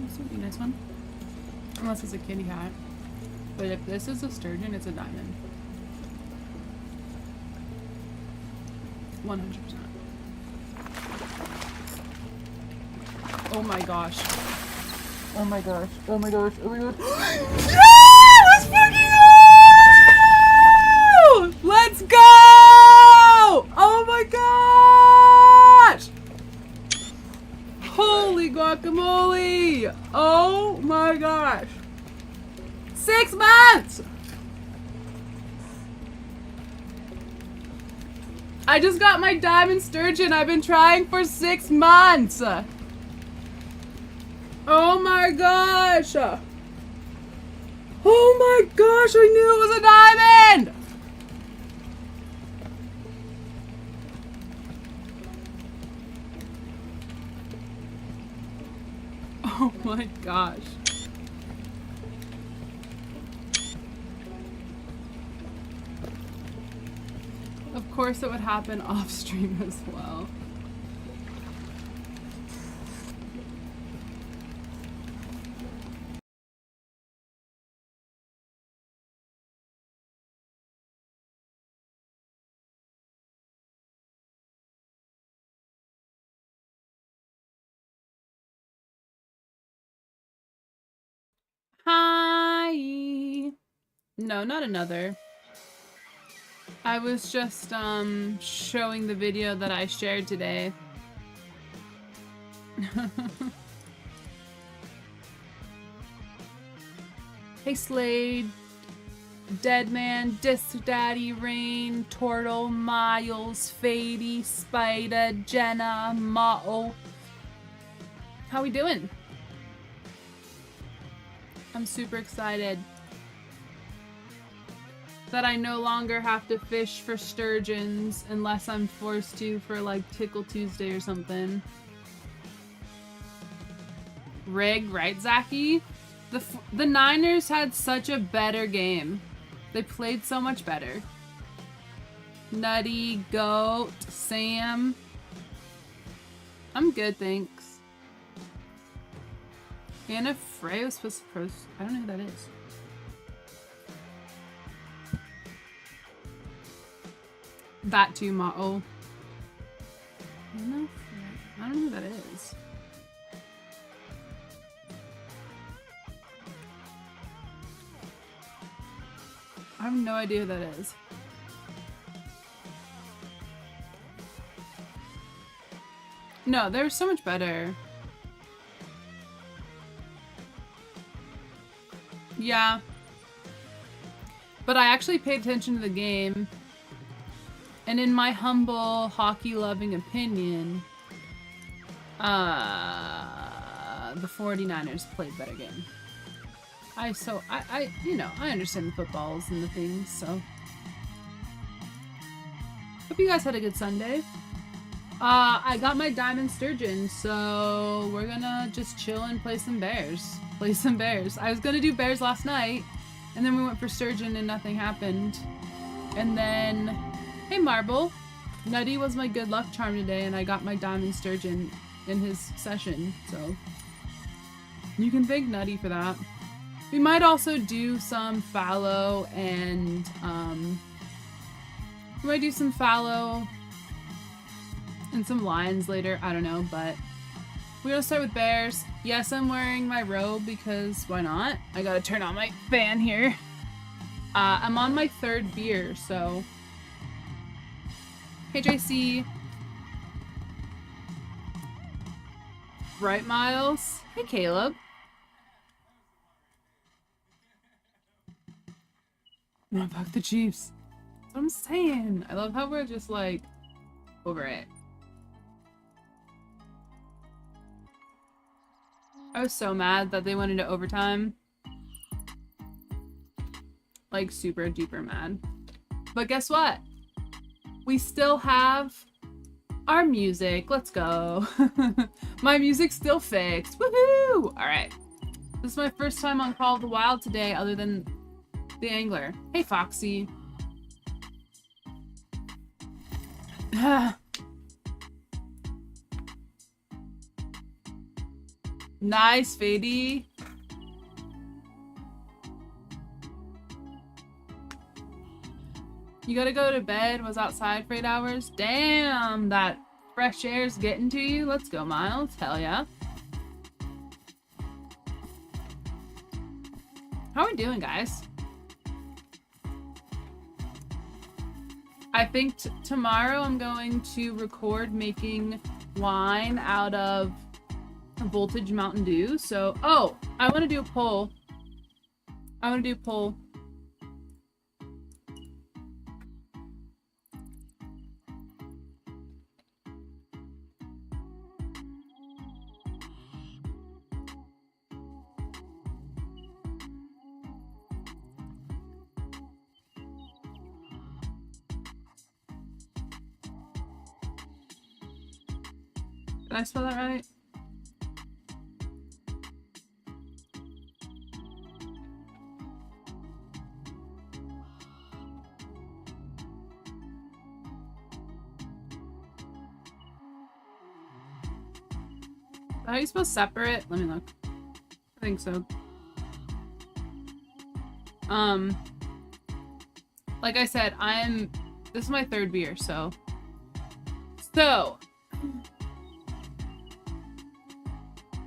This would be a nice one. Unless it's a kitty hat. But if this is a sturgeon, it's a diamond. 100%. Oh my gosh. Oh my gosh. Oh my gosh. Oh my gosh. Yeah! Let's fucking go! Let's go! Oh my gosh! Holy guacamole! Oh my gosh. 6 months! I just got my diamond sturgeon. I've been trying for 6 months. Oh my gosh. Oh my gosh, I knew it was a diamond. Oh my gosh. Of course it would happen off stream as well. Hi. No, not another. I was just showing the video that I shared today. Hey Slade, Deadman, Disc Daddy, Rain, Turtle, Miles, Fady, Spider, Jenna, Motto. How we doing? I'm super excited that I no longer have to fish for sturgeons unless I'm forced to for like Tickle Tuesday or something. Rig, right, Zachy? The Niners had such a better game. They played so much better. Nutty, Goat, Sam. I'm good, thanks. Anna Frey was supposed to post. I don't know who that is. That too, Ma'o. Anna Frey. I don't know who that is. I have no idea who that is. No, they're so much better. Yeah. But I actually paid attention to the game. And in my humble, hockey-loving opinion, the 49ers played better game. You know, I understand the footballs and the things, so. Hope you guys had a good Sunday. I got my diamond sturgeon, so we're gonna just chill and play some bears. Play some bears. I was gonna do bears last night, and then we went for sturgeon and nothing happened. And then, hey Marble, Nutty was my good luck charm today, and I got my diamond sturgeon in his session, so. You can thank Nutty for that. We might also do some fallow and, we might do some fallow and some lions later. I don't know, but we're gonna start with bears. Yes, I'm wearing my robe because why not? I gotta turn on my fan here. I'm on my 3rd beer, so. Hey, JC. Right, Miles? Hey, Caleb. Not fuck the Chiefs. That's what I'm saying. I love how we're just like over it. I was so mad that they went into overtime. Like super duper mad. But guess what? We still have our music. Let's go. My music's still fixed. Woohoo! Alright. This is my first time on Call of the Wild today other than the Angler. Hey, Foxy. Nice, Fady. You gotta go to bed, was outside for 8 hours. Damn, that fresh air's getting to you. Let's go, Miles. Hell yeah. How are we doing, guys? I think tomorrow I'm going to record making wine out of Voltage Mountain Dew. So, oh, I want to do a poll. Did I spell that right? How are you supposed to separate? Let me look. I think so. Like I said, this is my 3rd beer, so.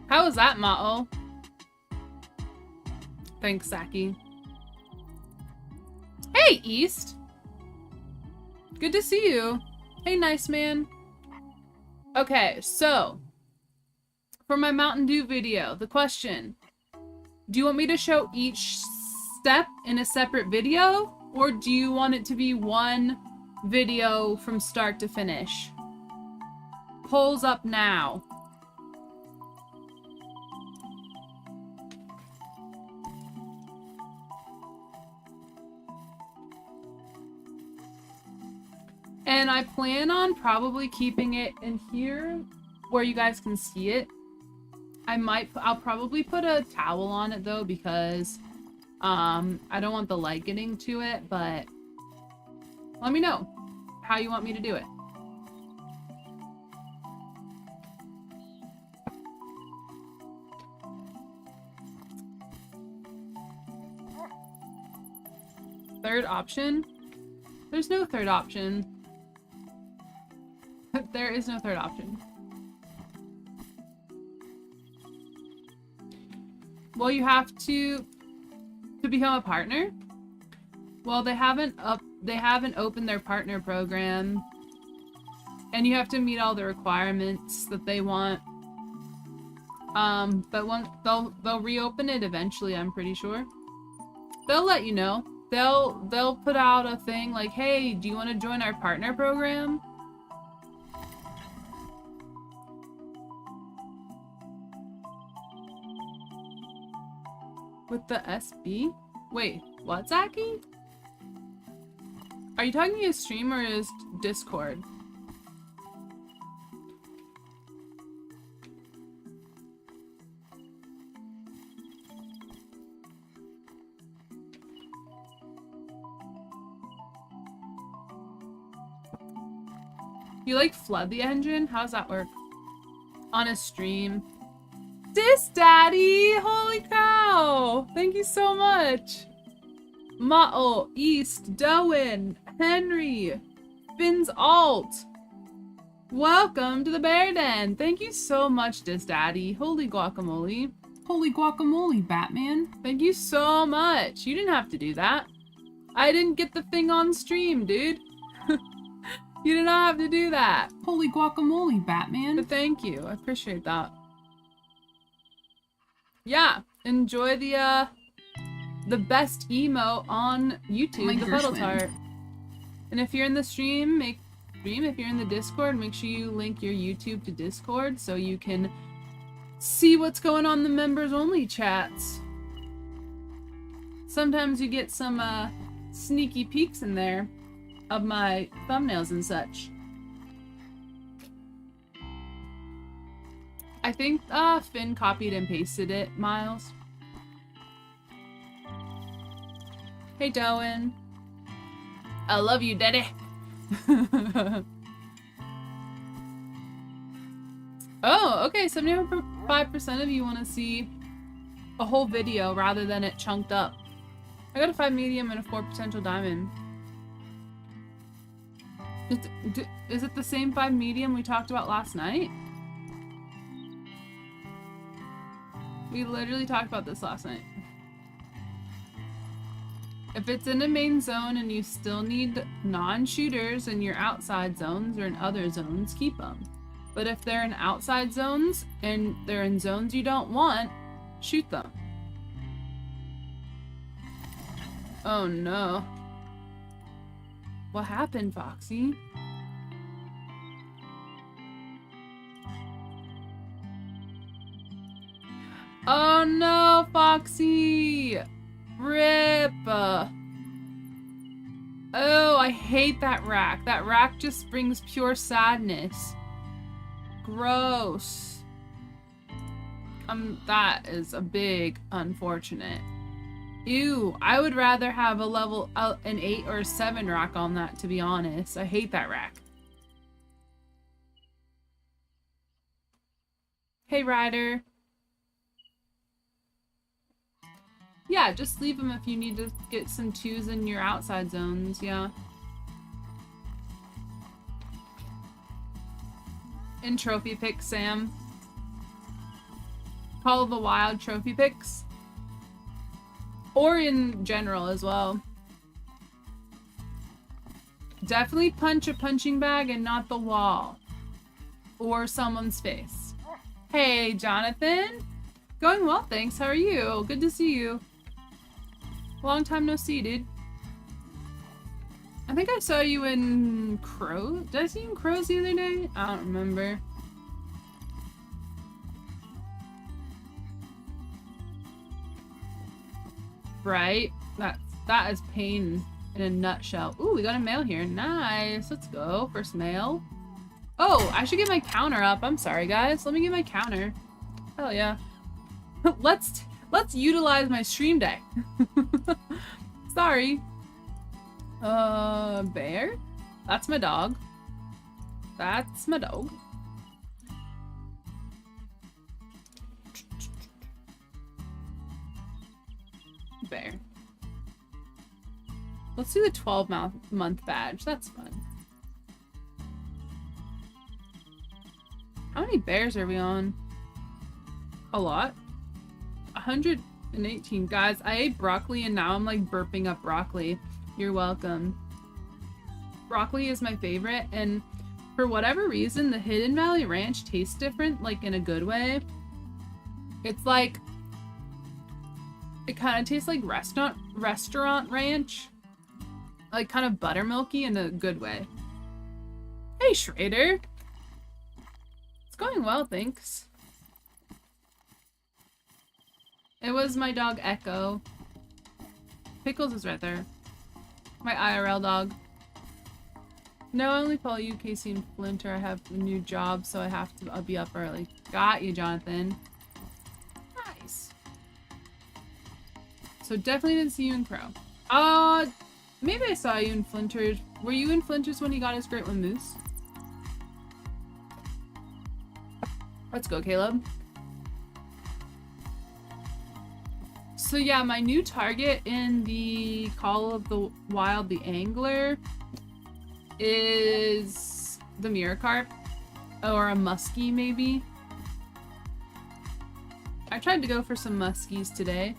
How was that, Ma'o? Thanks, Saki. Hey, East! Good to see you. Hey, nice man. Okay, so, for my Mountain Dew video, the question, do you want me to show each step in a separate video, or do you want it to be one video from start to finish? Polls up now. And I plan on probably keeping it in here where you guys can see it. I'll probably put a towel on it though, because I don't want the light getting to it, but let me know how you want me to do it. Third option? There's no third option. There is no third option. Well, you have to become a partner. Well, they haven't opened their partner program, and you have to meet all the requirements that they want. But they'll reopen it eventually, I'm pretty sure. They'll let you know. They'll put out a thing like, "Hey, do you want to join our partner program?" With the SB? Wait, what, Zaki? Are you talking to stream or is Discord? You like flood the engine? How does that work? On a stream? Daddy! Holy cow! Thank you so much! Ma'o, East, Dowen, Henry, Finn's Alt. Welcome to the Bear Den! Thank you so much, Daddy. Holy guacamole. Holy guacamole, Batman. Thank you so much. You didn't have to do that. I didn't get the thing on stream, dude. You did not have to do that. Holy guacamole, Batman. But thank you. I appreciate that. Yeah, enjoy the best emo on YouTube, the Puddle Tart. And if you're in the stream, if you're in the Discord, make sure you link your YouTube to Discord so you can see what's going on in the members only chats. Sometimes you get some sneaky peeks in there of my thumbnails and such. I think Finn copied and pasted it, Miles. Hey, Dowen. I love you, Daddy. Oh, okay. 75% of you want to see a whole video rather than it chunked up. I got a 5 medium and a 4 potential diamond. Is it the same 5 medium we talked about last night? We literally talked about this last night. If it's in a main zone and you still need non-shooters in your outside zones or in other zones, keep them. But if they're in outside zones and they're in zones you don't want, shoot them. Oh no. What happened, Foxy? Oh no, Foxy! Rip! Oh, I hate that rack. That rack just brings pure sadness. Gross. That is a big unfortunate. Ew, I would rather have a level, an 8 or a 7 rack on that, to be honest. I hate that rack. Hey, Ryder. Yeah, just leave them if you need to get some 2s in your outside zones, yeah. In trophy picks, Sam. Call of the Wild trophy picks. Or in general as well. Definitely punch a punching bag and not the wall. Or someone's face. Hey, Jonathan. Going well, thanks. How are you? Good to see you. Long time no see, dude. I think I saw you in Crows. Did I see you in Crows the other day? I don't remember. Right? That is pain in a nutshell. Ooh, we got a mail here. Nice. Let's go. First mail. Oh, I should get my counter up. I'm sorry, guys. Let me get my counter. Hell yeah. Let's utilize my stream deck. Sorry. Bear? That's my dog. That's my dog. Bear. Let's do the 12-month badge. That's fun. How many bears are we on? A lot. 118. Guys, I ate broccoli and now I'm like burping up broccoli. You're welcome. Broccoli is my favorite, and for whatever reason, the Hidden Valley Ranch tastes different, like in a good way. It's like, it kind of tastes like restaurant ranch. Like kind of buttermilky in a good way. Hey, Schrader. It's going well, thanks. It was my dog Echo. Pickles is right there. My IRL dog. No, I only follow you, Casey and Flinter. I have a new job, so I'll be up early. Got you, Jonathan. Nice. So definitely didn't see you in Crow. Maybe I saw you in Flinters. Were you in Flinters when he got his Great One Moose? Let's go, Caleb. So yeah, my new target in the Call of the Wild, the Angler, is the Mirror Carp. Or a muskie, maybe. I tried to go for some muskies today.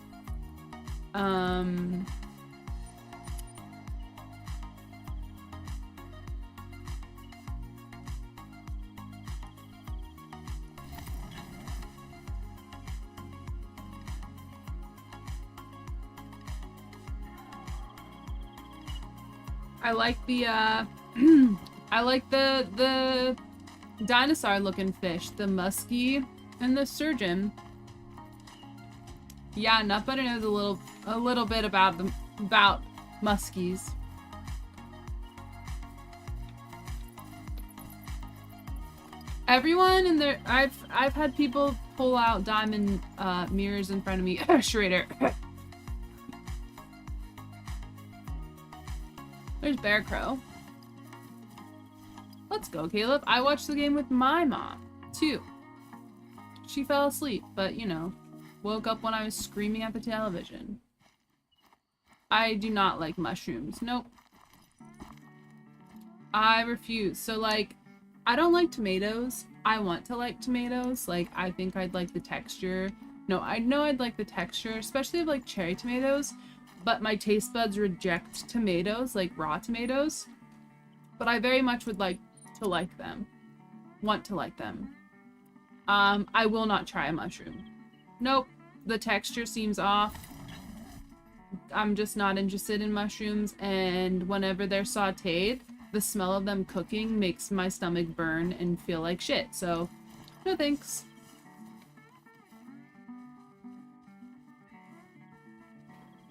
I like the, I like the dinosaur looking fish, the muskie and the sturgeon. Yeah, Nutbutter knows a little bit about muskies. Everyone in there, I've had people pull out diamond mirrors in front of me. Schrader. There's Bear Crow. Let's go, Caleb. I watched the game with my mom, too. she fell asleep, but you know, woke up when I was screaming at the television. I do not like mushrooms. Nope. I refuse. So like, I don't like tomatoes. I want to like tomatoes. Like, I think I'd like the texture. No, I know I'd like the texture, especially of like cherry tomatoes, but my taste buds reject tomatoes, like raw tomatoes. But I very much would like to like them. Want to like them. I will not try a mushroom. Nope. The texture seems off. I'm just not interested in mushrooms, and whenever they're sauteed, the smell of them cooking makes my stomach burn and feel like shit, so no thanks.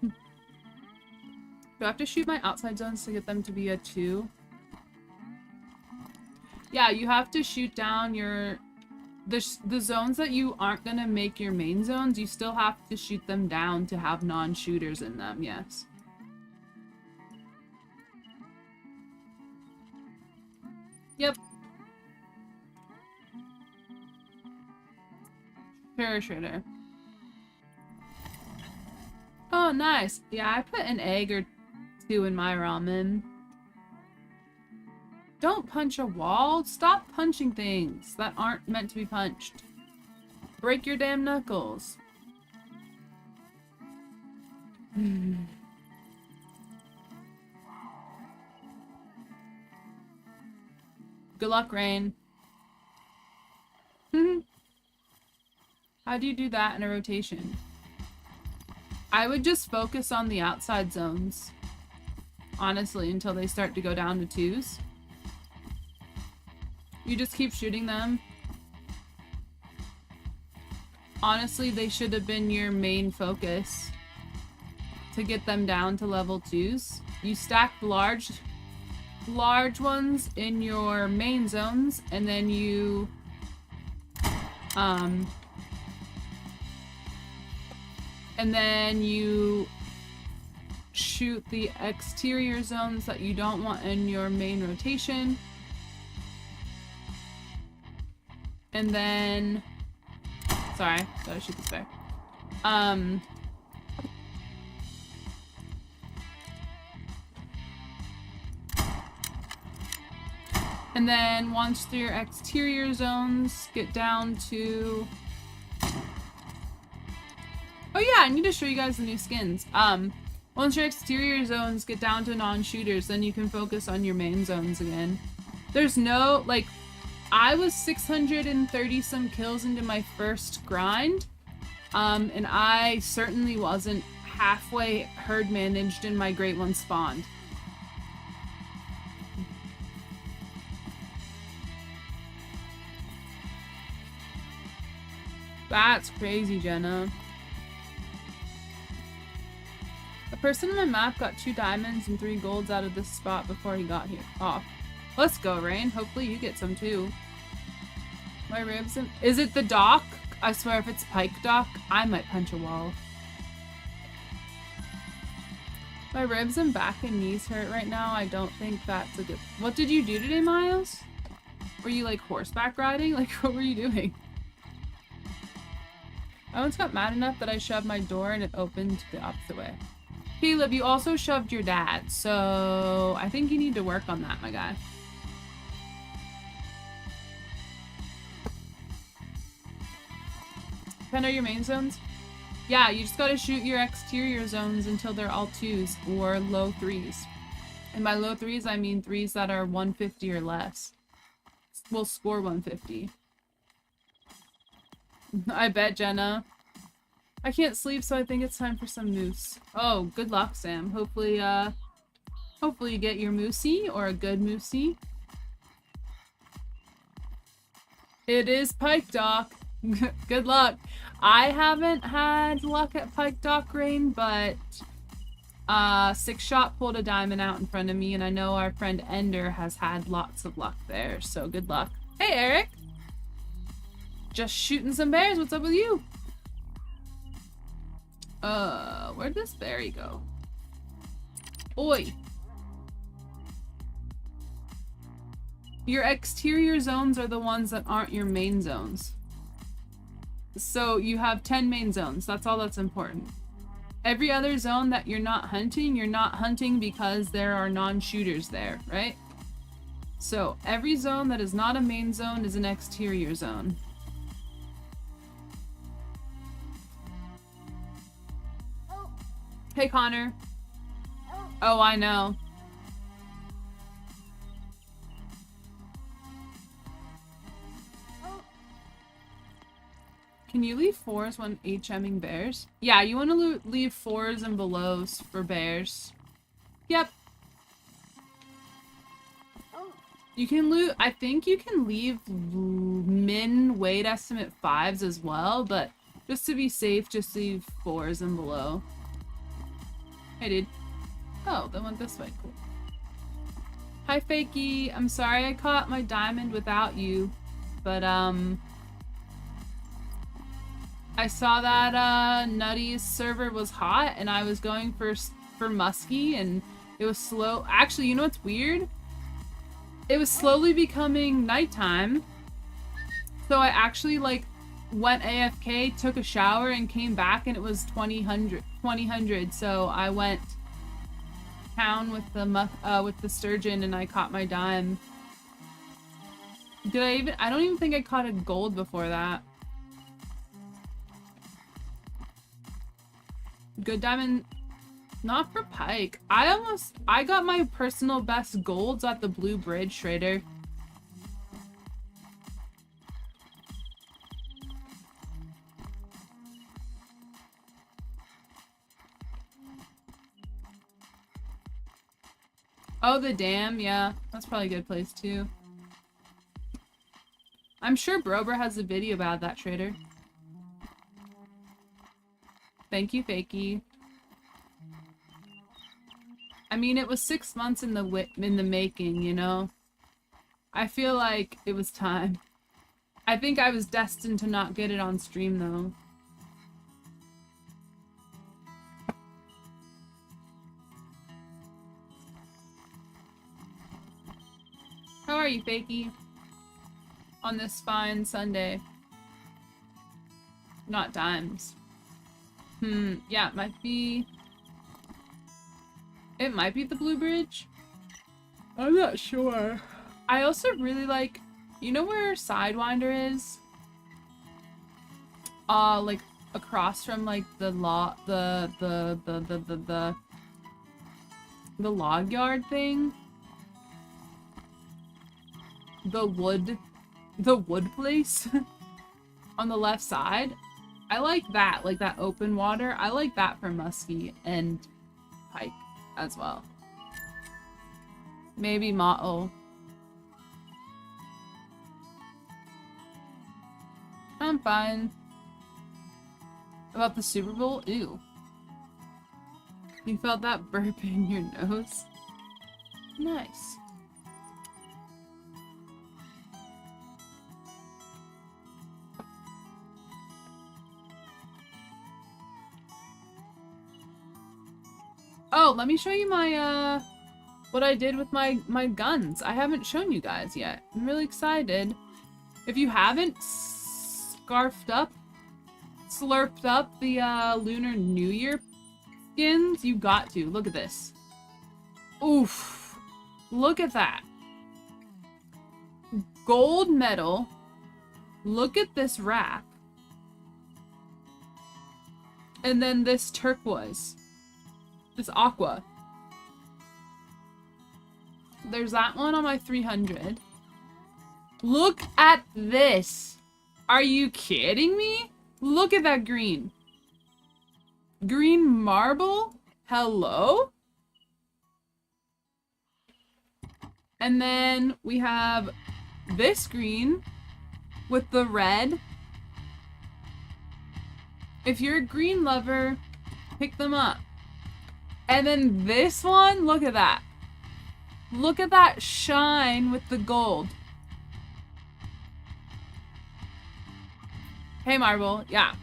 Do I have to shoot my outside zones to get them to be a 2? Yeah, you have to shoot down your... The zones that you aren't gonna make your main zones, you still have to shoot them down to have non-shooters in them, yes. Yep. Sure. Oh, nice. Yeah, I put an egg or 2 in my ramen. Don't punch a wall. Stop punching things that aren't meant to be punched. Break your damn knuckles. Good luck, Rain. How do you do that in a rotation? I would just focus on the outside zones. Honestly, until they start to go down to 2s. You just keep shooting them. Honestly, they should have been your main focus to get them down to level 2s. You stack large ones in your main zones, and then you shoot the exterior zones that you don't want in your main rotation. And then... Sorry, gotta shoot this bear. And then once your exterior zones get down to... Oh yeah, I need to show you guys the new skins. Once your exterior zones get down to non-shooters, then you can focus on your main zones again. There's no, like... I was 630 some kills into my first grind, and I certainly wasn't halfway herd managed in my Great One spawned. That's crazy, Jenna. A person on my map got 2 diamonds and 3 golds out of this spot before he got here. Oh. Let's go, Rain. Hopefully you get some too. My ribs and... Is it the dock? I swear if it's Pike Dock, I might punch a wall. My ribs and back and knees hurt right now. I don't think that's a good... What did you do today, Miles? Were you like horseback riding? Like what were you doing? I once got mad enough that I shoved my door and it opened the opposite way. Caleb, you also shoved your dad, so I think you need to work on that, my guy. Pen are your main zones? Yeah, you just gotta shoot your exterior zones until they're all 2s or low 3s. And by low 3s, I mean 3s that are 150 or less. Will score 150. I bet, Jenna. I can't sleep, so I think it's time for some moose. Oh, good luck, Sam. Hopefully you get your moosey or a good moosey. It is Pike Dock. Good luck. I haven't had luck at Pike Dock, Rain, but 6shot pulled a diamond out in front of me, and I know our friend Ender has had lots of luck there, so good luck. Hey, Eric! Just shooting some bears. What's up with you? Where'd this berry go? Oi! Your exterior zones are the ones that aren't your main zones. So you have 10 main zones. That's all that's important. Every other zone that you're not hunting because there are non-shooters there, right? So every zone that is not a main zone is an exterior zone. Hey, Connor. Oh, I know. Can you leave 4s when HMing bears? Yeah, you want to leave 4s and belows for bears. Yep. You can loot, I think you can leave min weight estimate 5s as well, but just to be safe, just leave 4s and below. Hey, dude. Oh, they went this way. Cool. Hi, Fakey. I'm sorry I caught my diamond without you, but, I saw that, Nutty's server was hot, and I was going for Muskie, and it was slow. Actually, you know what's weird? It was slowly becoming nighttime, so I actually, like, went AFK, took a shower, and came back, and it was 2000, so I went town with the sturgeon, and I caught my dime. I don't even think I caught a gold before that. Good diamond, not for pike. I got my personal best golds at the Blue Bridge Trader. Oh, the dam, yeah. That's probably a good place too. I'm sure Brober has a video about that, Trader. Thank you, Fakey. I mean, it was 6 months in the making, you know? I feel like it was time. I think I was destined to not get it on stream, though. How are you, Fakey? On this fine Sunday. Not dimes. Yeah, it might be... It might be the Blue Bridge. I'm not sure. I also really like... You know where Sidewinder is? Like, across from, like, the log yard thing? The wood place? On the left side? I like that open water. I like that for muskie and pike as well. Maybe mottle. I'm fine. About the Super Bowl? Ew. You felt that burp in your nose? Nice. Oh, let me show you my, what I did with my guns. I haven't shown you guys yet. I'm really excited. If you haven't slurped up the, Lunar New Year skins, you got to. Look at this. Oof. Look at that. Gold medal. Look at this wrap. And then this turquoise. This aqua. There's that one on my 300. Look at this. Are you kidding me? Look at that green. Green marble? Hello? And then we have this green with the red. If you're a green lover, pick them up. And then this one, look at that. Look at that shine with the gold. Hey, Marble. Yeah.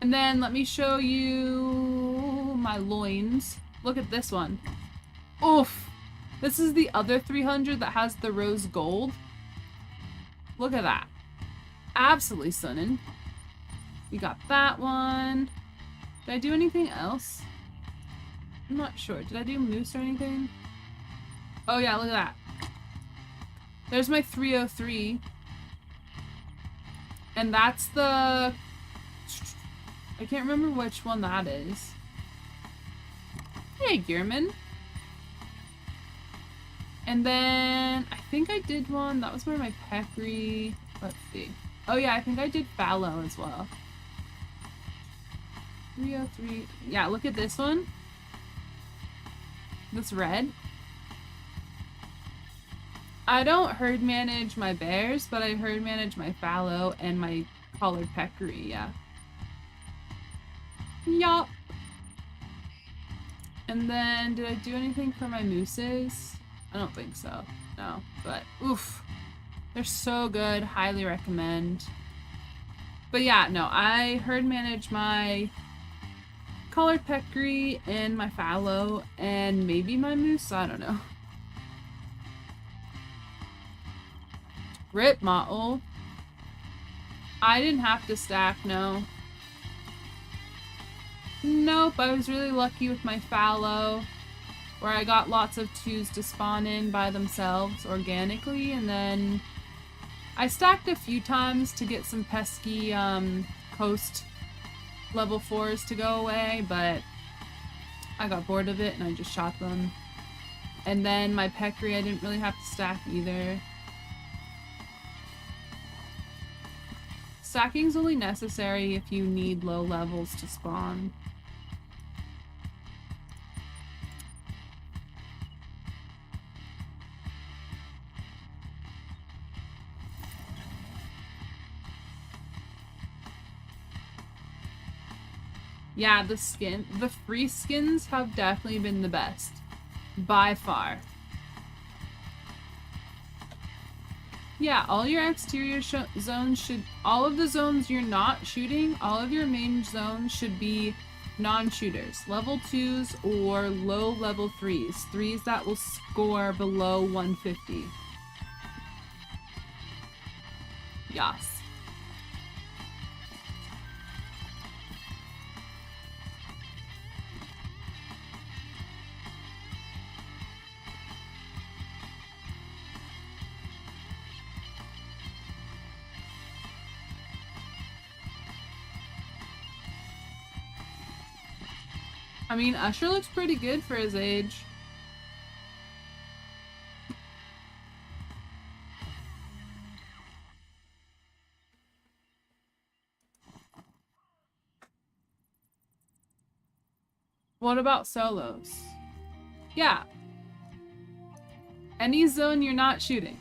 And then let me show you my loins. Look at this one. Oof. This is the other 300 that has the rose gold. Look at that. Absolutely stunning. We got that one. Did I do anything else? I'm not sure. Did I do moose or anything? Oh yeah, look at that. There's my 303. And that's the... I can't remember which one that is. Hey, Gearman. And then I think I did one. That was where my peccary... Let's see. Oh yeah, I think I did fallow as well. 303. Yeah, look at this one. This red. I don't herd manage my bears, but I herd manage my fallow and my collared peccary, yeah. Yup. And then, did I do anything for my mooses? I don't think so. No. But, oof. They're so good. Highly recommend. But yeah, no. I herd manage my collared peccary and my fallow and maybe my moose. I don't know. Rip Mottle. I didn't have to stack, no. Nope, I was really lucky with my fallow, where I got lots of 2s to spawn in by themselves organically, and then I stacked a few times to get some pesky coast level 4s to go away, but I got bored of it and I just shot them. And then my peccary I didn't really have to stack either. Stacking's only necessary if you need low levels to spawn. Yeah, the free skins have definitely been the best. By far. Yeah, all your exterior zones should... All of the zones you're not shooting, all of your main zones should be non-shooters. Level 2s or low level 3s. 3s that will score below 150. Yes. I mean, Usher looks pretty good for his age. What about solos? Yeah. Any zone you're not shooting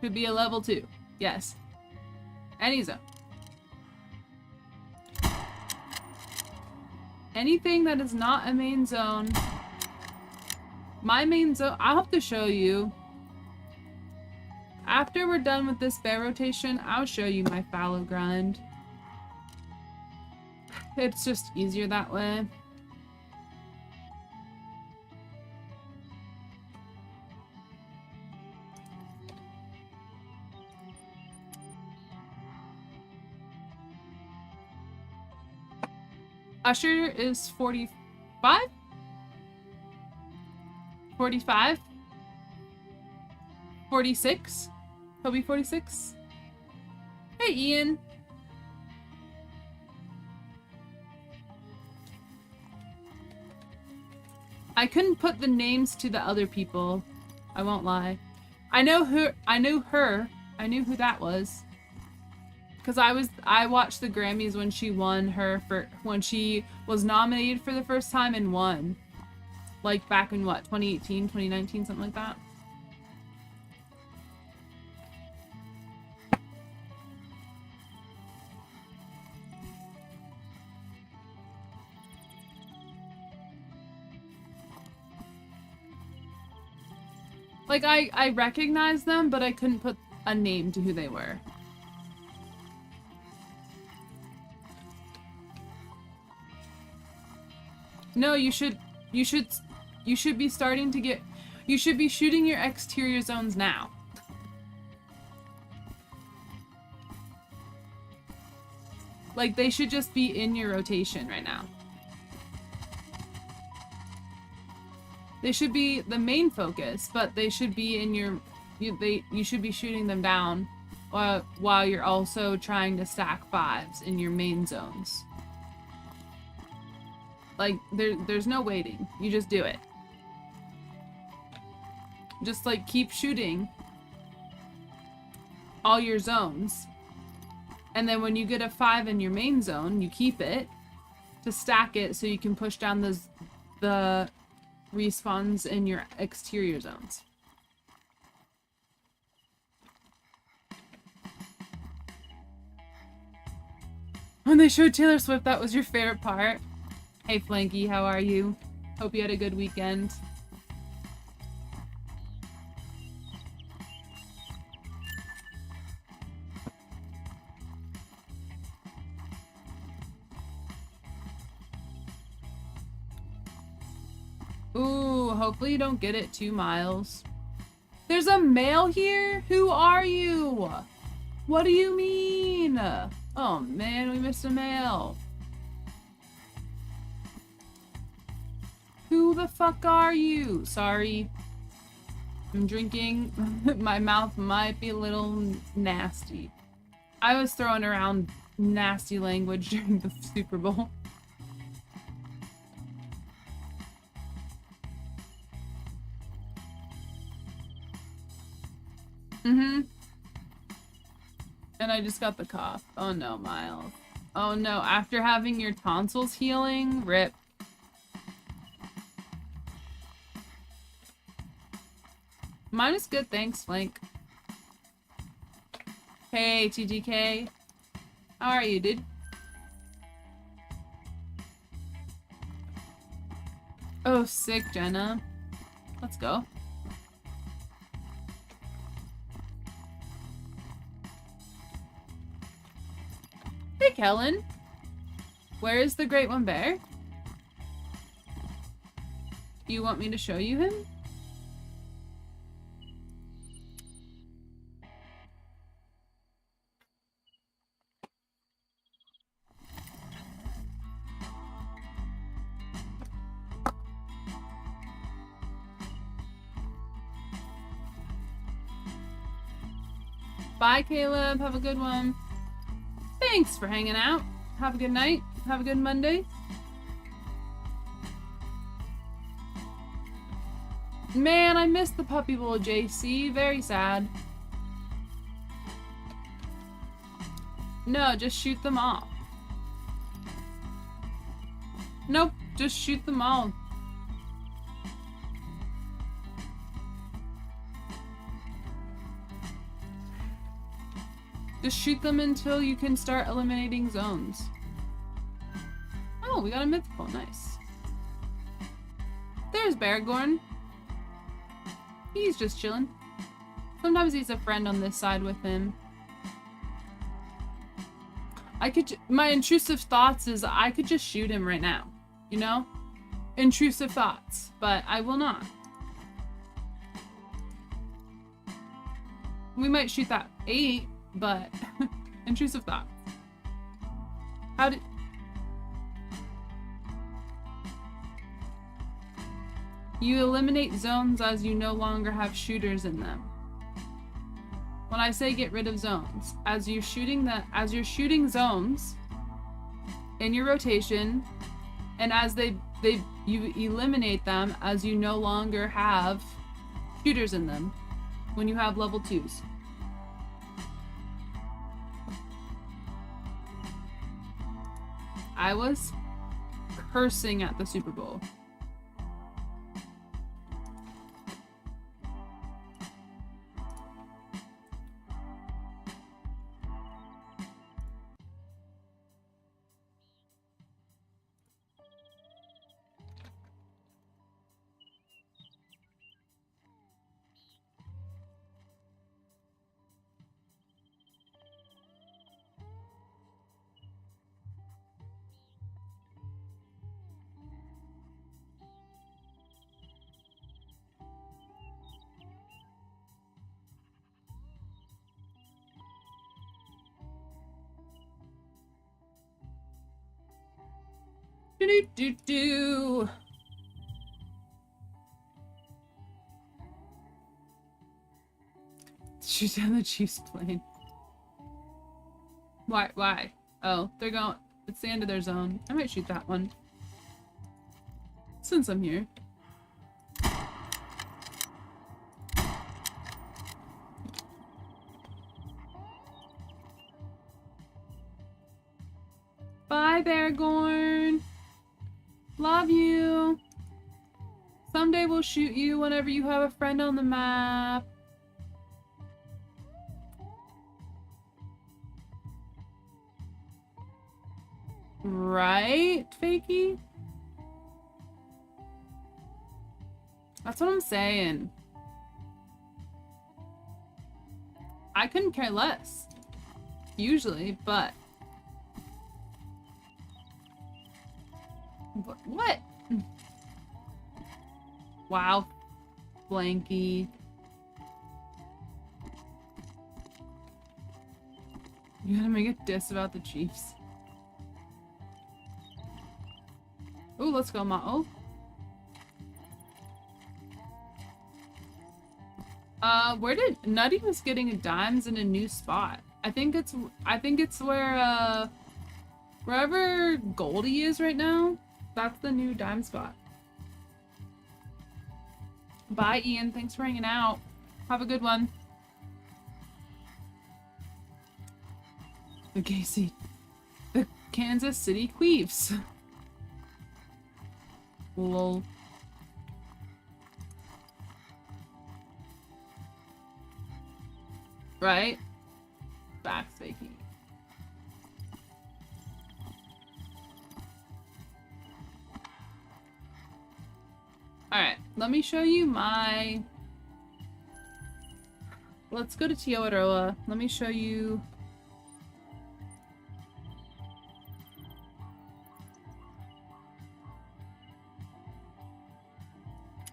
could be a level 2. Yes. Any zone. Anything that is not a main zone. My main zone, I'll have to show you. After we're done with this bear rotation, I'll show you my fallow grind. It's just easier that way. Usher is 45? 45? 46? He'll be 46? Hey, Ian. I couldn't put the names to the other people. I won't lie. I knew her. I knew who that was. Because I watched the Grammys when she won when she was nominated for the first time and won. Like back in what, 2018, 2019, something like that. Like I recognized them, but I couldn't put a name to who they were. No, you should You should be starting to get, you should be shooting your exterior zones now. Like, they should just be in your rotation right now. They should be the main focus, but they should be in your, you should be shooting them down while you're also trying to stack 5s in your main zones. Like, there's no waiting. You just do it. Just, like, keep shooting all your zones. And then when you get a 5 in your main zone, you keep it to stack it so you can push down the respawns in your exterior zones. When they showed Taylor Swift, that was your favorite part. Hey Flanky, how are you? Hope you had a good weekend. Ooh, hopefully you don't get it 2 miles. There's a male here? Who are you? What do you mean? Oh man, we missed a male. Who the fuck are you? Sorry. I'm drinking. My mouth might be a little nasty. I was throwing around nasty language during the Super Bowl. Mm-hmm. And I just got the cough. Oh no, Miles. Oh no, after having your tonsils healing? RIP. Mine is good, thanks, Flank. Hey, TGK. How are you, dude? Oh, sick, Jenna. Let's go. Hey, Kellen. Where is the Great One Bear? You want me to show you him? Bye, Caleb. Have a good one. Thanks for hanging out. Have a good night. Have a good Monday. Man, I missed the Puppy Bowl, JC. Very sad. No, just shoot them all. Nope, just shoot them all. Just shoot them until you can start eliminating zones. Oh, we got a mythical. Nice. There's Beargorn. He's just chilling. Sometimes he's a friend on this side with him. My intrusive thoughts is I could just shoot him right now. You know? Intrusive thoughts. But I will not. We might shoot that 8. But intrusive thoughts. How did you eliminate zones as you no longer have shooters in them? When I say get rid of zones, as you're shooting zones in your rotation, and as you eliminate them as you no longer have shooters in them when you have level 2s. I was cursing at the Super Bowl. Do. Shoot down the Chiefs plane. Why? Oh, they're going. It's the end of their zone. I might shoot that one. Since I'm here. Bye, Beargorn. Love you. Someday we'll shoot you whenever you have a friend on the map. Right, Fakey? That's what I'm saying. I couldn't care less. Usually, but... What? Wow. Blanky. You gotta make a diss about the Chiefs. Ooh, let's go, Ma'o. Where did Nutty was getting dimes in a new spot? I think it's where wherever Goldie is right now. That's the new dime spot. Bye, Ian. Thanks for hanging out. Have a good one. The Casey. The Kansas City Queefs. Lol. Right? Back faking. Alright, let me show you my... Let's go to Teotihuacan. Let me show you...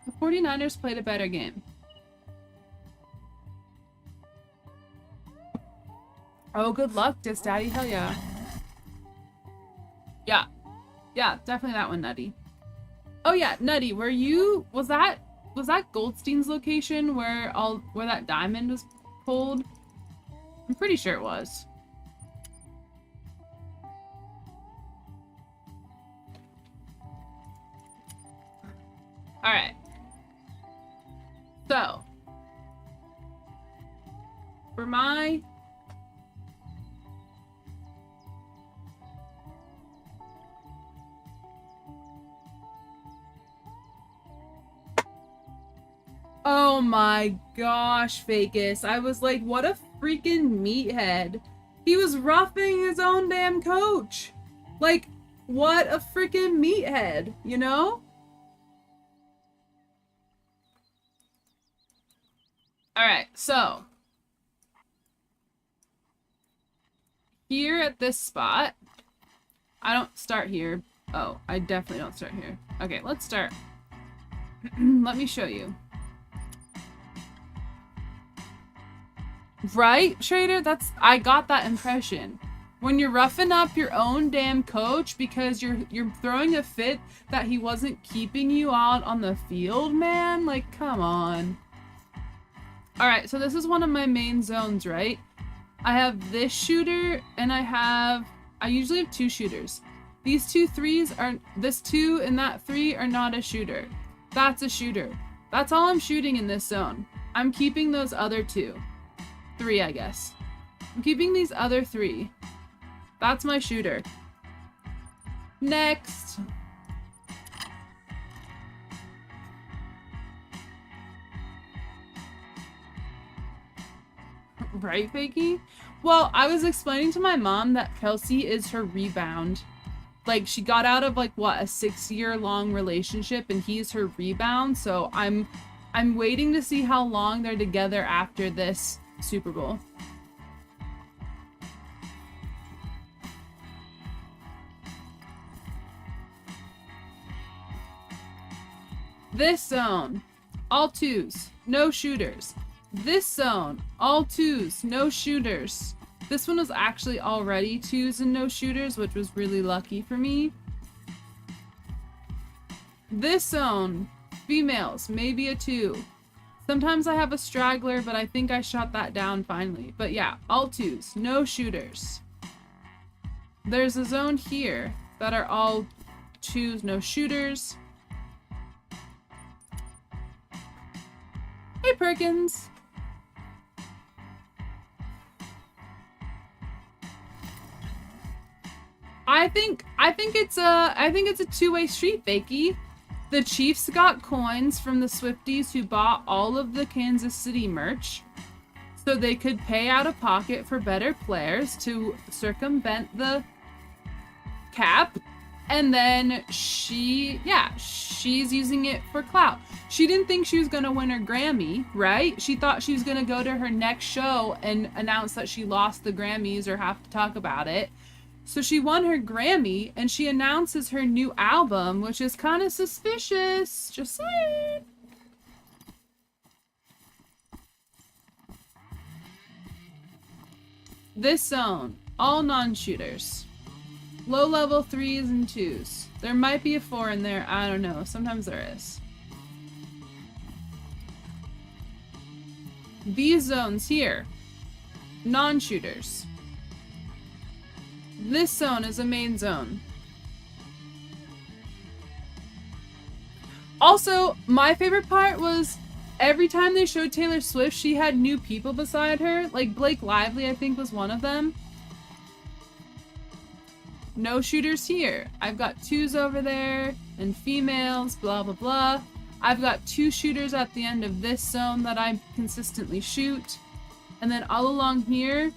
The 49ers played a better game. Oh, good luck, Dis Daddy. Hell yeah. Yeah. Yeah, definitely that one, Nutty. Oh yeah, Nutty, were you... Was that Goldstein's location where that diamond was pulled? I'm pretty sure it was. Alright. So. For my... Oh my gosh, Facus. I was like, what a freaking meathead. He was roughing his own damn coach. Like, what a freaking meathead, you know? Alright, so. Here at this spot. I don't start here. Oh, I definitely don't start here. Okay, let's start. Let me show you. Right, Schrader? I got that impression. When you're roughing up your own damn coach because you're throwing a fit that he wasn't keeping you out on the field, man? Like, come on. Alright, so this is one of my main zones, right? I have this shooter, and I usually have two shooters. These two threes are, this two and that three are not a shooter. That's a shooter. That's all I'm shooting in this zone. I'm keeping those other two. Three, I guess. I'm keeping these other three. That's my shooter. Next. Right, Fakey? Well, I was explaining to my mom that Kelsey is her rebound. Like, she got out of, like, what, a 6-year-long relationship, and he's her rebound, so I'm waiting to see how long they're together after this Super Bowl. This zone, all twos, no shooters. This zone, all twos, no shooters. This one was actually already twos and no shooters, which was really lucky for me. This zone, females, maybe a 2. Sometimes I have a straggler, but I think I shot that down finally. But yeah, all 2s, no shooters. There's a zone here that are all 2s, no shooters. Hey, Perkins. I think it's a two-way street, Fakey. The Chiefs got coins from the Swifties who bought all of the Kansas City merch, so they could pay out of pocket for better players to circumvent the cap. And then she's using it for clout. She didn't think she was gonna win her Grammy, right? She thought she was gonna go to her next show and announce that she lost the Grammys or have to talk about it. So she won her Grammy, and she announces her new album, which is kind of suspicious. Just saying. This zone, all non-shooters. Low-level 3s and 2s. There might be a 4 in there, I don't know. Sometimes there is. These zones here, non-shooters. This zone is a main zone. Also, my favorite part was every time they showed Taylor Swift, she had new people beside her. Like Blake Lively, I think, was one of them. No shooters here. I've got 2s over there and females, blah, blah, blah. I've got 2 shooters at the end of this zone that I consistently shoot. And then all along here,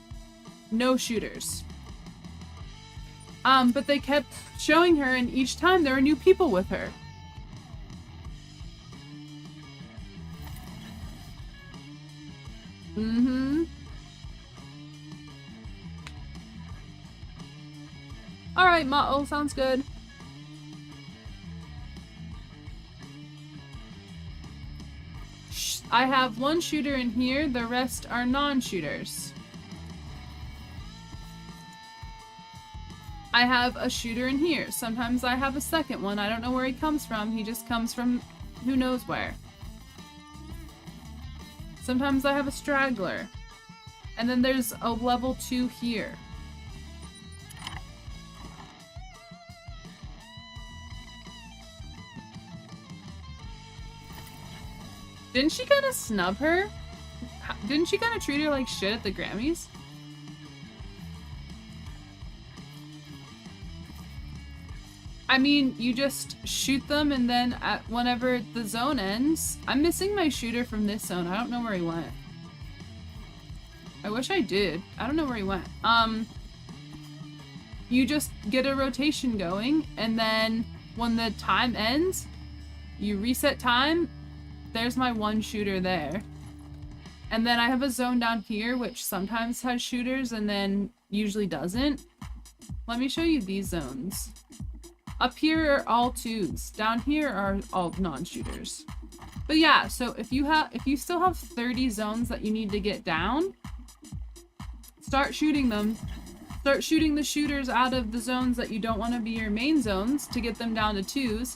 no shooters. But they kept showing her, and each time there were new people with her. Alright, Motto, sounds good. I have 1 shooter in here, the rest are non-shooters. I have a shooter in here. Sometimes I have a second one. I don't know where he comes from. He just comes from who knows where. Sometimes I have a straggler. And then there's a level 2 here. Didn't she kind of snub her? Didn't she kind of treat her like shit at the Grammys? I mean, you just shoot them, and then whenever the zone ends... I'm missing my shooter from this zone. I don't know where he went. I wish I did. I don't know where he went. You just get a rotation going, and then when the time ends, you reset time. There's my 1 shooter there. And then I have a zone down here, which sometimes has shooters, and then usually doesn't. Let me show you these zones. Up here are all 2s. Down here are all non-shooters. But yeah, so if you still have 30 zones that you need to get down, start shooting them. Start shooting the shooters out of the zones that you don't want to be your main zones to get them down to 2s.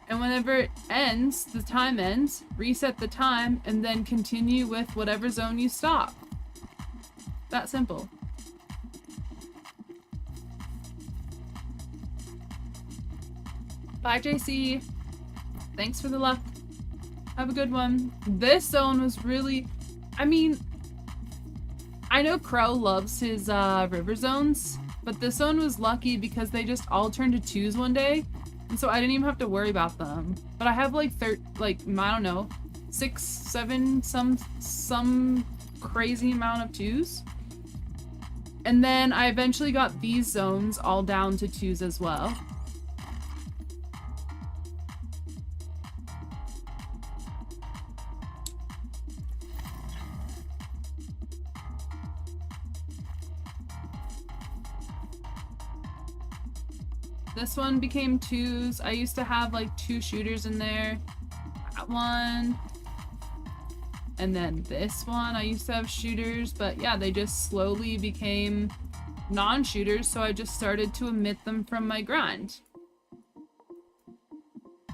And whenever it ends, the time ends, reset the time, and then continue with whatever zone you stop. That simple. Bye, JC. Thanks for the luck. Have a good one. This zone was really... I mean, I know Crow loves his river zones, but this zone was lucky because they just all turned to 2s one day, and so I didn't even have to worry about them. But I have like I don't know, 6, 7, some crazy amount of 2s. And then I eventually got these zones all down to 2s as well. This one became 2s. I used to have like 2 shooters in there. That one. And then this one, I used to have shooters, but yeah, they just slowly became non-shooters, so I just started to omit them from my grind.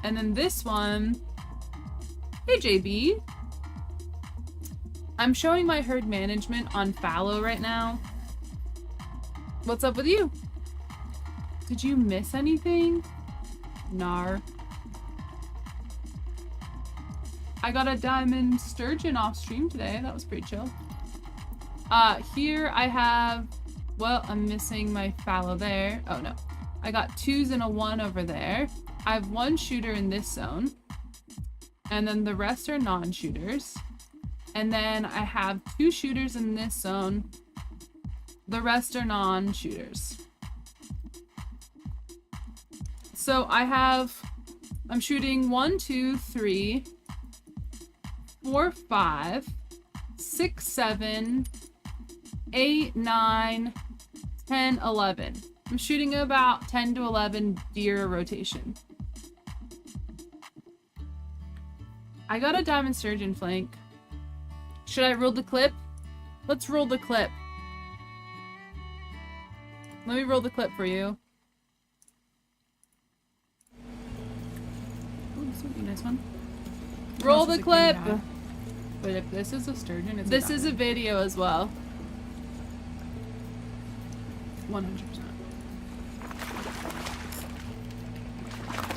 And then this one, hey JB. I'm showing my herd management on fallow right now. What's up with you? Did you miss anything? Nar. I got a diamond sturgeon off stream today. That was pretty chill. Here I have, well, I'm missing my fallow there. Oh no. I got 2s and a 1 over there. I have 1 shooter in this zone. And then the rest are non-shooters. And then I have 2 shooters in this zone. The rest are non-shooters. So I'm shooting 1, 2, 3, 4, 5, 6, 7, 8, 9, 10, 11. I'm shooting about 10 to 11 deer rotation. I got a diamond sturgeon flank. Should I roll the clip? Let's roll the clip. Let me roll the clip for you. Oh, this would be a nice one. Roll the clip! But if this is a sturgeon, it's this is a video as well. 100%.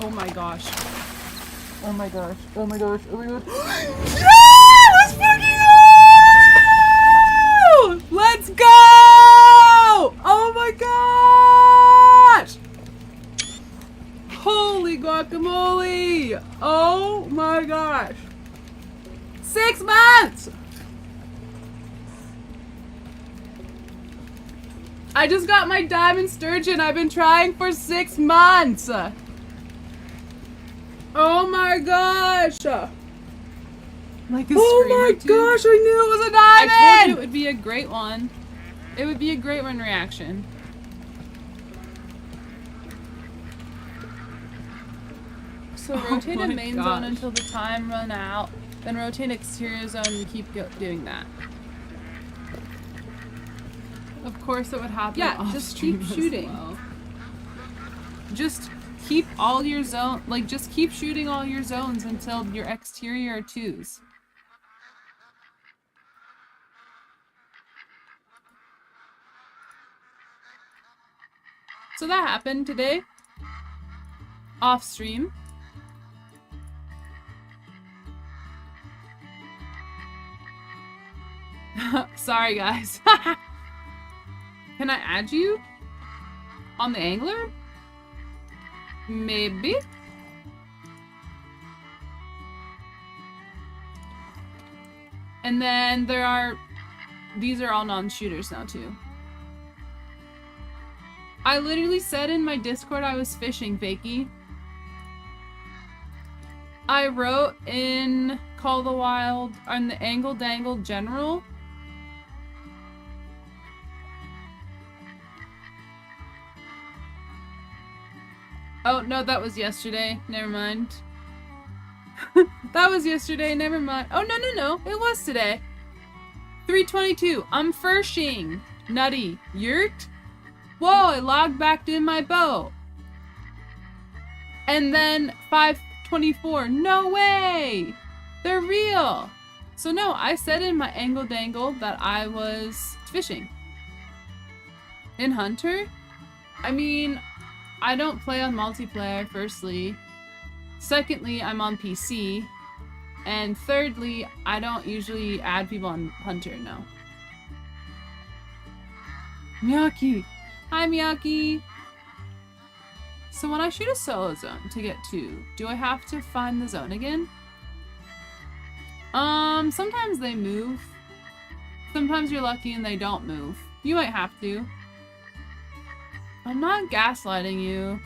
Oh my gosh. Oh my gosh. Oh my gosh. Oh my gosh. Yeah! Let's fucking go! Let's go! Oh my gosh! Holy guacamole! Oh my gosh. 6 months! I just got my diamond sturgeon. I've been trying for 6 months. Oh my gosh. Like a oh my gosh, I knew it was a diamond! I told you it would be a great one. It would be a great one reaction. So rotate a main zone until the time run out. Then rotate exterior zone and keep doing that. Of course it would happen. Yeah, just keep shooting. Well. Just keep all your zone, like just keep shooting all your zones until your exterior are 2s. So that happened today. Off stream. Sorry guys. Can I add you? On the angler? Maybe? And then these are all non-shooters now too. I literally said in my Discord I was fishing, Fakey. I wrote in Call the Wild on the Angle Dangle General. Oh, no, that was yesterday. Never mind. That was yesterday. Never mind. Oh, no. It was today. 3:22. I'm fishing. Nutty. Yurt? Whoa, I logged back in my boat. And then 5:24. No way. They're real. So no, I said in my Angle Dangle that I was fishing. In Hunter? I mean, I don't play on multiplayer, firstly. Secondly, I'm on PC. And thirdly, I don't usually add people on Hunter, no. Miyaki! Hi, Miyaki! So when I shoot a solo zone to get 2, do I have to find the zone again? Sometimes they move. Sometimes you're lucky and they don't move. You might have to. I'm not gaslighting you.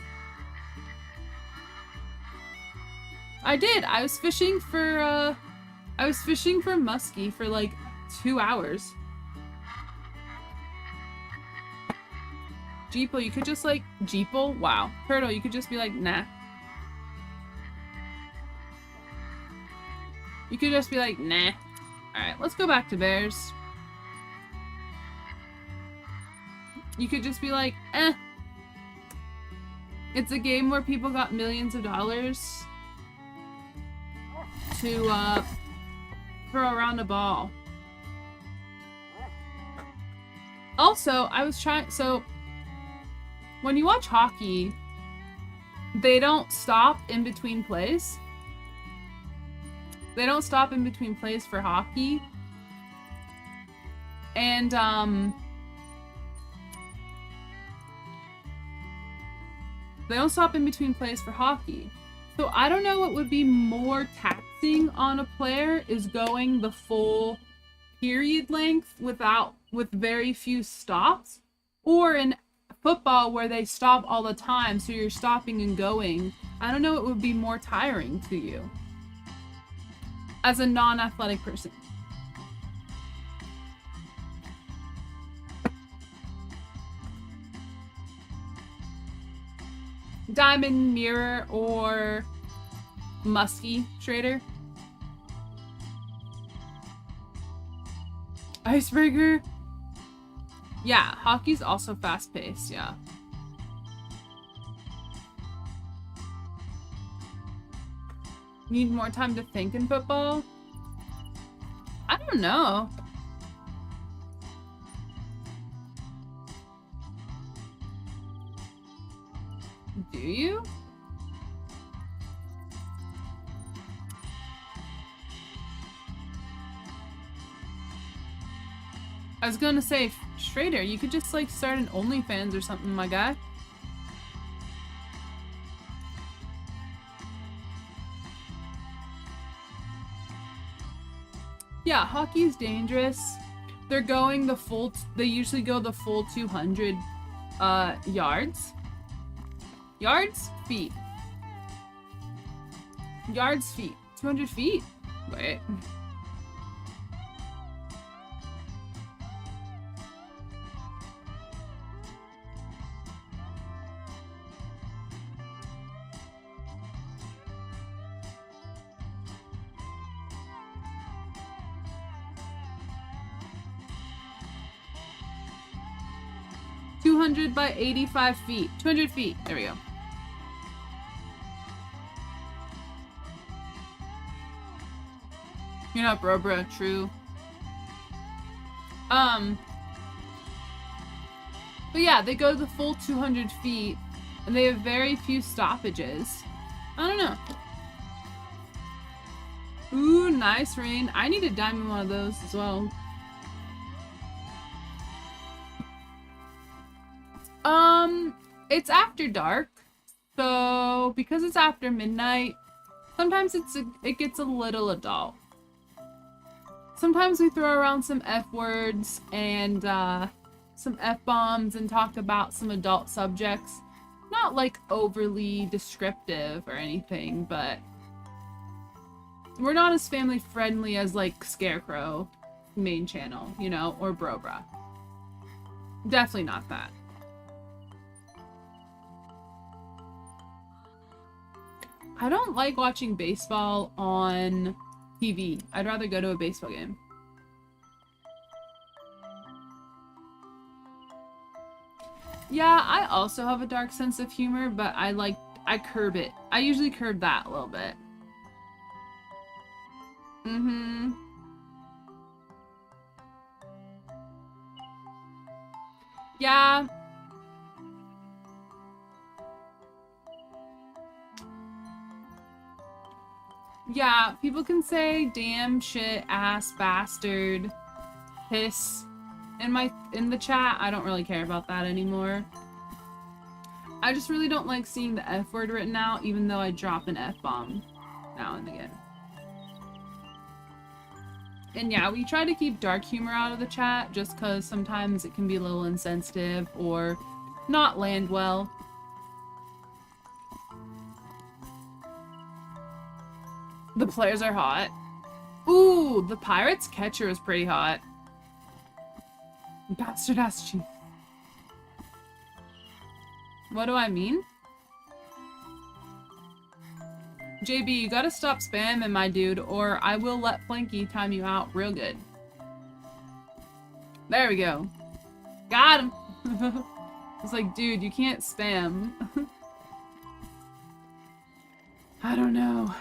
I did. I was fishing for muskie for like 2 hours. Jeeple, you could just like Jeeple? Wow. Turtle, you could just be like, nah. You could just be like, nah. Alright, let's go back to bears. You could just be like, eh. It's a game where people got millions of dollars to throw around a ball. Also, I was trying, so when you watch hockey, they don't stop in between plays. They don't stop in between plays for hockey. And, they don't stop in between plays for hockey. So I don't know what would be more taxing on a player is going the full period length with very few stops, or in football where they stop all the time, so you're stopping and going. I don't know what would be more tiring to you as a non-athletic person. Diamond, Mirror, or Muskie Trader. Icebreaker. Yeah, hockey's also fast-paced, yeah. Need more time to think in football? I don't know. Do you? I was gonna say, Schrader, you could just like start an OnlyFans or something, my guy. Yeah, hockey's dangerous. They're going the full, they usually go the full 200 yards. Yards? Feet. Yards, feet. 200 feet? Wait. By 85 feet. 200 feet. There we go. You're not Brobra, true. But yeah, they go the full 200 feet, and they have very few stoppages. I don't know. Ooh, nice rain. I need a diamond one of those as well. It's after dark, so because it's after midnight, sometimes it gets a little adult. Sometimes we throw around some F words and some F-bombs and talk about some adult subjects. Not like overly descriptive or anything, but we're not as family friendly as like Scarecrow main channel, you know, or Brobra. Definitely not that. I don't like watching baseball on TV. I'd rather go to a baseball game. Yeah, I also have a dark sense of humor, but I curb it. I usually curb that a little bit. Mm-hmm. Yeah. Yeah, people can say damn, shit, ass, bastard, piss in the chat. I don't really care about that anymore. I just really don't like seeing the F word written out, even though I drop an F-bomb now and again. And yeah, we try to keep dark humor out of the chat just because sometimes it can be a little insensitive or not land well. The players are hot. Ooh, the Pirates catcher is pretty hot. Bastard ass chief. What do I mean? JB, you gotta stop spamming, my dude, or I will let Flanky time you out real good. There we go. Got him! It's like, dude, you can't spam. I don't know.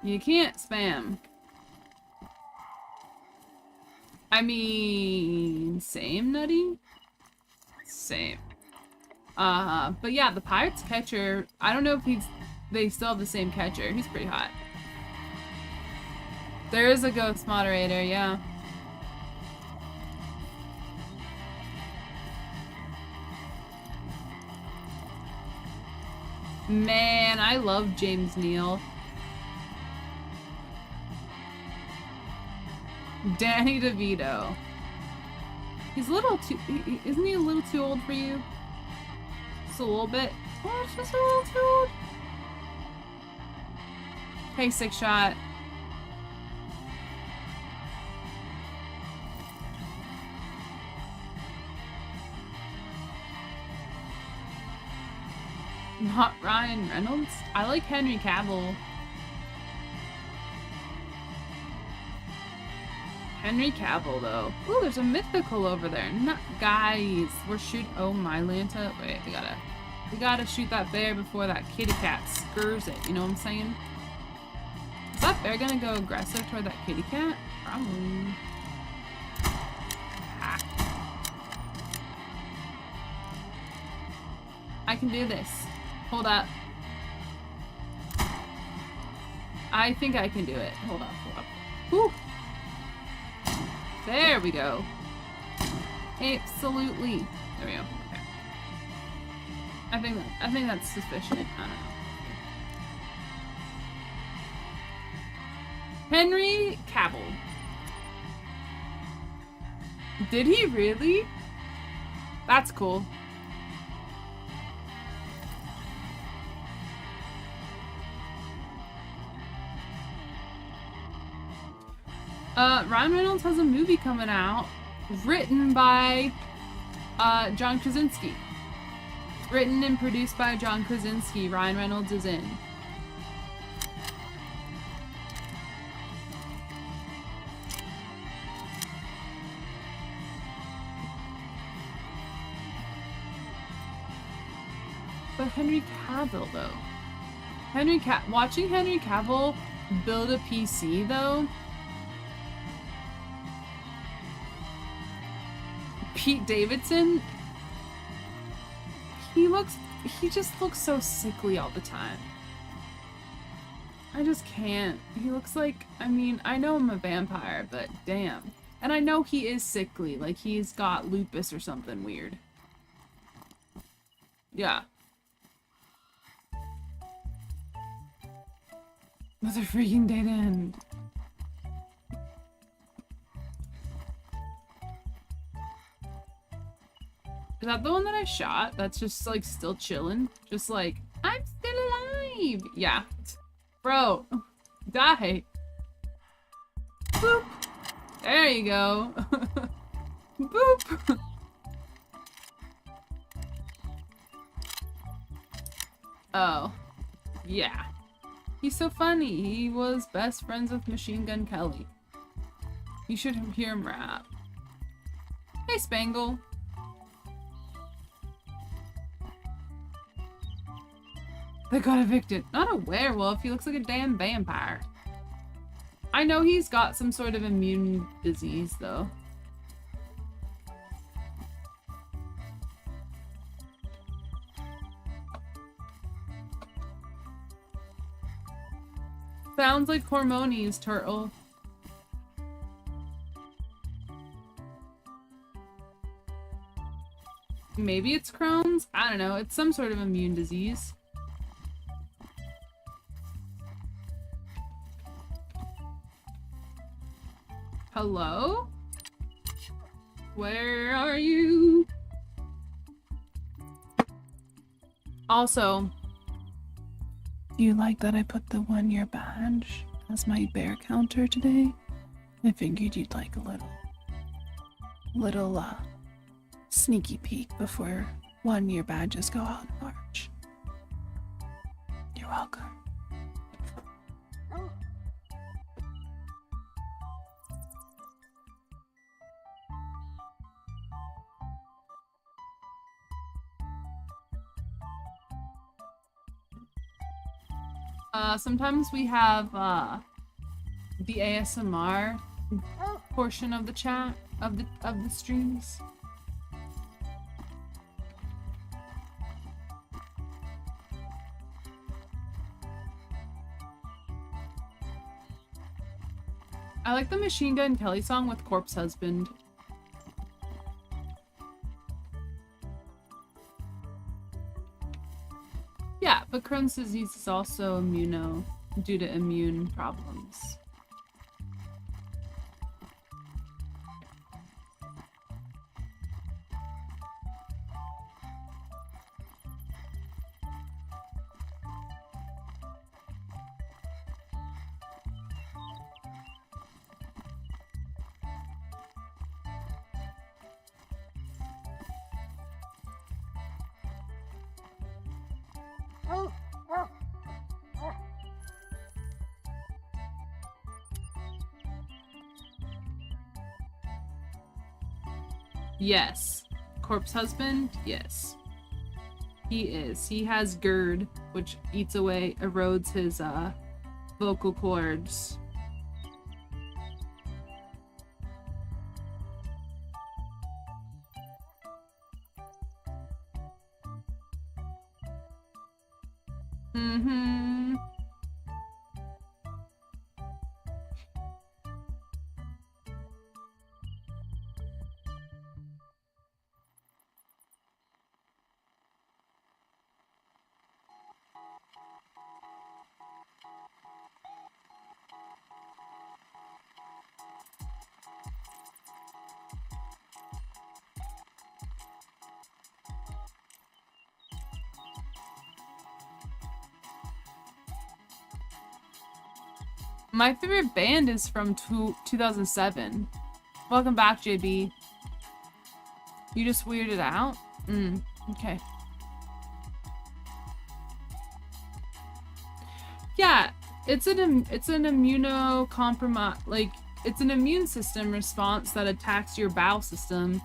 You can't spam. I mean, same, Nutty? Same. But yeah, the Pirate's catcher, I don't know if they still have the same catcher. He's pretty hot. There is a ghost moderator, yeah. Man, I love James Neal. Danny DeVito. He's a little too... Isn't he a little too old for you? Just a little bit? Oh, it's just a little too old. Hey, Six Shot. Not Ryan Reynolds? I like Henry Cavill. Henry Cavill, though. Ooh, there's a mythical over there. Not, guys, we're shooting. Oh my Lanta. Wait, we gotta shoot that bear before that kitty cat scurs it. You know what I'm saying? Is that bear gonna go aggressive toward that kitty cat? Probably. Ah. I can do this. Hold up. I think I can do it. Hold up. Whew. There we go. Absolutely. There we go. Okay. I think that's sufficient. I don't know. Henry Cavill. Did he really? That's cool. Ryan Reynolds has a movie coming out written by John Krasinski. Written and produced by John Krasinski. Ryan Reynolds is in. But Henry Cavill, though. Watching Henry Cavill build a PC, though. Pete Davidson, he just looks so sickly all the time. I just can't. He looks like, I mean, I know I'm a vampire, but damn. And I know he is sickly, like he's got lupus or something weird. Yeah. Mother freaking dead end. Is that the one that I shot? That's just like still chilling? Just like, I'm still alive! Yeah. Bro, die. Boop. There you go. Boop. Oh. Yeah. He's so funny. He was best friends with Machine Gun Kelly. You should hear him rap. Hey, Spangle. They got evicted. Not a werewolf. He looks like a damn vampire. I know he's got some sort of immune disease, though. Sounds like Hormonies, turtle. Maybe it's Crohn's? I don't know. It's some sort of immune disease. Hello? Where are you? Also, do you like that I put the 1-year badge as my bear counter today? I figured you'd like a little sneaky peek before 1-year badges go out in March. You're welcome. Sometimes we have the ASMR portion of the chat of the streams. I like the Machine Gun Kelly song with Corpse Husband. Yeah, but Crohn's disease is also due to immune problems. Yes. Corpse Husband? Yes. He is. He has GERD, which erodes his vocal cords. Mm-hmm. My favorite band is from 2007. Welcome back, JB. You just weirded out? Okay. Yeah, it's an immunocompromised, like, it's an immune system response that attacks your bowel system,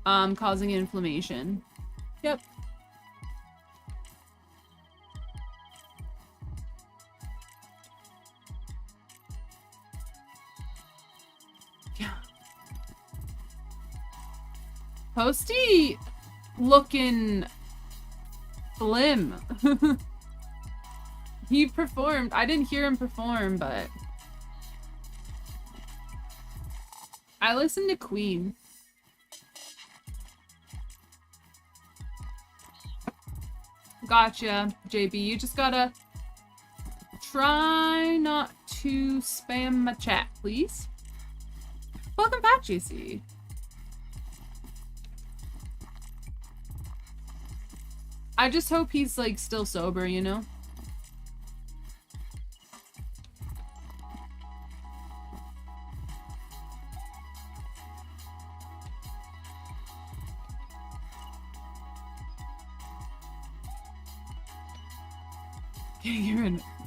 causing inflammation. Yep. Posty looking slim. He performed. I didn't hear him perform, but I listened to Queen. Gotcha, JB. You just gotta try not to spam my chat, please. Welcome back, JC. I just hope he's, like, still sober, you know?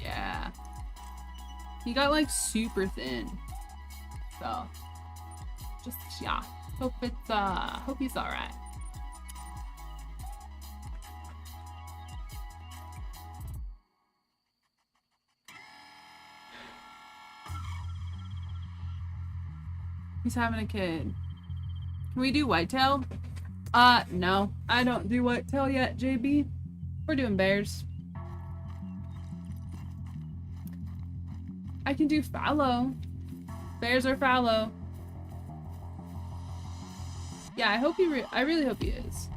Yeah. He got, like, super thin. So, just, yeah. Hope he's alright. He's having a kid. Can we do whitetail? No. I don't do whitetail yet, JB. We're doing bears. I can do fallow. Bears are fallow. Yeah, I hope I really hope he is.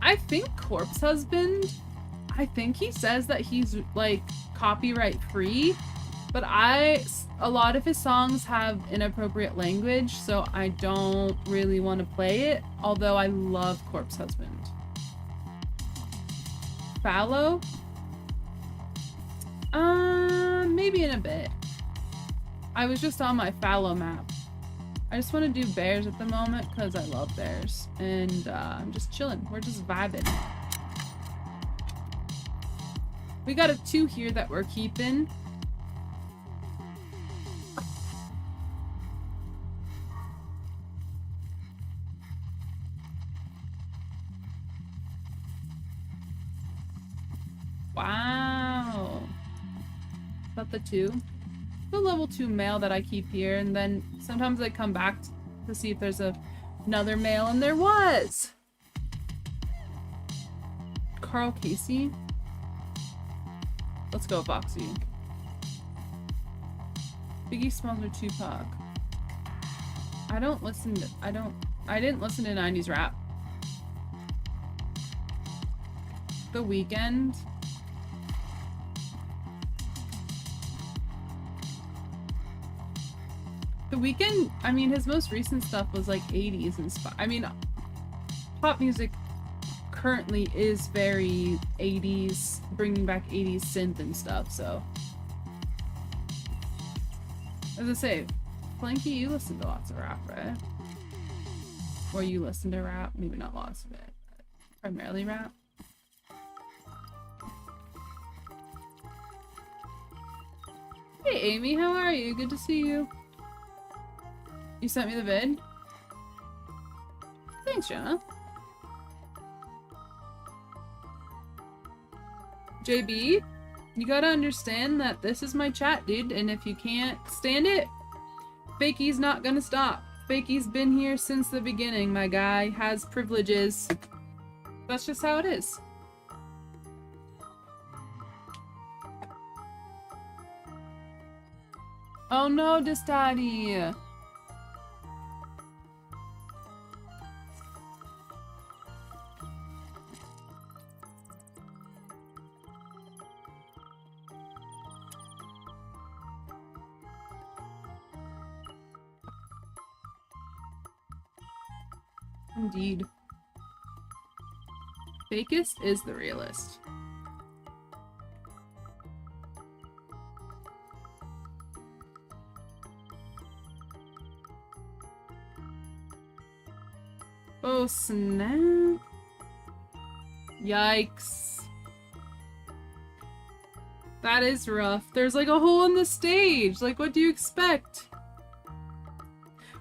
I think Corpse Husband, I think he says that he's, like, copyright free, but a lot of his songs have inappropriate language, so I don't really want to play it, although I love Corpse Husband. Fallow? Maybe in a bit. I was just on my fallow map. I just want to do bears at the moment because I love bears. And I'm just chilling. We're just vibing. We got a 2 here that we're keeping. Wow. Is that the 2? The level 2 male that I keep here, and then sometimes I come back to see if there's another male, and there was! Carl Casey? Let's go, Foxy. Biggie Smalls or Tupac? I didn't listen to 90s rap. The Weeknd? The Weeknd, I mean, his most recent stuff was like 80s inspired. I mean, pop music currently is very 80s, bringing back 80s synth and stuff, so. As I say, Planky, you listen to lots of rap, right? Or you listen to rap? Maybe not lots of it. Primarily rap? Hey Amy, how are you? Good to see you. You sent me the vid? Thanks, Jenna. JB, you gotta understand that this is my chat, dude, and if you can't stand it, Fakey's not gonna stop. Fakey's been here since the beginning, my guy. Has privileges. That's just how it is. Oh no, Distadi! Indeed. Fakest is the realist. Oh snap. Yikes. That is rough. There's like a hole in the stage. Like, what do you expect?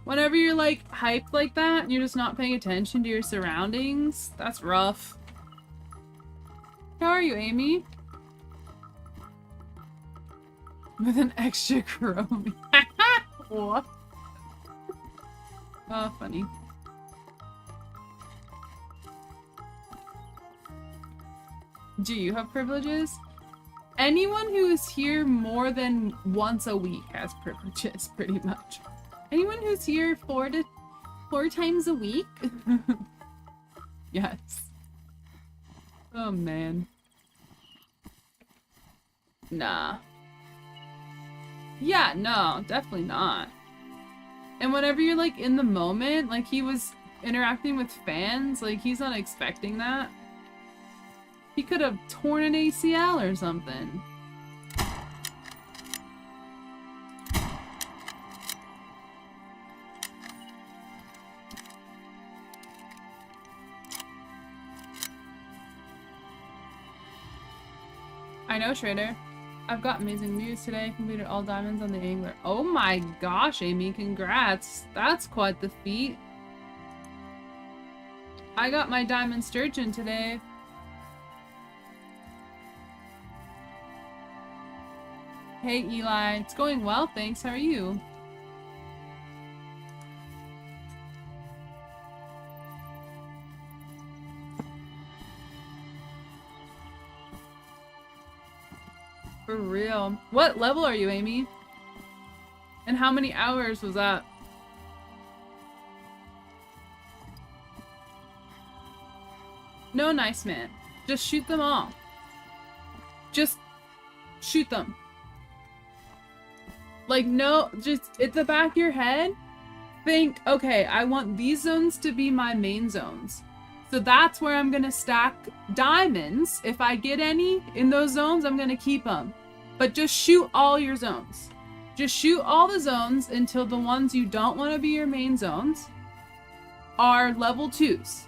Whenever you're like hyped like that and you're just not paying attention to your surroundings, that's rough. How are you, Amy? With an extra chromie. What? Oh, funny. Do you have privileges? Anyone who is here more than once a week has privileges, pretty much. Anyone who's here 4 times a week? Yes. Oh man. Nah. Yeah, no, definitely not. And whenever you're like in the moment, like he was interacting with fans, like he's not expecting that. He could have torn an ACL or something. I know, Schrader. I've got amazing news today. Completed all diamonds on the angler. Oh my gosh, Amy, congrats. That's quite the feat. I got my diamond sturgeon today. Hey Eli, it's going well, thanks. How are you? For real. What level are you, Amy? And how many hours was that? No, nice man. Just shoot them all. Just shoot them. Like, no, just at the back of your head, think, okay, I want these zones to be my main zones. So that's where I'm gonna stack diamonds. If I get any in those zones, I'm gonna keep them. But just shoot all your zones. Just shoot all the zones until the ones you don't want to be your main zones are level 2s.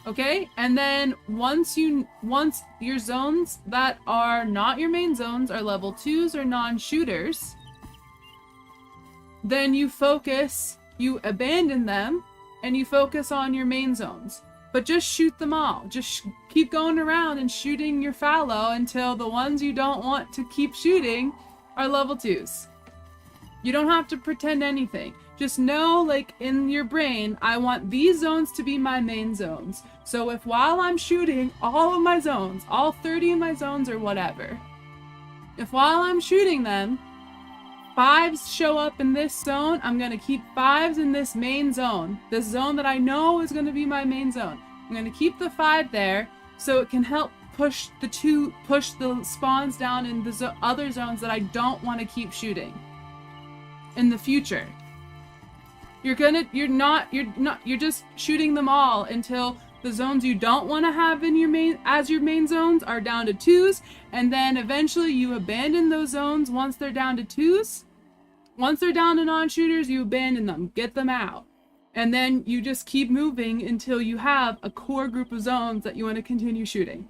Okay? And then once your zones that are not your main zones are level 2s or non-shooters, then you abandon them, and you focus on your main zones. But just shoot them all. Just keep going around and shooting your fallow until the ones you don't want to keep shooting are level 2s. You don't have to pretend anything. Just know, like, in your brain, I want these zones to be my main zones. So if while I'm shooting all of my zones, all 30 of my zones or whatever, if while I'm shooting them, 5s show up in this zone, I'm going to keep 5s in this main zone. This zone that I know is going to be my main zone. I'm going to keep the 5 there so it can help push the spawns down in the other zones that I don't want to keep shooting in the future. You're just shooting them all until the zones you don't want to have in your main zones are down to 2s, and then eventually you abandon those zones once they're down to 2s. Once they're down to non-shooters, you abandon them, get them out. And then you just keep moving until you have a core group of zones that you want to continue shooting.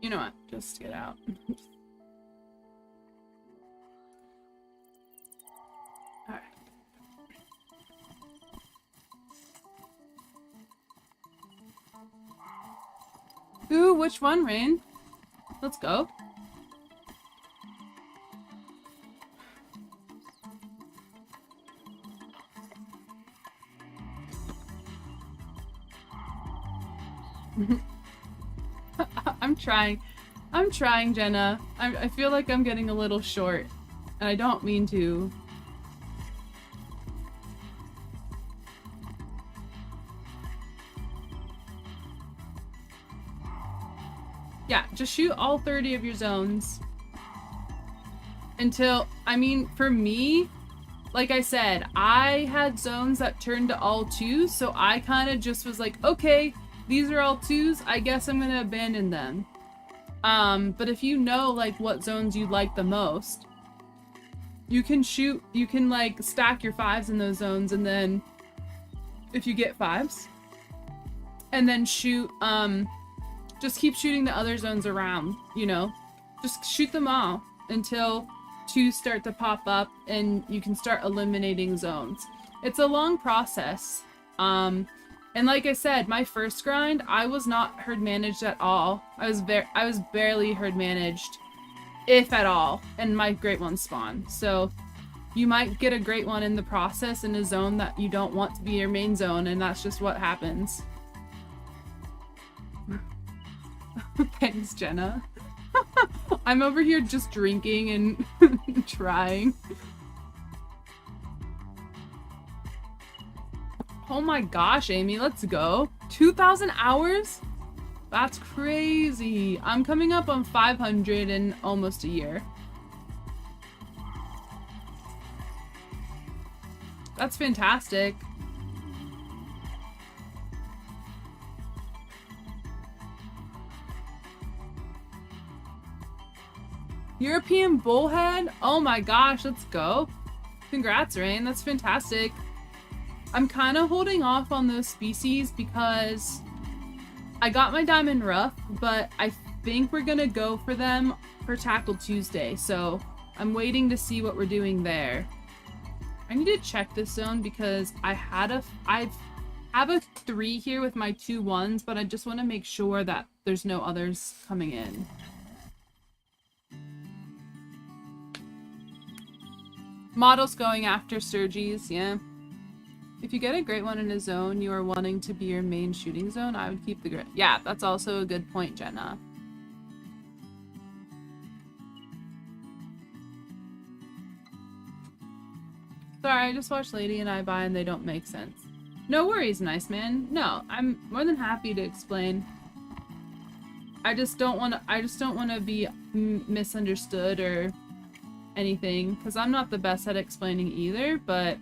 You know what? Just get out. Alright. Ooh, which one, Rain? Let's go. I'm trying, Jenna. I feel like I'm getting a little short, and I don't mean to. Yeah, just shoot all 30 of your zones. Until, I mean, for me, like I said, I had zones that turned to all 2s, so I kind of just was like, okay, these are all 2s, I guess I'm gonna abandon them. But if you know, like, what zones you like the most, you can like, stack your 5s in those zones, and then, if you get 5s, and then shoot, just keep shooting the other zones around, you know? Just shoot them all until 2s start to pop up, and you can start eliminating zones. It's a long process, and like I said, my first grind, I was not herd managed at all. I was barely herd managed, if at all, and my great ones spawn. So you might get a great one in the process in a zone that you don't want to be your main zone, and that's just what happens. Thanks, Jenna. I'm over here just drinking and trying. Oh my gosh, Amy, let's go. 2,000 hours? That's crazy. I'm coming up on 500 in almost a year. That's fantastic. European bullhead? Oh my gosh, let's go. Congrats, Rain. That's fantastic. I'm kind of holding off on those species because I got my Diamond Rough, but I think we're gonna go for them for Tackle Tuesday, so I'm waiting to see what we're doing there. I need to check this zone because I have a 3 here with my 2 1s, but I just want to make sure that there's no others coming in. Models going after Surges, yeah. If you get a great one in a zone you are wanting to be your main shooting zone, I would keep the great. Yeah, that's also a good point, Jenna. Sorry, I just watched Lady and I buy and they don't make sense. No worries, nice man. No, I'm more than happy to explain. I just don't want to be misunderstood or anything, because I'm not the best at explaining either, but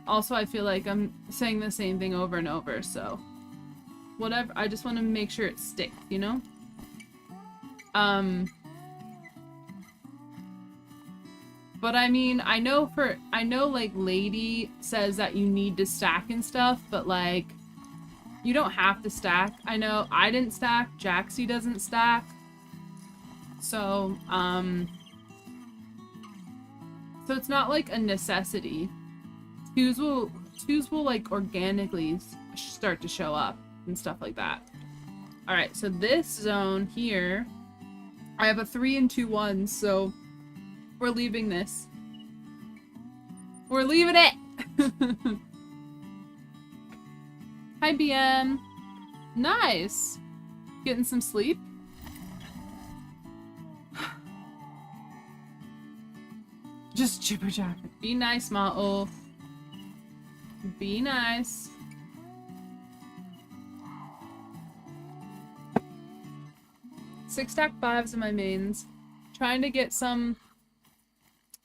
also I feel like I'm saying the same thing over and over, so whatever. I just want to make sure it sticks, you know? But I mean, I know like Lady says that you need to stack and stuff, but like, You don't have to stack. I know I didn't stack. Jaxie doesn't stack. So, so it's not like a necessity. Twos will like organically start to show up and stuff like that. All right, so this zone here, I have a 3 and 2 1s, so we're leaving this. We're leaving it. Hi, BM. Nice. Getting some sleep. Just jibber jabber. Be nice, Ma'o. Be nice. Six stack 5s in my mains. Trying to get some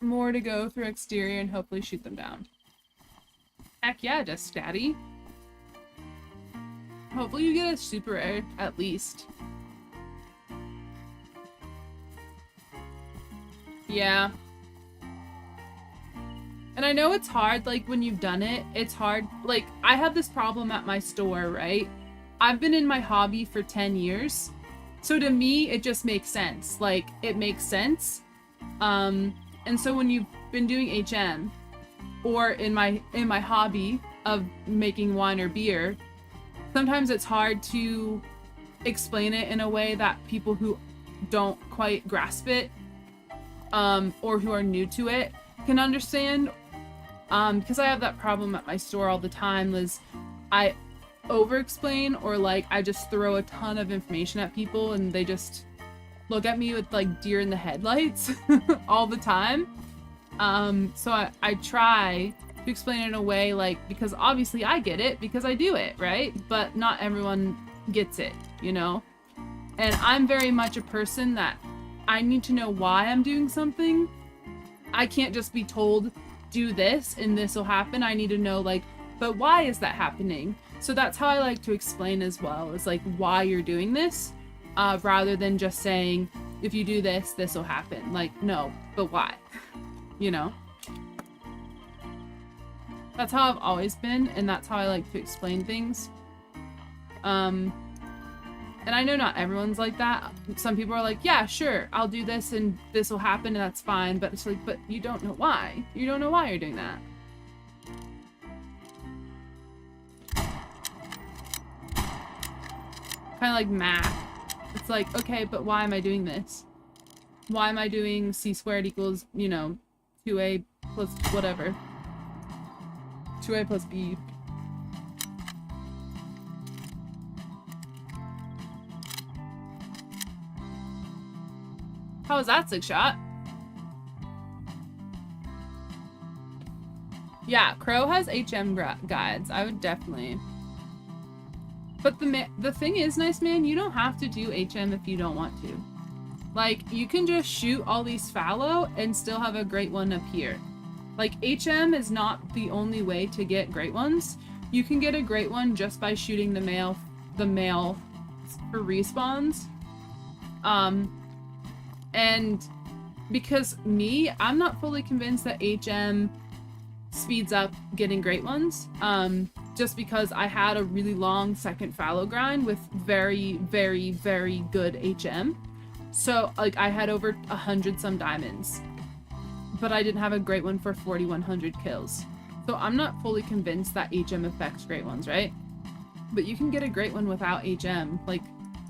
more to go through exterior and hopefully shoot them down. Heck yeah, Just Daddy. Hopefully you get a super rare at least. Yeah. And I know it's hard, like, when you've done it, it's hard. Like, I have this problem at my store, right? I've been in my hobby for 10 years. So to me, it just makes sense. Like, it makes sense. And so when you've been doing HM, or in my hobby of making wine or beer, sometimes it's hard to explain it in a way that people who don't quite grasp it, or who are new to it, can understand. Because I have that problem at my store all the time, is I over-explain, or like I just throw a ton of information at people and they just look at me with like deer in the headlights all the time. So I try to explain it in a way, like, because obviously I get it because I do it, right? But not everyone gets it, you know? And I'm very much a person that I need to know why I'm doing something. I can't just be told, do this and this will happen. I need to know, like, but why is that happening? So that's how I like to explain as well, is like why you're doing this, rather than just saying, if you do this, this will happen. Like, no, but why? You know? That's how I've always been, and that's how I like to explain things. And I know not everyone's like that. Some people are like, yeah, sure, I'll do this and this will happen and that's fine. But it's like, but you don't know why. You don't know why you're doing that. Kind of like math. It's like, okay, but why am I doing this? Why am I doing c squared equals, you know, 2a plus whatever. 2a plus b. How was that, Six Shot? Yeah, Crow has HM guides. I would definitely. But the thing is, Nice Man, you don't have to do HM if you don't want to. Like, you can just shoot all these fallow and still have a great one up here. Like, HM is not the only way to get great ones. You can get a great one just by shooting the male for respawns. And because I'm not fully convinced that HM speeds up getting great ones. Just because I had a really long second fallow grind with very, very, very good HM. So, like, I had over 100 some diamonds. But I didn't have a great one for 4,100 kills. So I'm not fully convinced that HM affects great ones, right? But you can get a great one without HM. Like,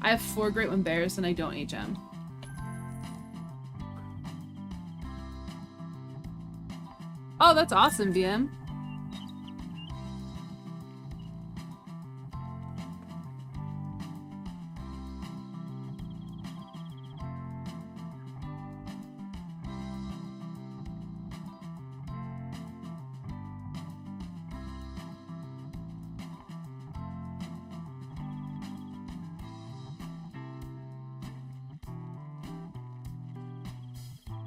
I have 4 great one bears and I don't HM. Oh, that's awesome, BM.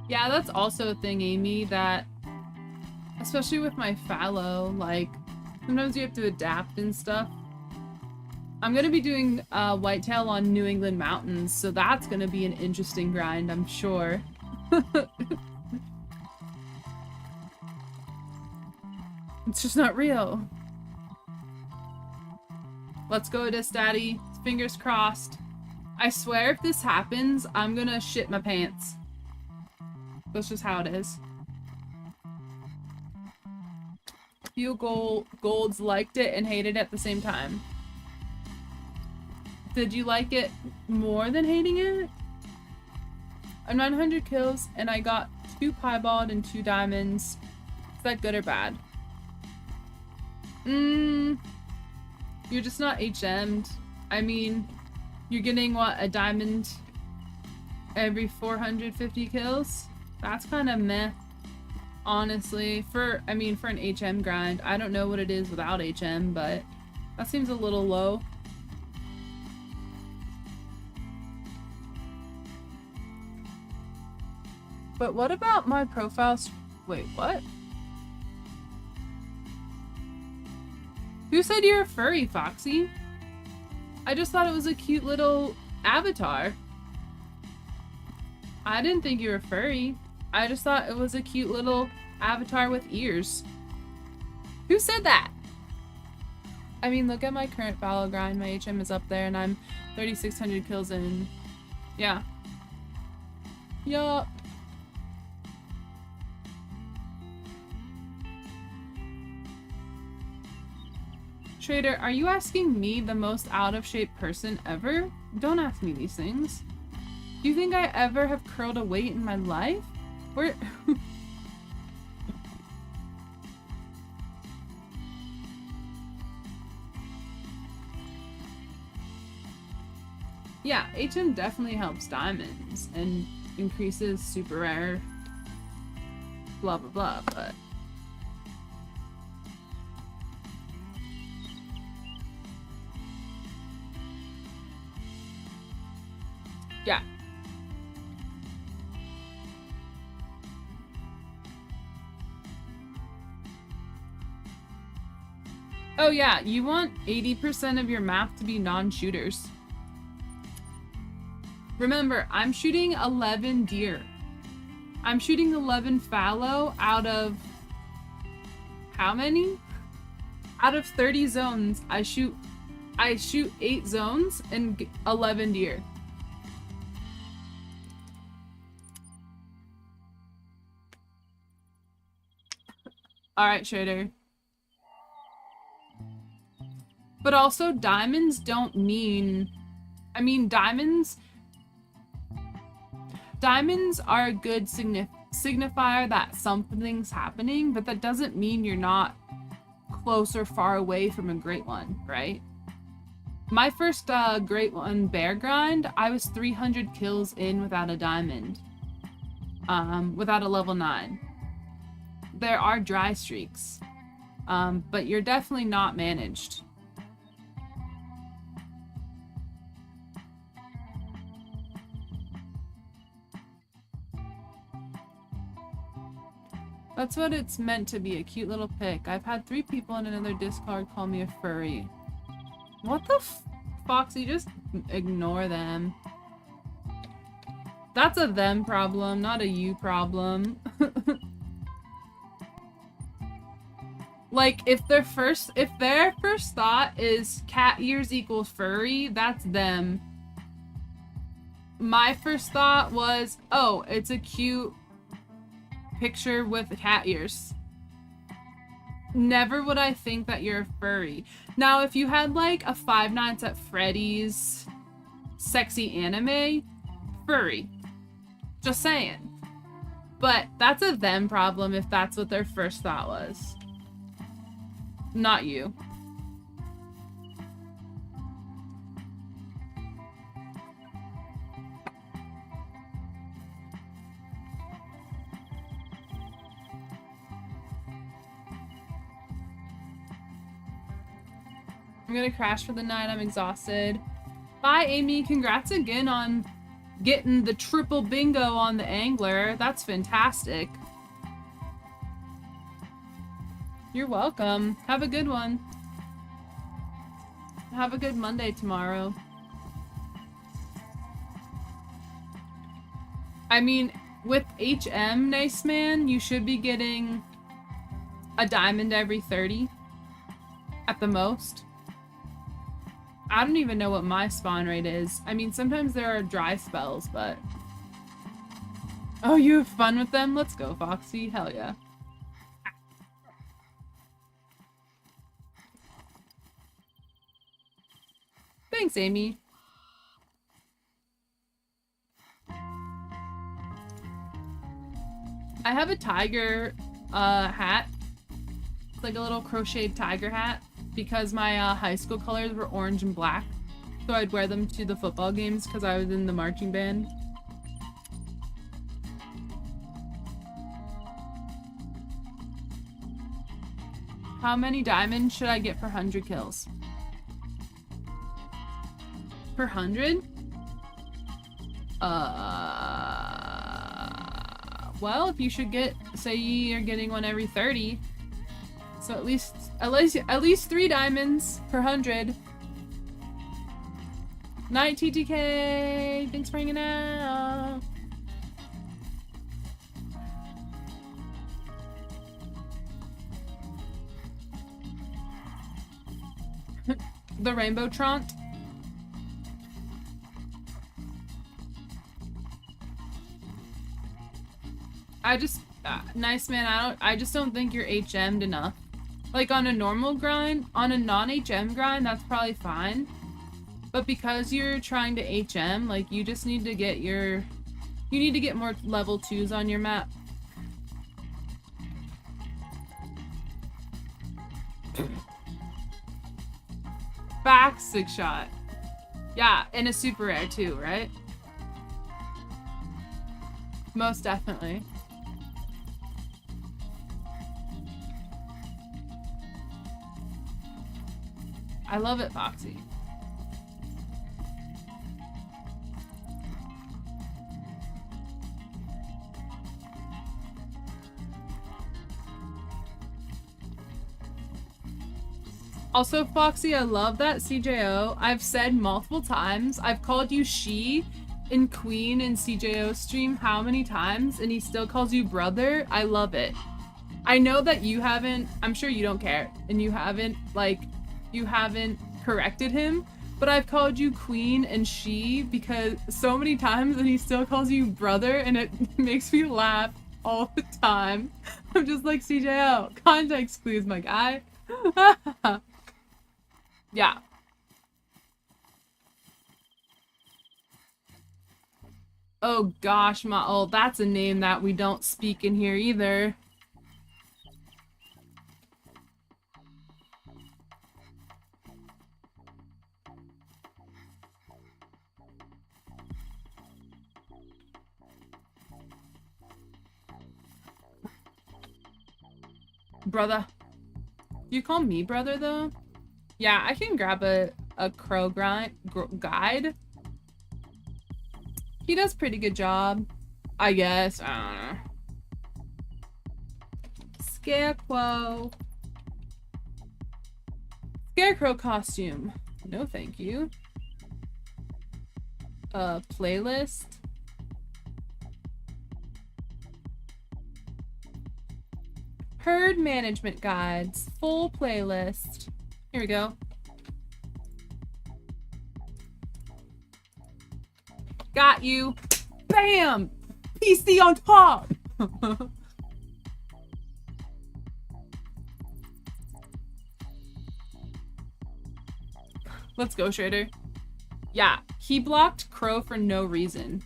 Yeah, that's also a thing, Amy, that especially with my fallow, like, sometimes you have to adapt and stuff. I'm gonna be doing whitetail on New England mountains, so that's gonna be an interesting grind, I'm sure. It's just not real. Let's go, Dis Daddy. Fingers crossed. I swear if this happens, I'm gonna shit my pants. That's just how it is. Few golds liked it and hated it at the same time. Did you like it more than hating it? I'm 900 kills and I got 2 piebald and 2 diamonds. Is that good or bad? You're just not HM'd. I mean, you're getting what, a diamond every 450 kills? That's kind of meh. Honestly, for an HM grind. I don't know what it is without HM, but that seems a little low. But what about my profile? Wait, what? Who said you're a furry, Foxy? I just thought it was a cute little avatar. I didn't think you were furry. I just thought it was a cute little avatar with ears. Who said that? I mean, look at my current battle grind. My HM is up there and I'm 3,600 kills in. Yeah. Yup. Trader, are you asking me, the most out of shape person ever? Don't ask me these things. Do you think I ever have curled a weight in my life? Where? Yeah, HM definitely helps diamonds and increases super rare blah blah blah, but yeah. Oh yeah, you want 80% of your map to be non-shooters. Remember, I'm shooting 11 deer. I'm shooting 11 fallow out of... how many? Out of 30 zones, I shoot 8 zones and 11 deer. Alright, Trader. But also, diamonds don't mean... I mean, diamonds are a good signifier that something's happening, but that doesn't mean you're not close or far away from a great one, right? My first great one bear grind, I was 300 kills in without a diamond. Without a level 9. There are dry streaks, but you're definitely not managed. That's what it's meant to be, a cute little pic. I've had 3 people in another Discord call me a furry. What the Foxy, just ignore them. That's a them problem, not a you problem. Like, if their first thought is cat ears equals furry, that's them. My first thought was, oh, it's a cute picture with cat ears. Never would I think that you're a furry. Now, if you had like a Five Nights at Freddy's sexy anime, furry. Just saying. But that's a them problem if that's what their first thought was. Not you. I'm gonna crash for the night. I'm exhausted. Bye, Amy. Congrats again on getting the triple bingo on the angler. That's fantastic. You're welcome. Have a good one. Have a good Monday tomorrow. I mean, with HM, Nice Man, you should be getting a diamond every 30 at the most. I don't even know what my spawn rate is. I mean, sometimes there are dry spells, but... Oh, you have fun with them? Let's go, Foxy. Hell yeah. Thanks, Amy. I have a tiger hat. It's like a little crocheted tiger hat because my high school colors were orange and black. So I'd wear them to the football games because I was in the marching band. How many diamonds should I get per 100 kills? Per 100? Well, if you should get, say you're getting one every 30. So at least 3 diamonds per 100. Night TTK, thanks for hanging out. The Rainbow Tront. I just, nice man, I just don't think you're HM'd enough. Like on a normal grind, on a non-HM grind, that's probably fine. But because you're trying to HM, like you just need to get you need to get more level 2s on your map. Back 6-shot. Yeah, and a super rare too, right? Most definitely. I love it, Foxy. Also, Foxy, I love that CJO. I've said multiple times, I've called you she in Queen and CJO stream how many times, and he still calls you brother. I love it. I know that you haven't, I'm sure you don't care, and you haven't corrected him, but I've called you Queen and she because so many times, and he still calls you brother, and it makes me laugh all the time. I'm just like, CJO, context please, my guy. Yeah. Oh gosh, Ma'ul, that's a name that we don't speak in here either. Brother. You call me brother though? Yeah, I can grab a crow guide. He does pretty good job, I guess. I don't know. Scarecrow. Scarecrow costume. No, thank you. Playlist. Herd management guides. Full playlist. Here we go. Got you. Bam! PC on top! Let's go, Schrader. Yeah, he blocked Crow for no reason.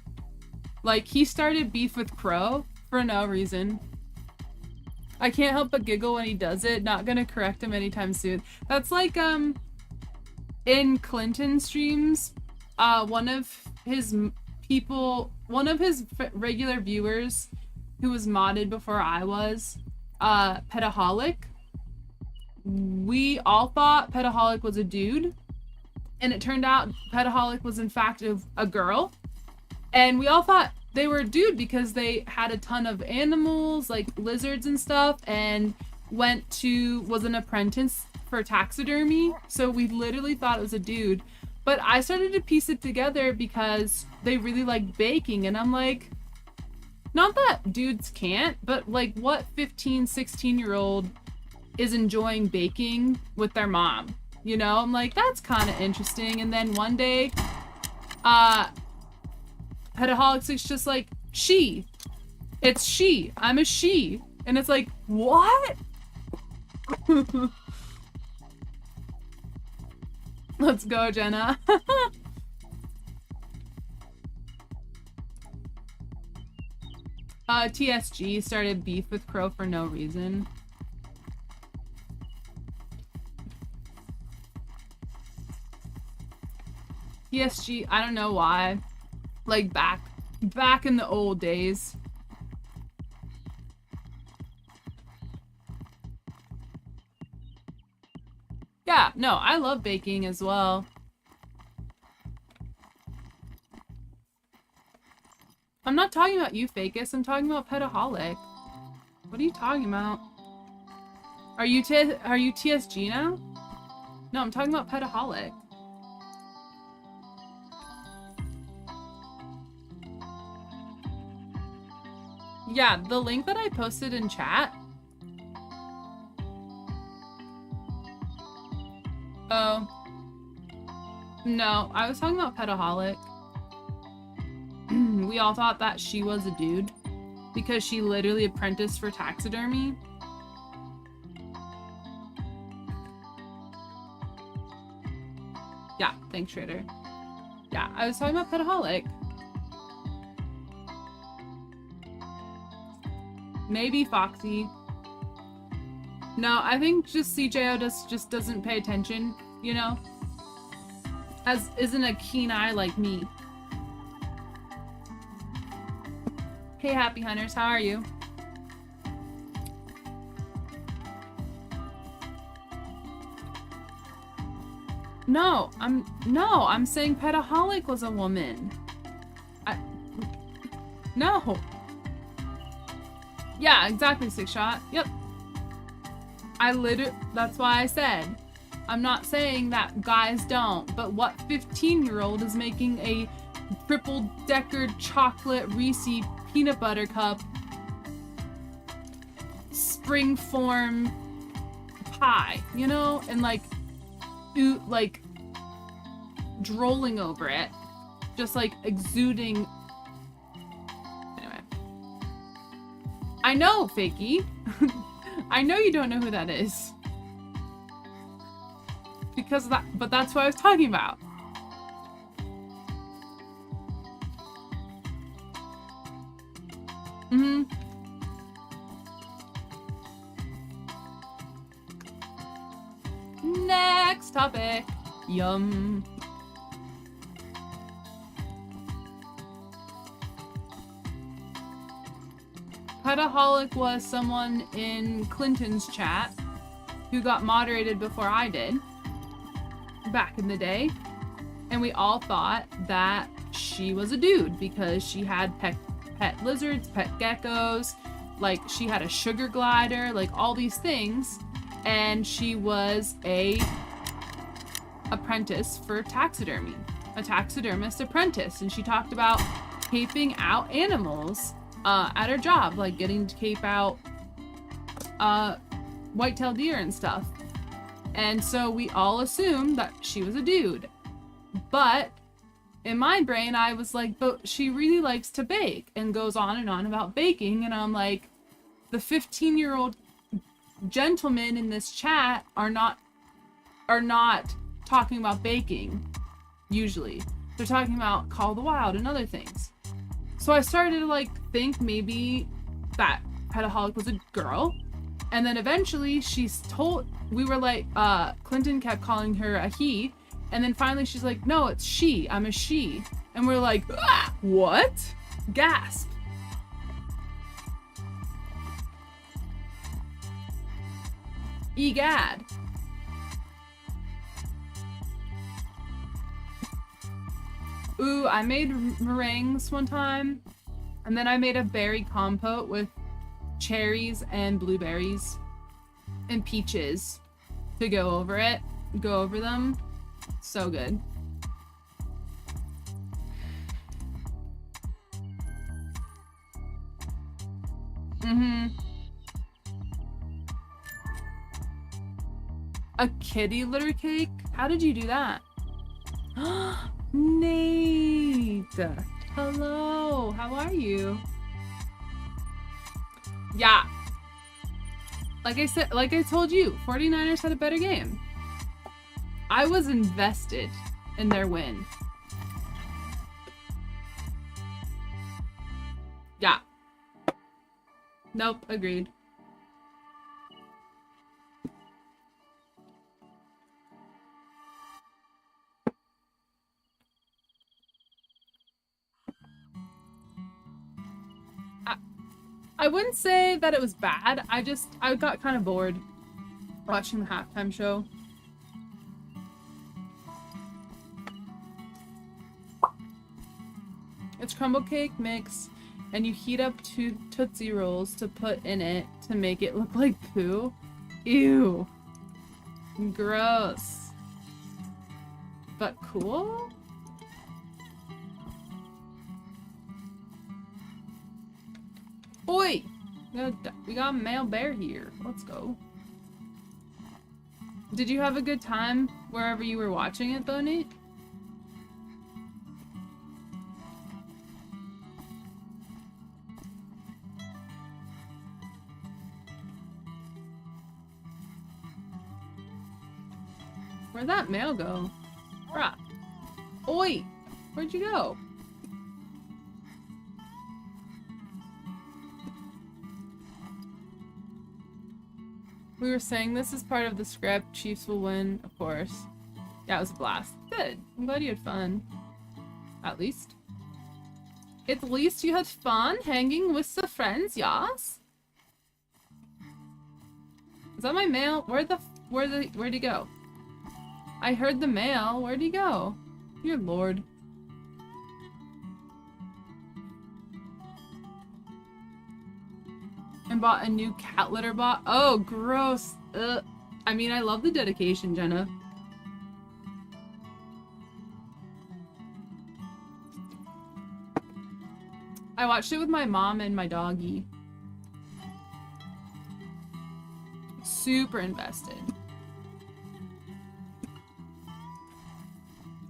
Like, he started beef with Crow for no reason. I can't help but giggle when he does it. Not gonna correct him anytime soon. That's like, in Clinton streams, one of his regular viewers who was modded before I was, Petaholic. We all thought Petaholic was a dude, and it turned out Petaholic was in fact a girl. And we all thought they were a dude because they had a ton of animals, like lizards and stuff, and was an apprentice for taxidermy. So we literally thought it was a dude. But I started to piece it together because they really like baking, and I'm like, not that dudes can't, but like what 15, 16-year-old is enjoying baking with their mom? You know, I'm like, that's kind of interesting. And then one day, Petaholics just like, she. It's she. I'm a she. And it's like, what? Let's go, Jenna. TSG started beef with Crow for no reason. TSG, I don't know why. Like back in the old days. Yeah, no, I love baking as well. I'm not talking about you, Facus. I'm talking about Petaholic. What are you talking about? Are you TSG now? No, I'm talking about Petaholic. Yeah, the link that I posted in chat. Oh. No, I was talking about Petaholic. We all thought that she was a dude because she literally apprenticed for taxidermy. Yeah, thanks, Schrader. Yeah, I was talking about Petaholic. Maybe Foxy. No, I think just CJO just doesn't pay attention, you know? As isn't a keen eye like me. Hey, Happy Hunters, how are you? No, I'm saying Petaholic was a woman. No. Yeah, exactly, Six Shot. Yep. That's why I said, I'm not saying that guys don't, but what 15-year-old is making a triple-deckered chocolate Reese peanut butter cup springform pie, you know? And like drooling over it. Just like exuding. Anyway. I know, Fakey. I know you don't know who that is. Because of that, but that's what I was talking about. Mm-hmm. Next topic. Yum. Petaholic was someone in Clinton's chat who got moderated before I did back in the day, and we all thought that she was a dude because she had pet lizards, pet geckos, like she had a sugar glider, like all these things, and she was a apprentice for taxidermy, a taxidermist apprentice, and she talked about caping out animals at her job, like getting to cape out white-tailed deer and stuff. And so we all assumed that she was a dude. But in my brain, I was like, but she really likes to bake, and goes on and on about baking. And I'm like, the 15-year-old gentlemen in this chat are not talking about baking, usually. They're talking about Call of the Wild and other things. So I started to like think maybe that Petaholic was a girl. And then eventually we were like, Clinton kept calling her a he. And then finally she's like, no, it's she. I'm a she. And we're like, ah, what? Gasp. Egad. Ooh, I made meringues one time. And then I made a berry compote with cherries and blueberries and peaches to go over them. So good. A kitty litter cake? How did you do that? Nate! Hello, how are you? Yeah. Like I said, like I told you, 49ers had a better game. I was invested in their win. Yeah. Nope, agreed. I wouldn't say that it was bad. I got kind of bored watching the halftime show. It's crumble cake mix, and you heat up 2 Tootsie Rolls to put in it to make it look like poo. Ew. Gross. But cool? Oi! We got a male bear here. Let's go. Did you have a good time wherever you were watching it, though, Nate? Where'd that male go? Bruh. Oi! Where'd you go? We were saying this is part of the script. Chiefs will win, of course. Yeah, it was a blast. Good. I'm glad you had fun. At least. At least you had fun hanging with the friends, yes? Is that my mail? Where'd he go? I heard the mail. Where'd he go? Dear Lord. And bought a new cat litter bot. Oh, gross. Ugh. I mean, I love the dedication, Jenna. I watched it with my mom and my doggy. Super invested.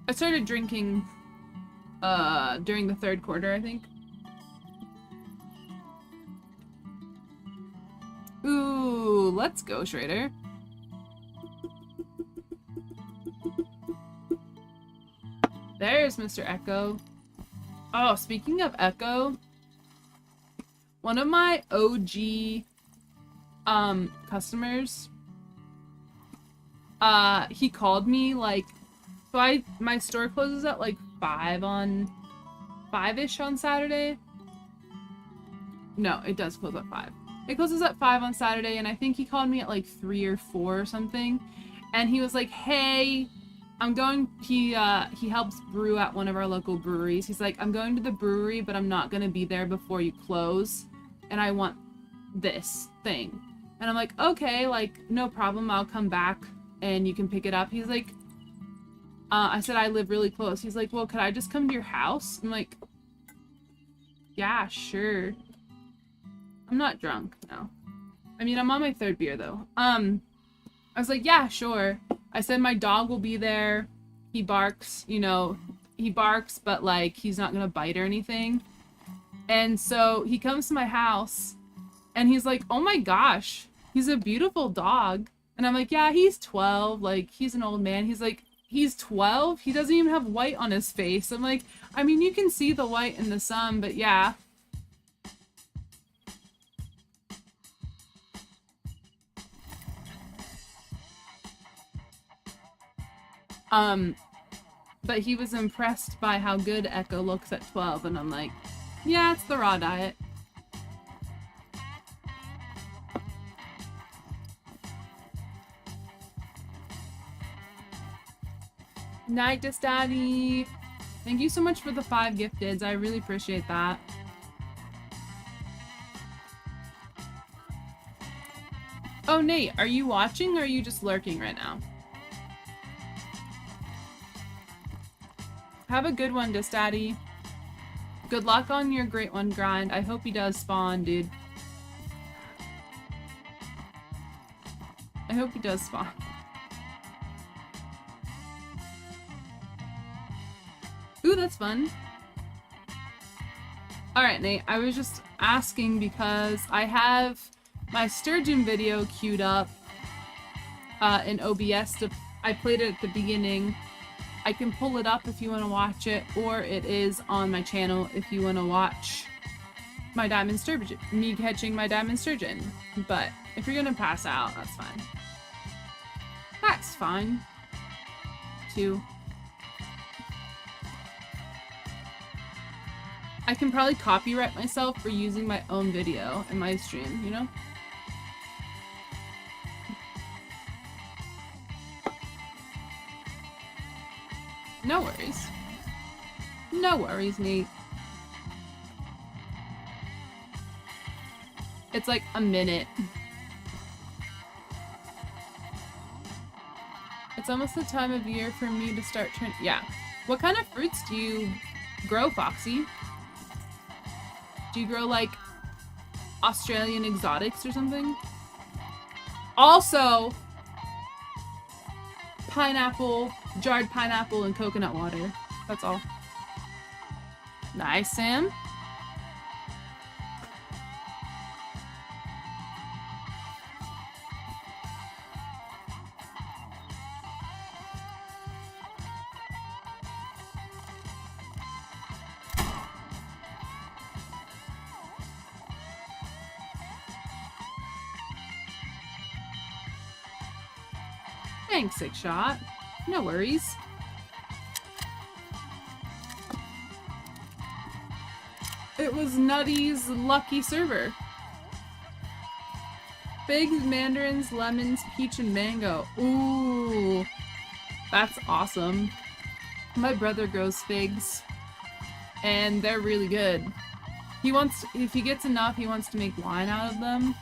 I started drinking during the third quarter, I think. Ooh, let's go, Schrader. There's Mr. Echo. Oh, speaking of Echo, one of my OG customers, he called me like, so my store closes at like 5-ish on Saturday. No, it does close at 5. It closes at 5 on Saturday, and I think he called me at like 3 or 4 or something. And he was like, hey, I'm going, he helps brew at one of our local breweries. He's like, I'm going to the brewery, but I'm not going to be there before you close. And I want this thing. And I'm like, okay, like, no problem. I'll come back and you can pick it up. He's like, I said, I live really close. He's like, well, could I just come to your house? I'm like, yeah, sure. I'm not drunk, no. I mean, I'm on my 3rd beer, though. I was like, yeah, sure. I said my dog will be there. He barks, you know, he barks, but, like, he's not gonna bite or anything. And so he comes to my house, and he's like, oh my gosh, he's a beautiful dog. And I'm like, yeah, he's 12. Like, he's an old man. He's like, he's 12? He doesn't even have white on his face. I'm like, I mean, you can see the white in the sun, but yeah. But he was impressed by how good Echo looks at 12, and I'm like, yeah, it's the raw diet. Night, Daddy. Thank you so much for the 5 gifteds. I really appreciate that. Oh, Nate, are you watching or are you just lurking right now? Have a good one, Daddy. Good luck on your Great One grind. I hope he does spawn, dude. I hope he does spawn. that's fun. Alright, Nate, I was just asking because I have my sturgeon video queued up in OBS. I played it at the beginning. I can pull it up if you want to watch it, or it is on my channel if you want to watch my diamond sturgeon, me catching my diamond sturgeon. But if you're gonna pass out, that's fine. That's fine, too. I can probably copyright myself for using my own video in my stream, you know? No worries. No worries, Nate. It's like a minute. It's almost the time of year for me to start turning. Yeah. What kind of fruits do you grow, Foxy? Do you grow like Australian exotics or something? Also, pineapple, jarred pineapple and coconut water. That's all. Nice, Sam. Thanks, Six Shot. No worries. It was Nutty's lucky server. Figs, mandarins, lemons, peach, and mango. Ooh, that's awesome. My brother grows figs, and they're really good. He wants, if he gets enough, he wants to make wine out of them.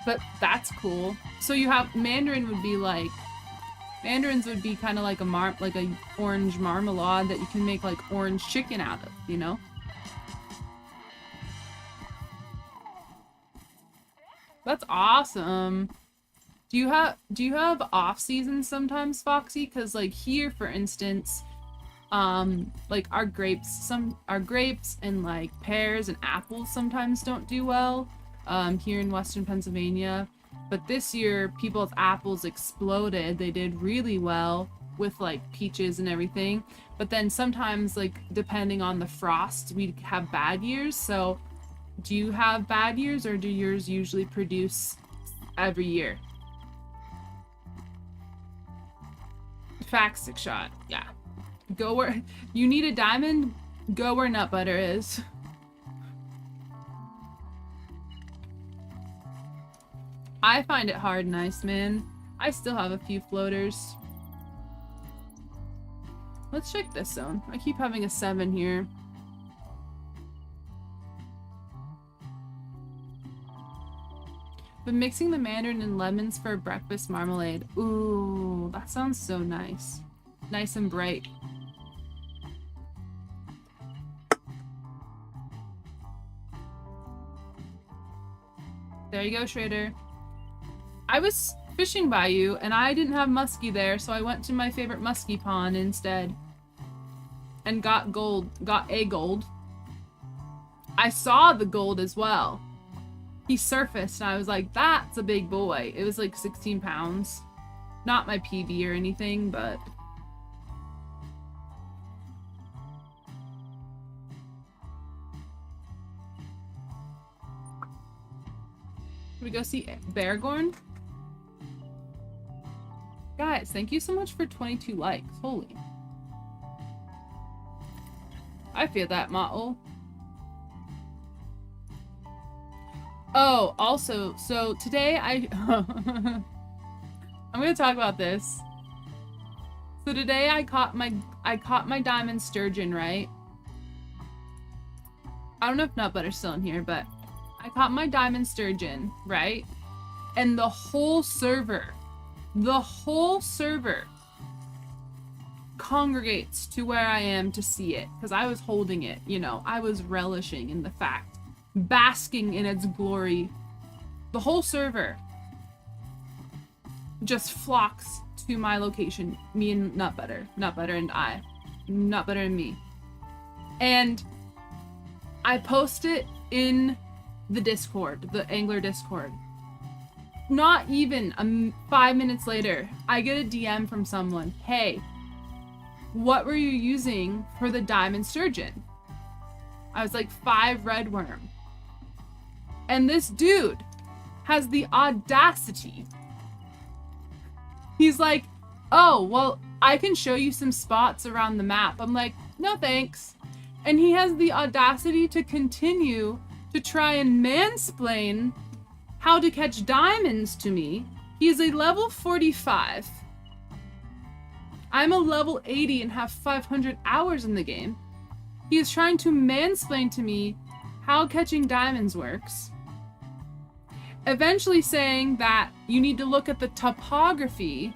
But that's cool. So you have mandarins would be kind of like a orange marmalade that you can make like orange chicken out of, you know? That's awesome. Do you have off seasons sometimes, Foxy? Cause like here, for instance, like our grapes and like pears and apples sometimes don't do well. Here in Western Pennsylvania, but this year people's apples exploded. They did really well with like peaches and everything, but then sometimes, like depending on the frost, we have bad years. So do you have bad years, or do yours usually produce every year? Facts, Six Shot. Yeah, go where you need a diamond, go where nut butter is. I find it hard and nice, man. I still have a few floaters. Let's check this zone. I keep having a 7 here. Been mixing the mandarin and lemons for breakfast marmalade. Ooh, that sounds so nice. Nice and bright. There you go, Schrader. I was fishing by you, and I didn't have muskie there, so I went to my favorite muskie pond instead. And got a gold. I saw the gold as well. He surfaced, and I was like, that's a big boy. It was like 16 pounds. Not my PB or anything, but... Should we go see Beargorn? Guys, thank you so much for 22 likes. Holy. I feel that, Ma'ul. Oh, also, so today I'm gonna talk about this. So today I caught my diamond sturgeon, right? I don't know if Nut Butter's still in here, but I caught my diamond sturgeon, right? And the whole server congregates to where I am to see it, because I was holding it, you know, I was relishing in the fact, basking in its glory. The whole server just flocks to my location. Me and Nutbutter and I. Nutbutter and me. And I post it in the Discord, the Angler Discord. Not even 5 minutes later, I get a DM from someone. Hey, what were you using for the diamond sturgeon? I was like, 5 red worm. And this dude has the audacity. He's like, oh, well, I can show you some spots around the map. I'm like, no thanks. And he has the audacity to continue to try and mansplain how to catch diamonds to me. He is a level 45. I'm a level 80 and have 500 hours in the game. He is trying to mansplain to me how catching diamonds works. Eventually saying that you need to look at the topography.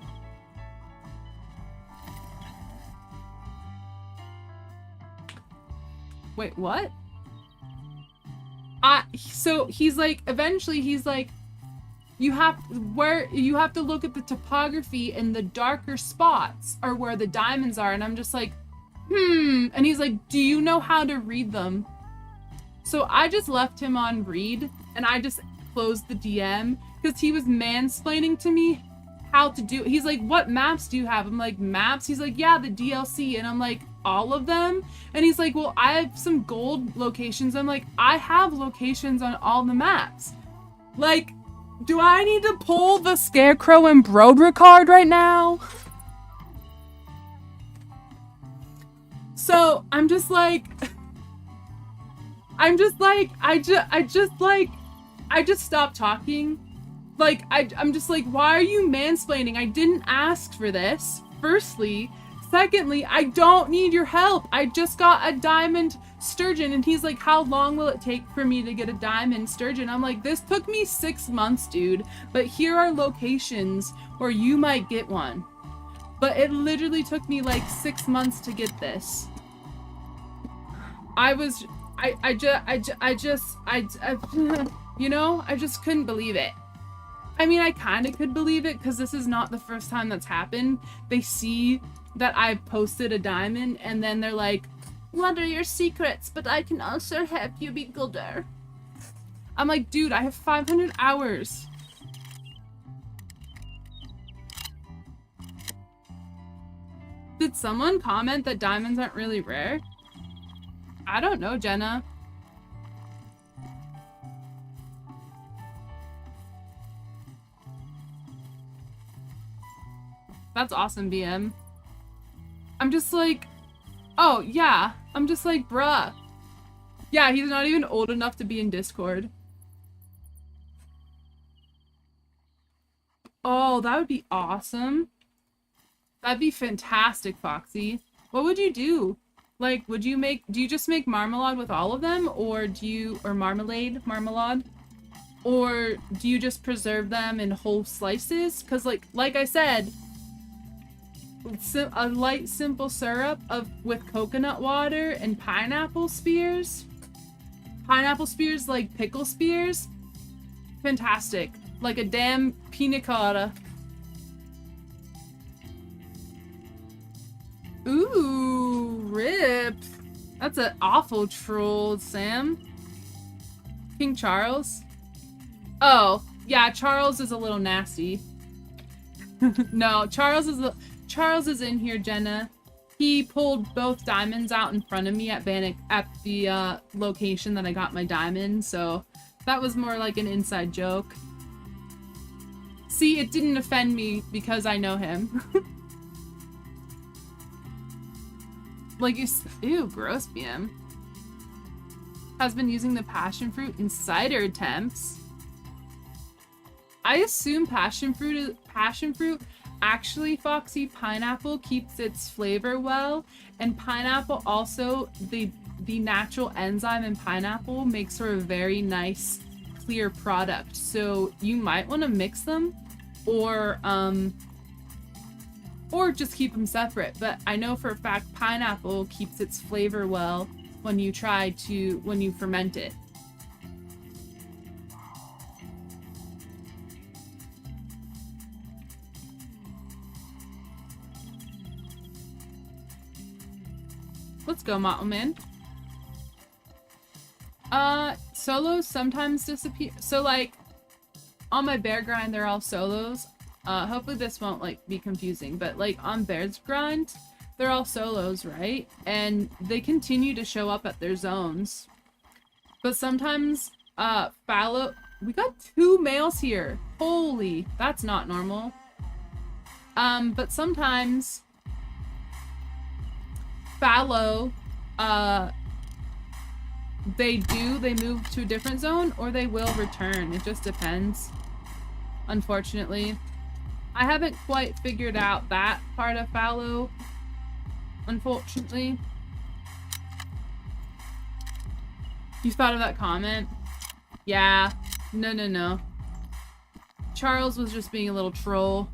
Wait, what? So he's like, eventually he's like, you have to look at the topography, and the darker spots are where the diamonds are. And I'm just like, and he's like, do you know how to read them? So I just left him on read, and I just closed the DM because he was mansplaining to me how to do it. He's like, what maps do you have? I'm like, maps? He's like, yeah, the DLC. And I'm like, all of them? And he's like, well, I have some gold locations. I'm like, I have locations on all the maps. Like, do I need to pull the Scarecrow and Broderick card right now? So I'm just like, I just stopped talking. Like, I'm just like, why are you mansplaining? I didn't ask for this, firstly. Secondly, I don't need your help. I just got a diamond sturgeon. And he's like, how long will it take for me to get a diamond sturgeon? I'm like, this took me 6 months, dude. But here are locations where you might get one. But it literally took me like 6 months to get this. You know, I just couldn't believe it. I mean, I kind of could believe it because this is not the first time that's happened. They see that I posted a diamond and then they're like, what are your secrets? But I can also help you be gooder. I'm like, dude, I have 500 hours. Did someone comment that diamonds aren't really rare? I don't know, Jenna. That's awesome, BM. I'm just like, oh, yeah. I'm just like, bruh. Yeah, he's not even old enough to be in Discord. Oh, that would be awesome. That'd be fantastic, Foxy. What would you do? Like, do you just make marmalade with all of them? Or marmalade? Or do you just preserve them in whole slices? Because, like I said, a light, simple syrup with coconut water and pineapple spears. Pineapple spears like pickle spears. Fantastic. Like a damn pina colada. Ooh, rip. That's an awful troll, Sam. King Charles? Oh, yeah, Charles is a little nasty. No, Charles is in here, Jenna. He pulled both diamonds out in front of me at the location that I got my diamond, so that was more like an inside joke. See, it didn't offend me because I know him. Like, ew, gross, BM. Has been using the passion fruit in cider attempts. I assume passion fruit. Actually, Foxy, pineapple keeps its flavor well, and pineapple also, the natural enzyme in pineapple makes for a very nice, clear product. So you might want to mix them, or just keep them separate. But I know for a fact pineapple keeps its flavor well when you ferment it. Let's go, Motto Man. Solos sometimes disappear. So, like, on my bear grind, they're all solos. Hopefully this won't, like, be confusing. But, like, on bear's grind, they're all solos, right? And they continue to show up at their zones. But sometimes, fallow... We got 2 males here. Holy, that's not normal. But sometimes... fallow, they move to a different zone, or they will return. It just depends, unfortunately. I haven't quite figured out that part of fallow, unfortunately. You thought of that comment? Yeah. No. Charles was just being a little troll.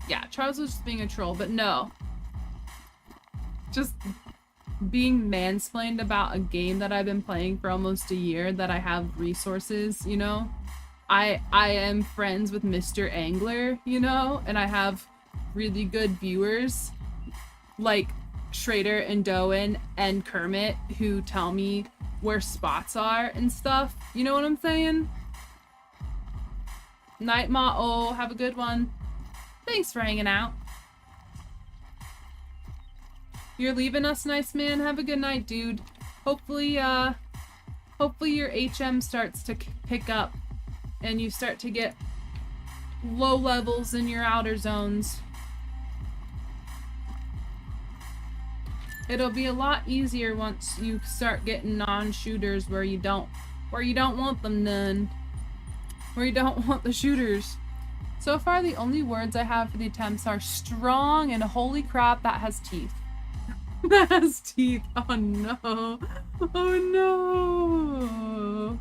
Yeah, Charles was just being a troll, but no. Just being mansplained about a game that I've been playing for almost a year, that I have resources, you know? I am friends with Mr. Angler, you know? And I have really good viewers like Schrader and Doan and Kermit who tell me where spots are and stuff. You know what I'm saying? Night Ma-oh, have a good one. Thanks for hanging out. You're leaving us, nice man? Have a good night, dude. Hopefully your HM starts to pick up and you start to get low levels in your outer zones. It'll be a lot easier once you start getting non-shooters where you don't want them none. Where you don't want the shooters. So far, the only words I have for the attempts are strong and holy crap, that has teeth. That has teeth. Oh no. Oh no.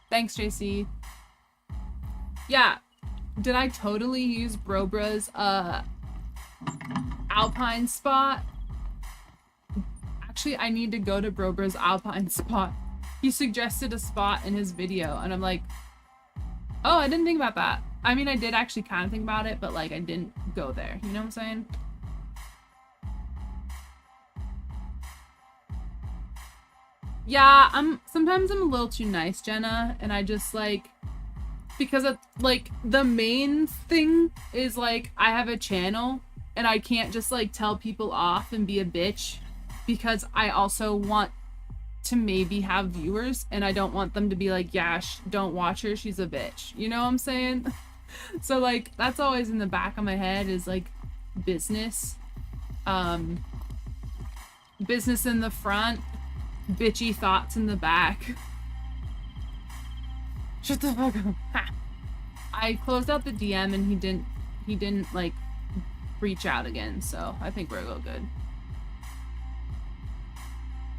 Thanks, JC. Yeah. Did I totally use Brobra's Alpine spot? Actually, I need to go to Brobra's Alpine spot. He suggested a spot in his video, and I'm like, oh, I didn't think about that. I mean, I did actually kind of think about it, but, like, I didn't go there. You know what I'm saying? Yeah, sometimes I'm a little too nice, Jenna, and I just, like, because, like, the main thing is, like, I have a channel, and I can't just, like, tell people off and be a bitch, because I also want to maybe have viewers, and I don't want them to be like, yeah, don't watch her, she's a bitch. You know what I'm saying? So, like, that's always in the back of my head is, like, business. Business in the front, bitchy thoughts in the back. Shut the fuck up. Ha. I closed out the DM and he didn't, like, reach out again, so I think we're all good.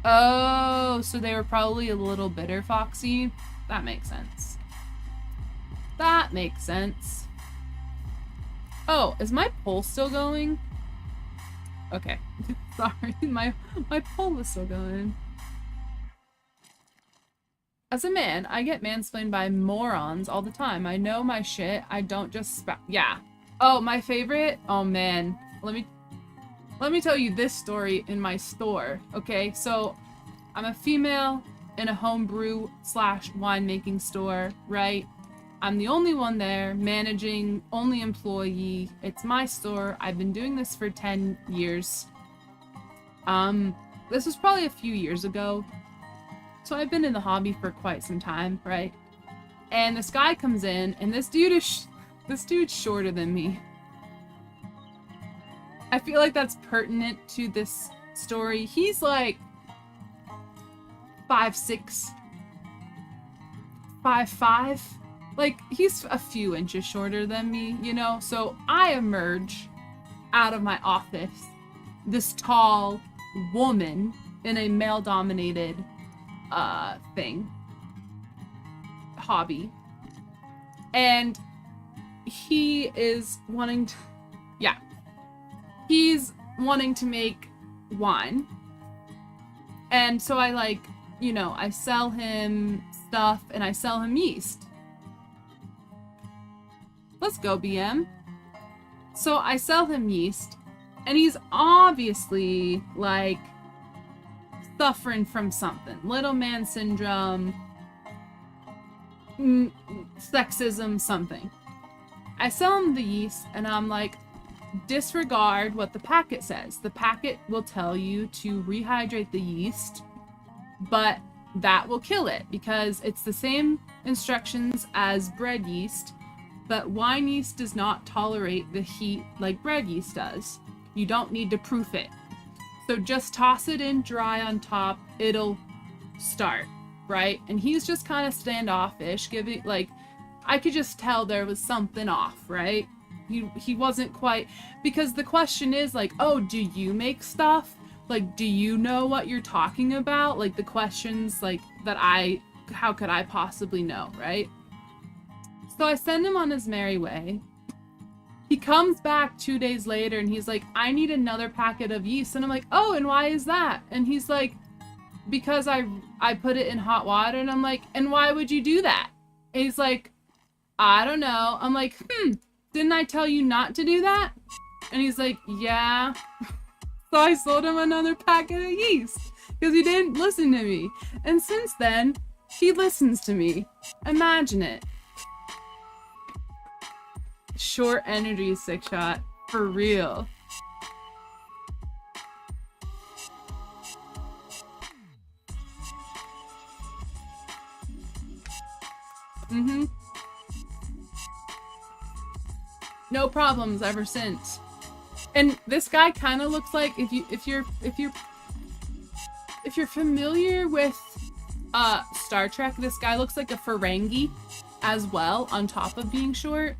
Oh, so they were probably a little bitter, Foxy. That makes sense. That makes sense. Oh, is my poll still going? Okay. Sorry, my poll is still going. As a man, I get mansplained by morons all the time. I know my shit. I don't just yeah. Oh, my favorite? Oh man. Let me tell you this story in my store, okay? So, I'm a female in a homebrew / winemaking store, right? I'm the only one there, managing, only employee. It's my store. I've been doing this for 10 years. This was probably a few years ago. So I've been in the hobby for quite some time, right? And this guy comes in, and this dude's shorter than me. I feel like that's pertinent to this story. He's like 5'6", 5'5". Like, he's a few inches shorter than me, you know? So I emerge out of my office, this tall woman in a male-dominated hobby. And he is wanting to, yeah. He's wanting to make wine. And so I, like, you know, I sell him stuff and I sell him yeast. Let's go, BM. So I sell him yeast, and he's obviously, like, suffering from something. Little man syndrome, sexism, something. I sell him the yeast, and I'm like, disregard what the packet says. The packet will tell you to rehydrate the yeast, but that will kill it because it's the same instructions as bread yeast, but wine yeast does not tolerate the heat like bread yeast does. You don't need to proof it. So just toss it in dry on top, it'll start, right? And he's just kind of standoffish, giving, like, I could just tell there was something off, right? He wasn't quite, because the question is like, oh, do you make stuff? Like, do you know what you're talking about? Like the questions like that how could I possibly know, right? So I send him on his merry way. He comes back 2 days later and he's like, I need another packet of yeast. And I'm like, oh, and why is that? And he's like, because I put it in hot water. And I'm like, and why would you do that? And he's like, I don't know. I'm like, didn't I tell you not to do that? And he's like, yeah. So I sold him another packet of yeast because he didn't listen to me. And since then, he listens to me. Imagine it. Short energy, Sick Shot. For real. No problems ever since. And this guy kind of looks like, if you're familiar with Star Trek, this guy looks like a Ferengi as well, on top of being short.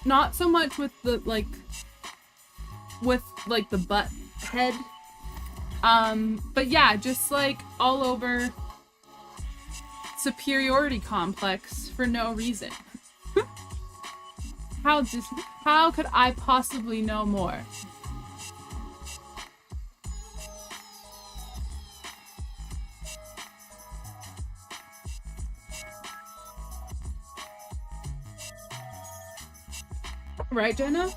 Not so much with the the butt head. But yeah, just like all over superiority complex for no reason. How could I possibly know more? Right, Jenna?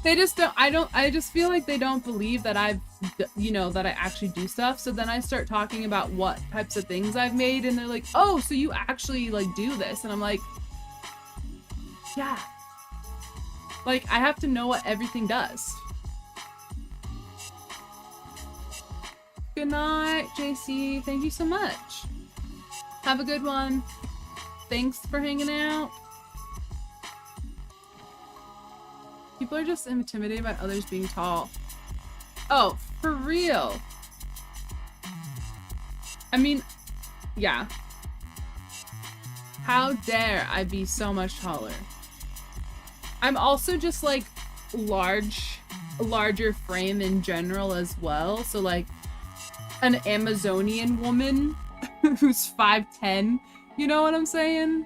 They just don't, I just feel like they don't believe that that I actually do stuff. So then I start talking about what types of things I've made and they're like, oh, so you actually like do this. And I'm like, yeah. Like, I have to know what everything does. Good night, JC. Thank you so much. Have a good one. Thanks for hanging out. People are just intimidated by others being tall. Oh, for real. I mean, yeah. How dare I be so much taller? I'm also just like larger frame in general as well. So like an Amazonian woman who's 5'10", you know what I'm saying?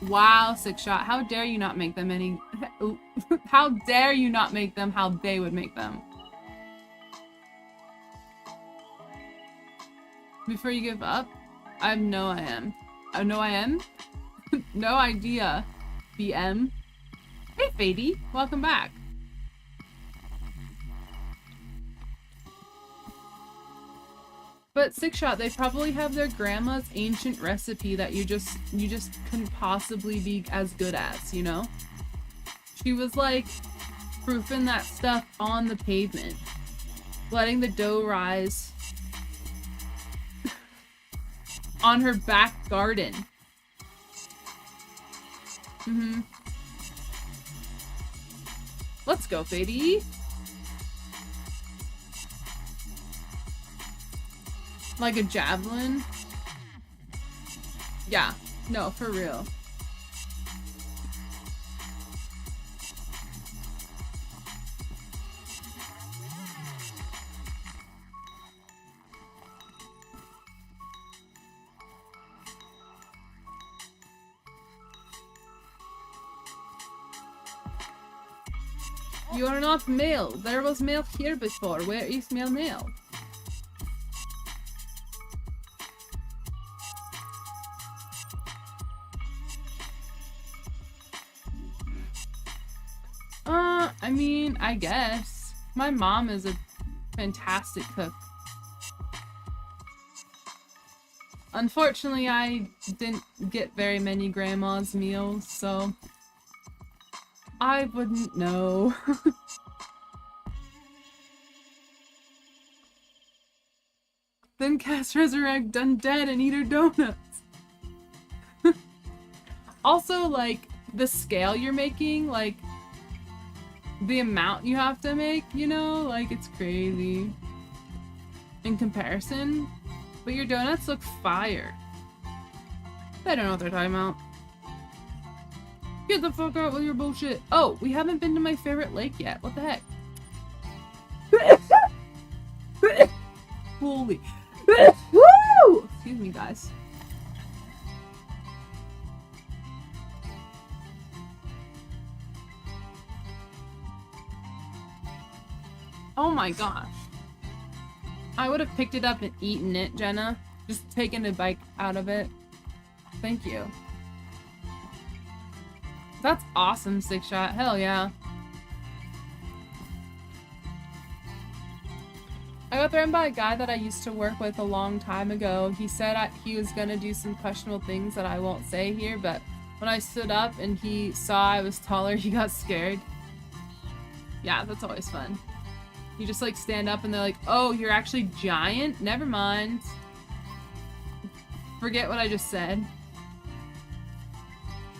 Wow, Sick Shot. How dare you not make them any... How dare you not make them how they would make them? Before you give up? I know I am. I know I am? No idea. BM. Hey, Fady. Welcome back. But Sick Shot, they probably have their grandma's ancient recipe that you just couldn't possibly be as good as, you know? She was like proofing that stuff on the pavement, letting the dough rise on her back garden. Let's go, Fady. Like a javelin? Yeah, no, for real. You are not male. There was male here before. Where is male now? I mean, I guess. My mom is a fantastic cook. Unfortunately, I didn't get very many grandma's meals, so I wouldn't know. Then cast resurrect undead and eat her donuts. Also, like, the scale you're making, like, the amount you have to make, you know? Like, it's crazy. In comparison. But your donuts look fire. They don't know what they're talking about. Get the fuck out with your bullshit. Oh, we haven't been to my favorite lake yet. What the heck? Holy. Woo! Excuse me, guys. Oh my gosh. I would have picked it up and eaten it, Jenna. Just taken a bite out of it. Thank you. That's awesome, Six Shot. Hell yeah. I got threatened by a guy that I used to work with a long time ago. He said he was gonna do some questionable things that I won't say here, but when I stood up and he saw I was taller, he got scared. Yeah, that's always fun. You just like stand up and they're like, oh, you're actually giant? Never mind. Forget what I just said.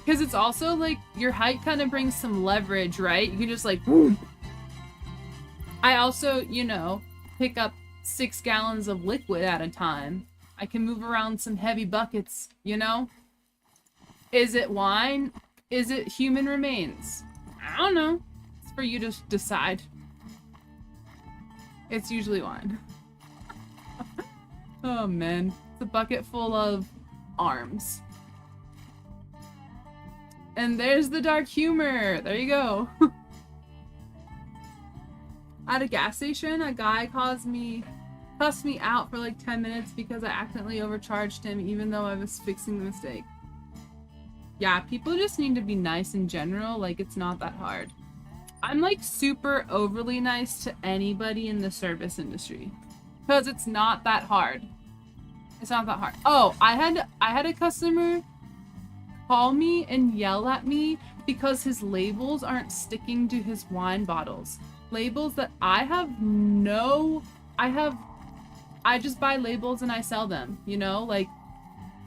Because it's also like your height kind of brings some leverage, right? You can just like, boom. I also, you know, pick up 6 gallons of liquid at a time. I can move around some heavy buckets, you know? Is it wine? Is it human remains? I don't know. It's for you to decide. It's usually wine. Oh man. It's a bucket full of arms. And there's the dark humor. There you go. At a gas station, a guy cussed me out for like 10 minutes because I accidentally overcharged him even though I was fixing the mistake. Yeah, people just need to be nice in general. Like, it's not that hard. I'm like super overly nice to anybody in the service industry because it's not that hard. It's not that hard. Oh, I had a customer call me and yell at me because his labels aren't sticking to his wine bottles. Labels that I just buy labels and I sell them, you know? Like,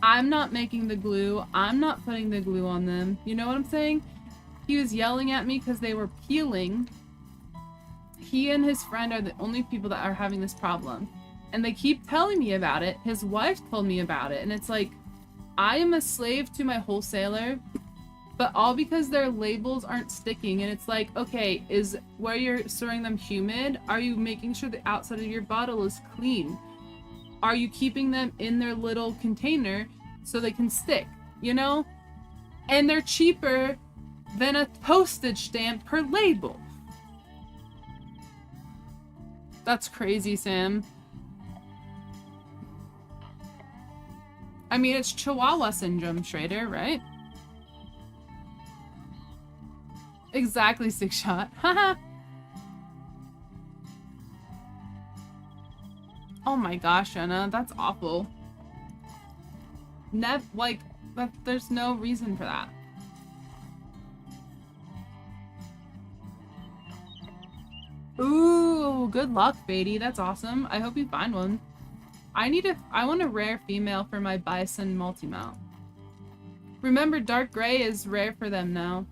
I'm not making the glue. I'm not putting the glue on them. You know what I'm saying? He was yelling at me because they were peeling. He and his friend are the only people that are having this problem. And they keep telling me about it. His wife told me about it. And it's like, I am a slave to my wholesaler, but all because their labels aren't sticking. And it's like, okay, is where you're storing them humid? Are you making sure the outside of your bottle is clean? Are you keeping them in their little container so they can stick, you know? And they're cheaper than a postage stamp per label. That's crazy, Sam. I mean, it's Chihuahua syndrome, Schrader, right? Exactly, Six Shot. Haha. Oh my gosh, Jenna, that's awful. There's no reason for that. Ooh, good luck, Beatty. That's awesome. I hope you find one. I want a rare female for my bison multi-mount. Remember, dark gray is rare for them now.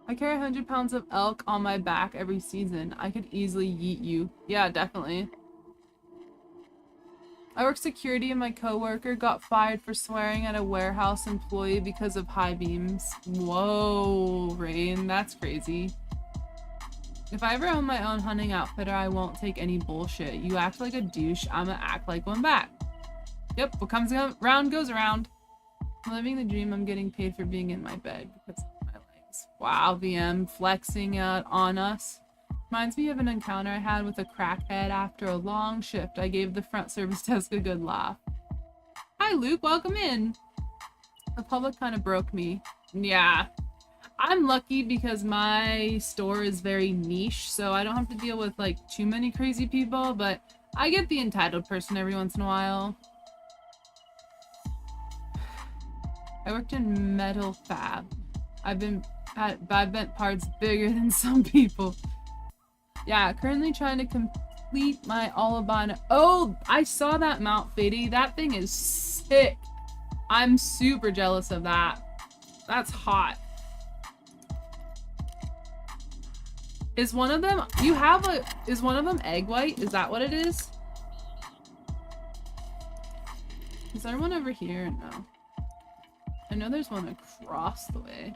I carry 100 pounds of elk on my back every season. I could easily yeet you. Yeah, definitely. I work security and my coworker got fired for swearing at a warehouse employee because of high beams. Whoa, Rain, that's crazy. If I ever own my own hunting outfitter, I won't take any bullshit. You act like a douche, I'ma act like one back. Yep, what comes around goes around. I'm living the dream. I'm getting paid for being in my bed because of my legs. Wow, VM flexing out on us. Reminds me of an encounter I had with a crackhead after a long shift. I gave the front service desk a good laugh. Hi, Luke. Welcome in. The public kind of broke me. Yeah. I'm lucky because my store is very niche, so I don't have to deal with, like, too many crazy people, but I get the entitled person every once in a while. I worked in metal fab. I've bent parts bigger than some people. Yeah, currently trying to complete my albino. Oh, I saw that Mount Fady. That thing is sick. I'm super jealous of that. That's hot. Is one of them, is one of them egg white? Is that what it is? Is there one over here? No. I know there's one across the way.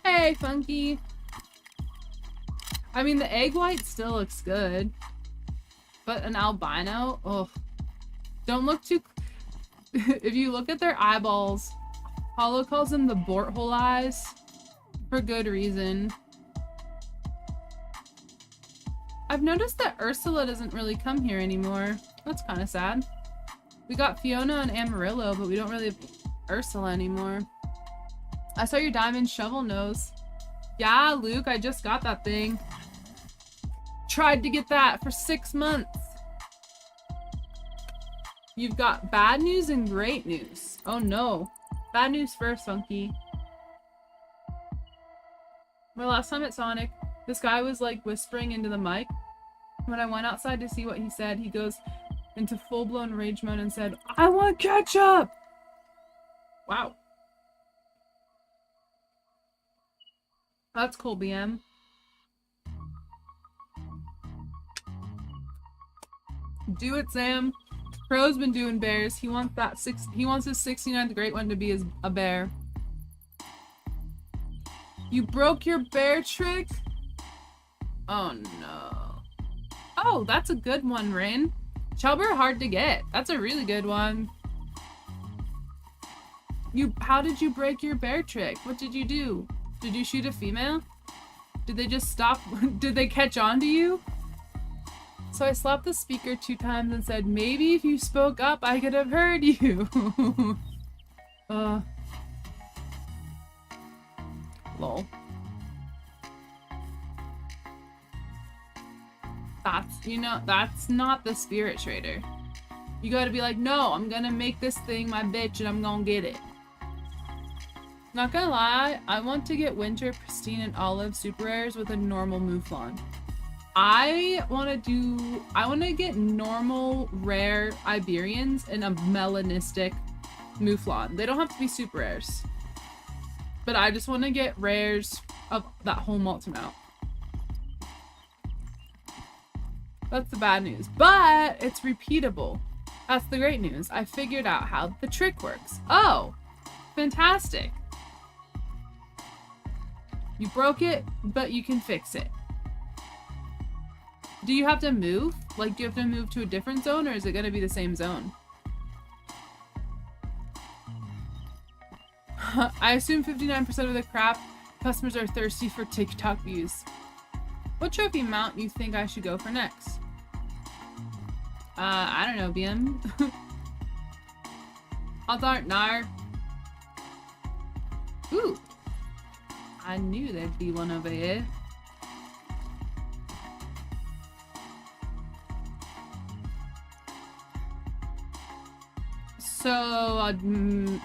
Hey, Funky. I mean, the egg white still looks good. But an albino? Ugh. Don't look too... If you look at their eyeballs, Hollow calls them the Bort hole eyes. For good reason. I've noticed that Ursula doesn't really come here anymore. That's kind of sad. We got Fiona and Amarillo, but we don't really have Ursula anymore. I saw your diamond shovel nose. Yeah, Luke, I just got that thing. Tried to get that for 6 months. You've got bad news and great news. Oh no. Bad news first, Funky. My last time at Sonic, this guy was like whispering into the mic. When I went outside to see what he said, he goes into full-blown rage mode and said, "I want ketchup!" Wow. That's cool, BM. Do it, Sam. Crow's been doing bears. He wants that he wants his 69th great one to be a bear. You broke your bear trick? Oh no. Oh, that's a good one, Rin. Chubber hard to get. That's a really good one. How did you break your bear trick? What did you do? Did you shoot a female? Did they just stop? Did they catch on to you? So I slapped the speaker 2 times and said, maybe if you spoke up, I could have heard you. Lol. That's not the Spirit Trader. You gotta be like, no, I'm gonna make this thing my bitch and I'm gonna get it. Not gonna lie, I want to get Winter, Pristine, and Olive super rares with a normal Mouflon. I want to get normal rare Iberians and a melanistic Mouflon. They don't have to be super rares. But I just want to get rares of that whole multi-mount. That's the bad news. But it's repeatable. That's the great news. I figured out how the trick works. Oh, fantastic. You broke it, but you can fix it. Do you have to move? Like, do you have to move to a different zone, or is it going to be the same zone? I assume 59% of the crap customers are thirsty for TikTok views. What trophy mount you think I should go for next? I don't know, BM. Aldart Nar. Ooh. I knew there'd be one over here. So,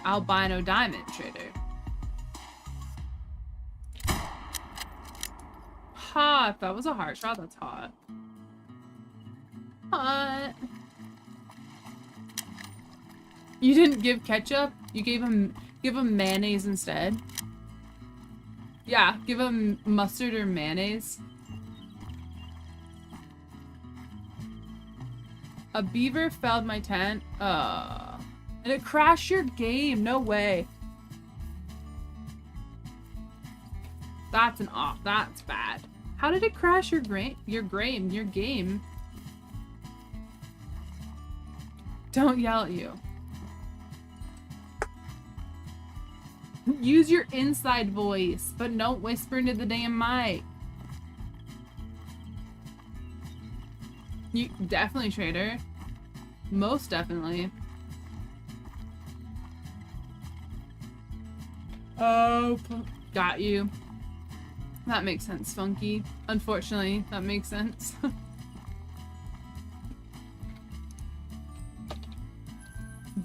albino diamond trader. Hot. That was a heart shot. That's hot. Hot. You didn't give ketchup? You give him mayonnaise instead? Yeah, give him mustard or mayonnaise. A beaver felled my tent. And it crashed your game. No way. That's bad. How did it crash your game? Don't yell at you. Use your inside voice, but don't whisper into the damn mic. You definitely, Trader. Most definitely. Oh, got you. That makes sense, Funky. Unfortunately, that makes sense.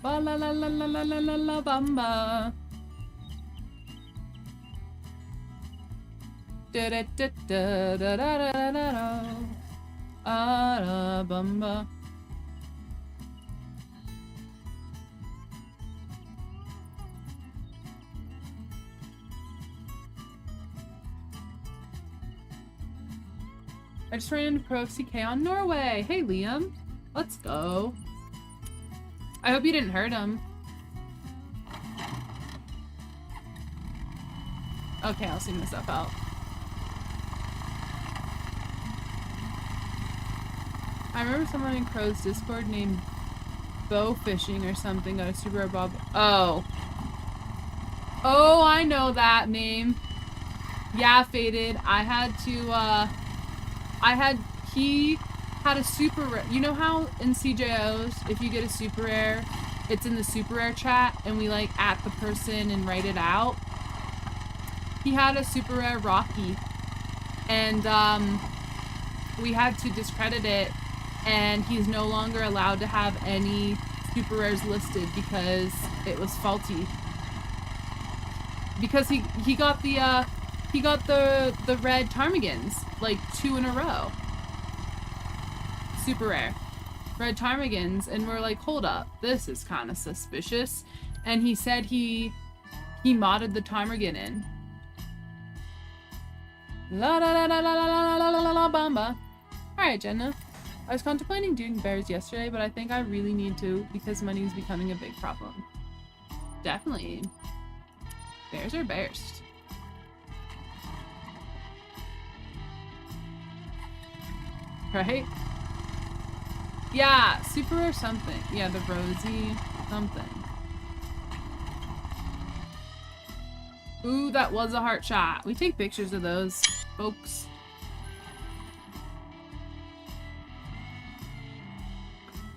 Ba la la la la la la la la bamba. Da da da da da da da da da. Ah, bamba. I just ran into Pro CK on Norway. Hey, Liam. Let's go. I hope you didn't hurt him. Okay, I'll see myself out. I remember someone in Crow's Discord named Bow Fishing or something got a super rare bob. Oh. Oh, I know that name. Yeah, Faded. He had a super rare. You know how in CJOs, if you get a super rare, it's in the super rare chat and we like at the person and write it out? He had a super rare Rocky and we had to discredit it, and he's no longer allowed to have any super rares listed because it was faulty. Because he got the red ptarmigans like 2 in a row. Super rare. Red ptarmigans, and we're like, hold up, this is kind of suspicious. And he said he modded the ptarmigan in. La la la la la la la la la la bamba. Alright, Jenna. I was contemplating doing bears yesterday, but I think I really need to because money is becoming a big problem. Definitely. Bears are bears. Right? Yeah, super rare something. Yeah, the rosy something. Ooh, that was a heart shot. We take pictures of those, folks.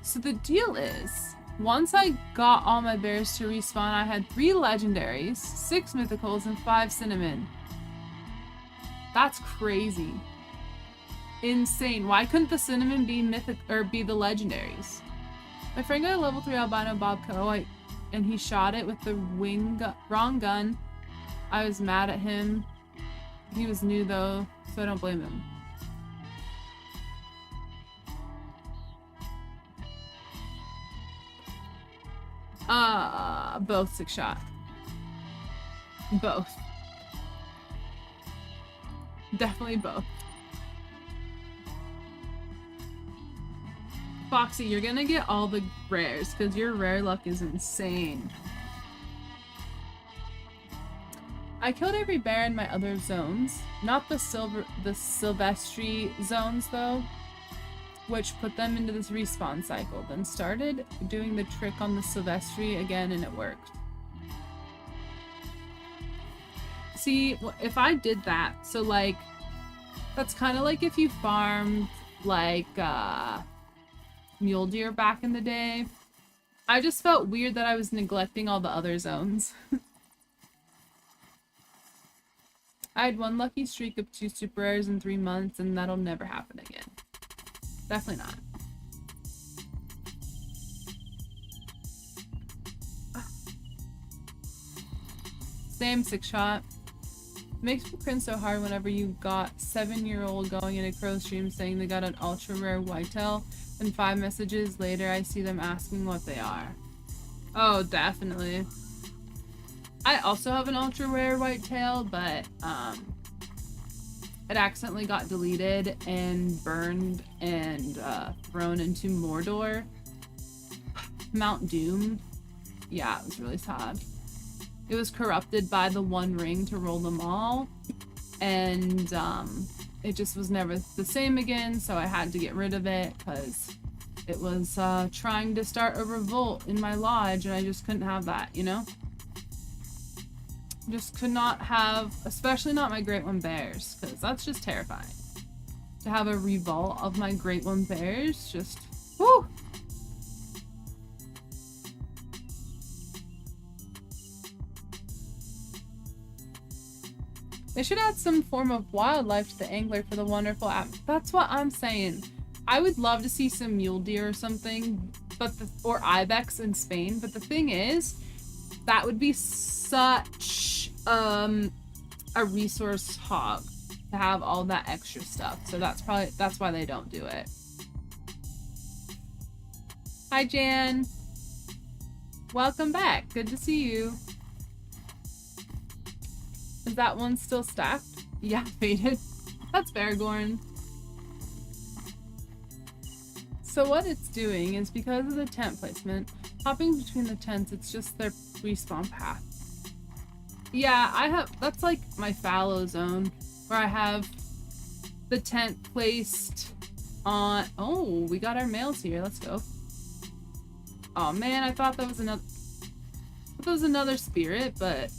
So the deal is, once I got all my bears to respawn, I had 3 legendaries, 6 mythicals, and 5 cinnamon. That's crazy. Insane. Why couldn't the cinnamon be mythic or be the legendaries? My friend got a level 3 albino bobco and he shot it with the wrong gun. I was mad at him. He was new though, so I don't blame him. Both 6 shot. Both. Definitely both. Foxy, you're gonna get all the rares because your rare luck is insane. I killed every bear in my other zones, not the Silvestri zones though, which put them into this respawn cycle. Then started doing the trick on the Silvestri again and it worked. See, if I did that, so like, that's kind of like if you farmed like mule deer back in the day. I just felt weird that I was neglecting all the other zones. I had 1 lucky streak of 2 super rares in 3 months, and that'll never happen again. Definitely not. Same 6 shot. Makes me cringe so hard whenever you got 7-year-old going in a crow stream saying they got an ultra rare whitetail, and 5 messages later I see them asking what they are. Oh, definitely. I also have an ultra rare whitetail, but it accidentally got deleted and burned and thrown into Mordor. Mount Doom. Yeah, it was really sad. It was corrupted by the One Ring to roll them all, and it just was never the same again, so I had to get rid of it because It was trying to start a revolt in my lodge, and I just couldn't have that, you know? Just could not have, especially not my Great One Bears, because that's just terrifying. To have a revolt of my Great One Bears, just, whoo! They should add some form of wildlife to the angler for the wonderful app. That's what I'm saying. I would love to see some mule deer or something, or ibex in Spain. But the thing is, that would be such a resource hog to have all that extra stuff. So that's why they don't do it. Hi, Jan. Welcome back. Good to see you. Is that one still stacked? Yeah, faded. That's Beargorn. So what it's doing is, because of the tent placement, hopping between the tents, it's just their respawn path. Yeah, that's like my fallow zone, where I have the tent placed on... Oh, we got our males here. Let's go. Oh man, I thought that was another spirit, but...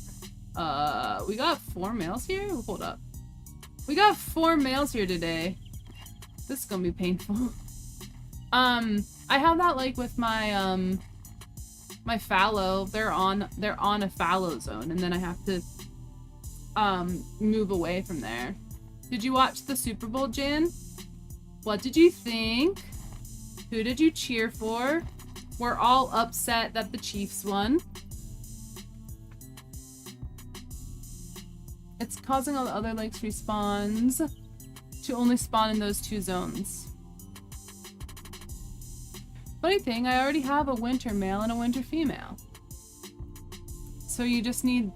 we got 4 males here? Hold up. We got 4 males here today. This is gonna be painful. I have that like with my, my fallow. They're on a fallow zone, and then I have to, move away from there. Did you watch the Super Bowl, Jan? What did you think? Who did you cheer for? We're all upset that the Chiefs won. It's causing all the other lakes respawns to only spawn in those 2 zones. Funny thing, I already have a winter male and a winter female. So you just need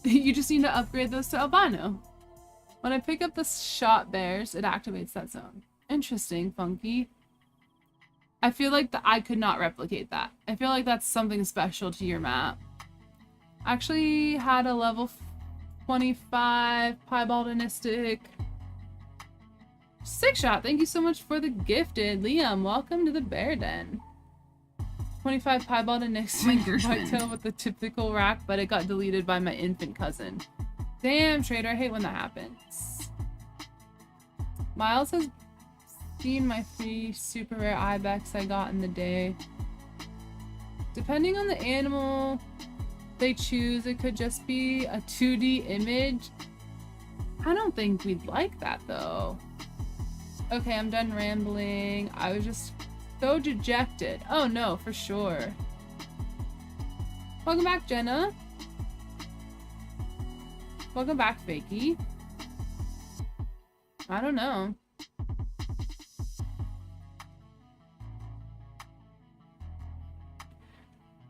to upgrade those to albino. When I pick up the shot bears, it activates that zone. Interesting, Funky. I feel like I could not replicate that. I feel like that's something special to your map. Actually had a level 25 Piebaldistic 6-shot. Thank you so much for the gifted. Liam, welcome to the Bear Den. 25 Piebaldistic whitetail with the typical rack, but it got deleted by my infant cousin. Damn, Trader, I hate when that happens. Miles has seen my 3 super rare ibex I got in the day. Depending on the animal they choose, it could just be a 2D image. I don't think we'd like that though. Okay, I'm done rambling. I was just so dejected. Oh no, for sure. Welcome back, Jenna. Welcome back, Fakey. I don't know.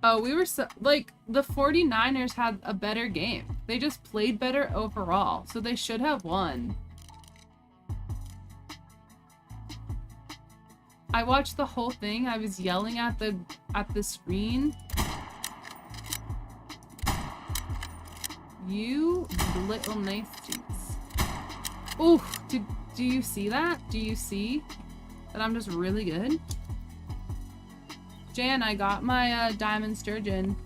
Oh, we were so, like, the 49ers had a better game. They just played better overall, so they should have won. I watched the whole thing. I was yelling at the screen. You little nasties. Ooh, do you see that? Do you see that I'm just really good? Jan, I got my diamond sturgeon.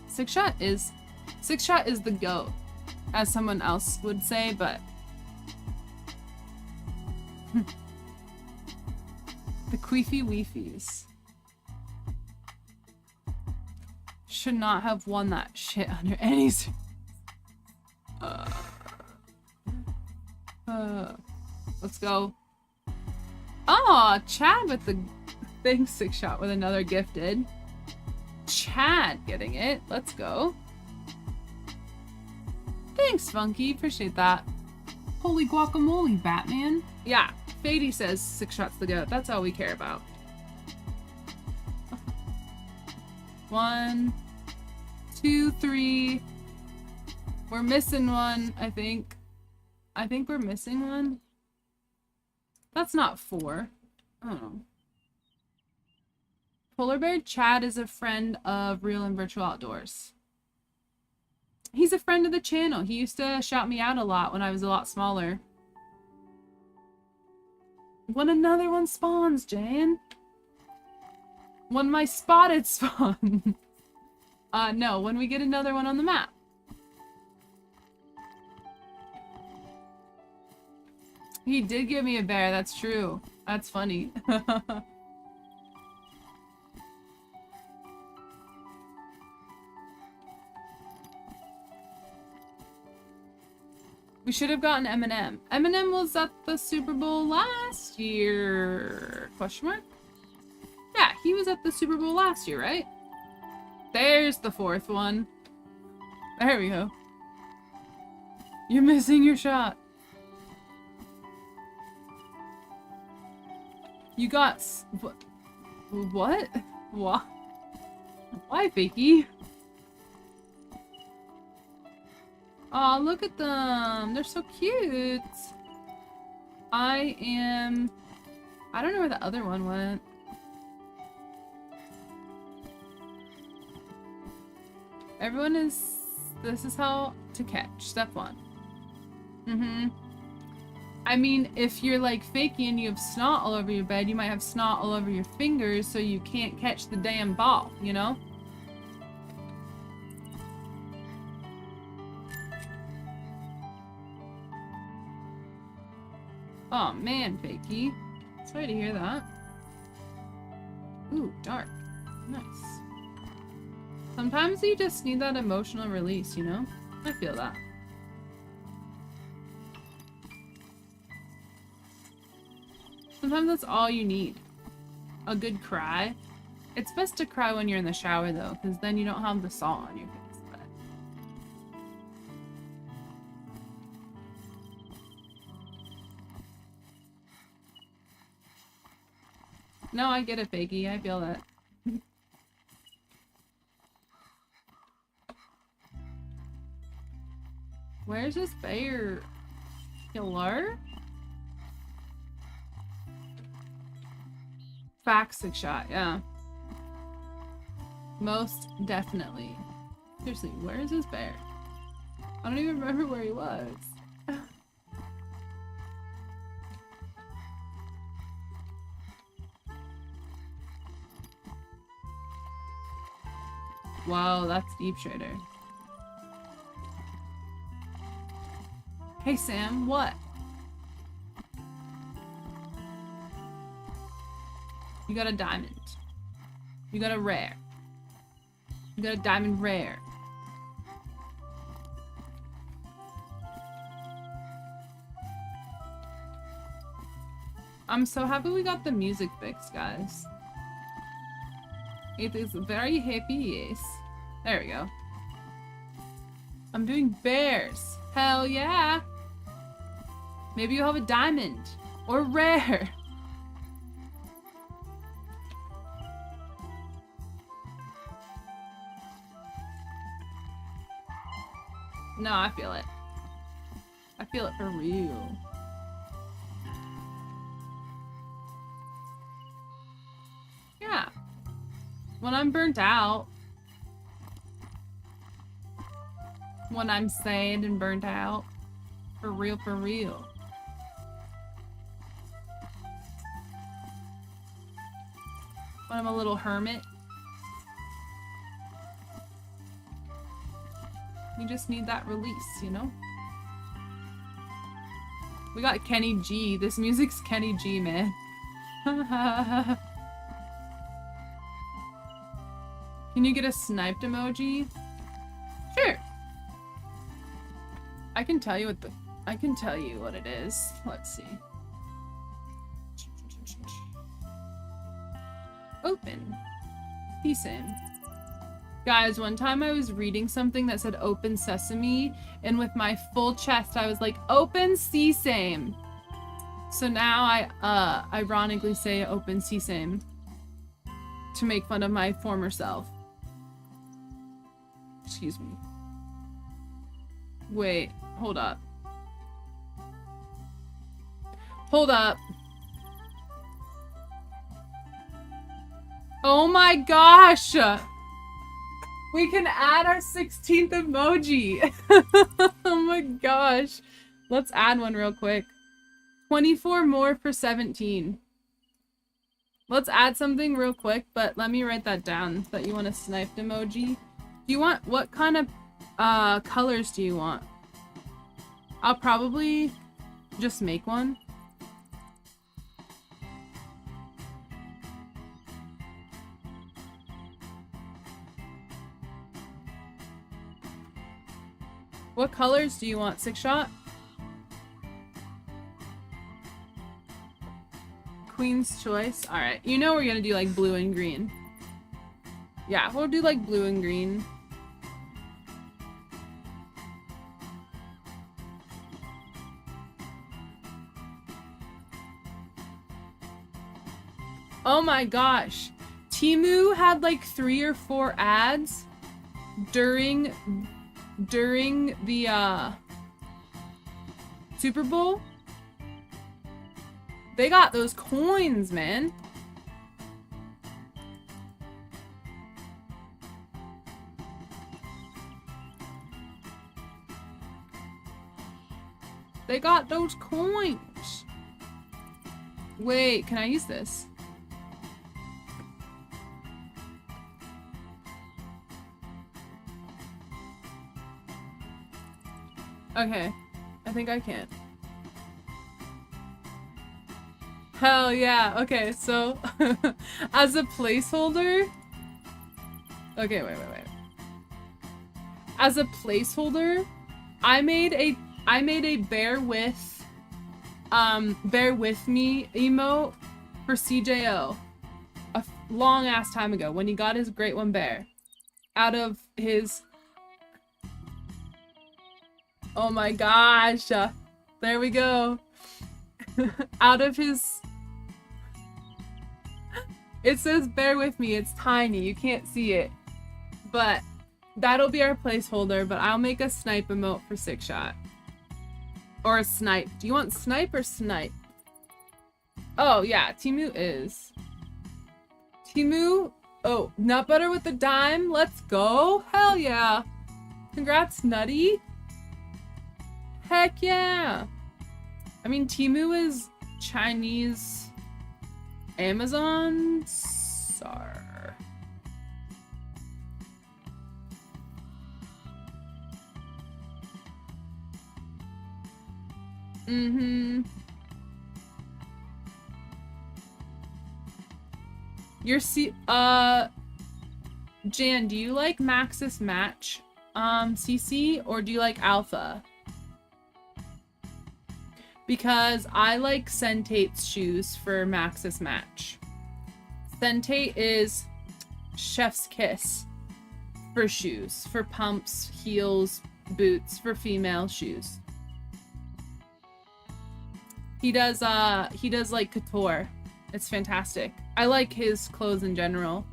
Six shot is the GOAT, as someone else would say, but the queefy weefies should not have won that shit under any let's go. Oh, Chad with the thing 6-shot with another gifted. Chad getting it. Let's go. Thanks, Funky. Appreciate that. Holy guacamole, Batman. Yeah, Fady says 6-shot's the GOAT. That's all we care about. 1, 2, 3. We're missing one, I think. I think we're missing one. That's not 4. I don't know. Polar Bear Chad is a friend of Real and Virtual Outdoors. He's a friend of the channel. He used to shout me out a lot when I was a lot smaller. When another one spawns, Jan. When my spotted spawn. No, when we get another one on the map. He did give me a bear, that's true. That's funny. We should have gotten Eminem. Eminem was at the Super Bowl last year? Question mark? Yeah, he was at the Super Bowl last year, right? There's the fourth one. There we go. You're missing your shot. You got what? What? Why, Fakey? Aw, look at them. They're so cute. I don't know where the other one went. Everyone is... This is how to catch. Step 1. I mean, if you're like Fakey and you have snot all over your bed, you might have snot all over your fingers so you can't catch the damn ball, you know? Oh man, Fakey. Sorry to hear that. Ooh, dark. Nice. Sometimes you just need that emotional release, you know? I feel that. Sometimes that's all you need. A good cry. It's best to cry when you're in the shower though, because then you don't have the salt on your face. But... No, I get it, Fakey. I feel that. Where's this bear? Killer? Faxic shot, yeah. Most definitely. Seriously, where is this bear? I don't even remember where he was. Wow, that's Deep Trader. Hey Sam, what? You got a diamond. You got a rare. You got a diamond rare. I'm so happy we got the music fixed, guys. It is very happy, yes. There we go. I'm doing bears. Hell yeah! Maybe you'll have a diamond. Or rare. No, I feel it. I feel it for real. Yeah. When I'm burnt out. When I'm sad and burnt out. For real, for real. When I'm a little hermit. You just need that release, you know? We got Kenny G. This music's Kenny G, man. Can you get a sniped emoji? Sure. I can tell you what it is. Let's see. Open. Decent. Guys, one time I was reading something that said open sesame, and with my full chest I was like, open sesame. So now I ironically say open sesame to make fun of my former self. Excuse me. Wait, hold up. Hold up. Oh my gosh! We can add our 16th emoji! Oh my gosh. Let's add one real quick. 24 more for 17. Let's add something real quick, but let me write that down, that you want a sniped emoji. Do you want, what kind of colors do you want? I'll probably just make one. What colors do you want? 6-shot? Queen's choice. Alright, you know we're gonna do like blue and green. Yeah, we'll do like blue and green. Oh my gosh. Temu had like 3 or 4 ads during the Super Bowl. They got those coins, man. They got those coins. Wait, can I use this? Okay, I think I can. Hell yeah. Okay, so as a placeholder. Okay, wait. As a placeholder, I made a bear with me emote for CJO a long ass time ago when he got his Great One Bear out of his. Oh my gosh. There we go. Out of his. It says bear with me. It's tiny. You can't see it. But that'll be our placeholder, but I'll make a snipe emote for 6-shot. Or a snipe. Do you want snipe or snipe? Oh, yeah. Temu is. Temu. Oh, nut butter with the dime. Let's go. Hell yeah. Congrats, Nutty. Heck yeah. I mean, Temu is Chinese Amazon. Sar. Jan, do you like Maxis Match CC or do you like Alpha? Because I like Sentate's shoes for Maxis Match. Sentate is chef's kiss for shoes, for pumps, heels, boots, for female shoes. He does like couture. It's fantastic. I like his clothes in general.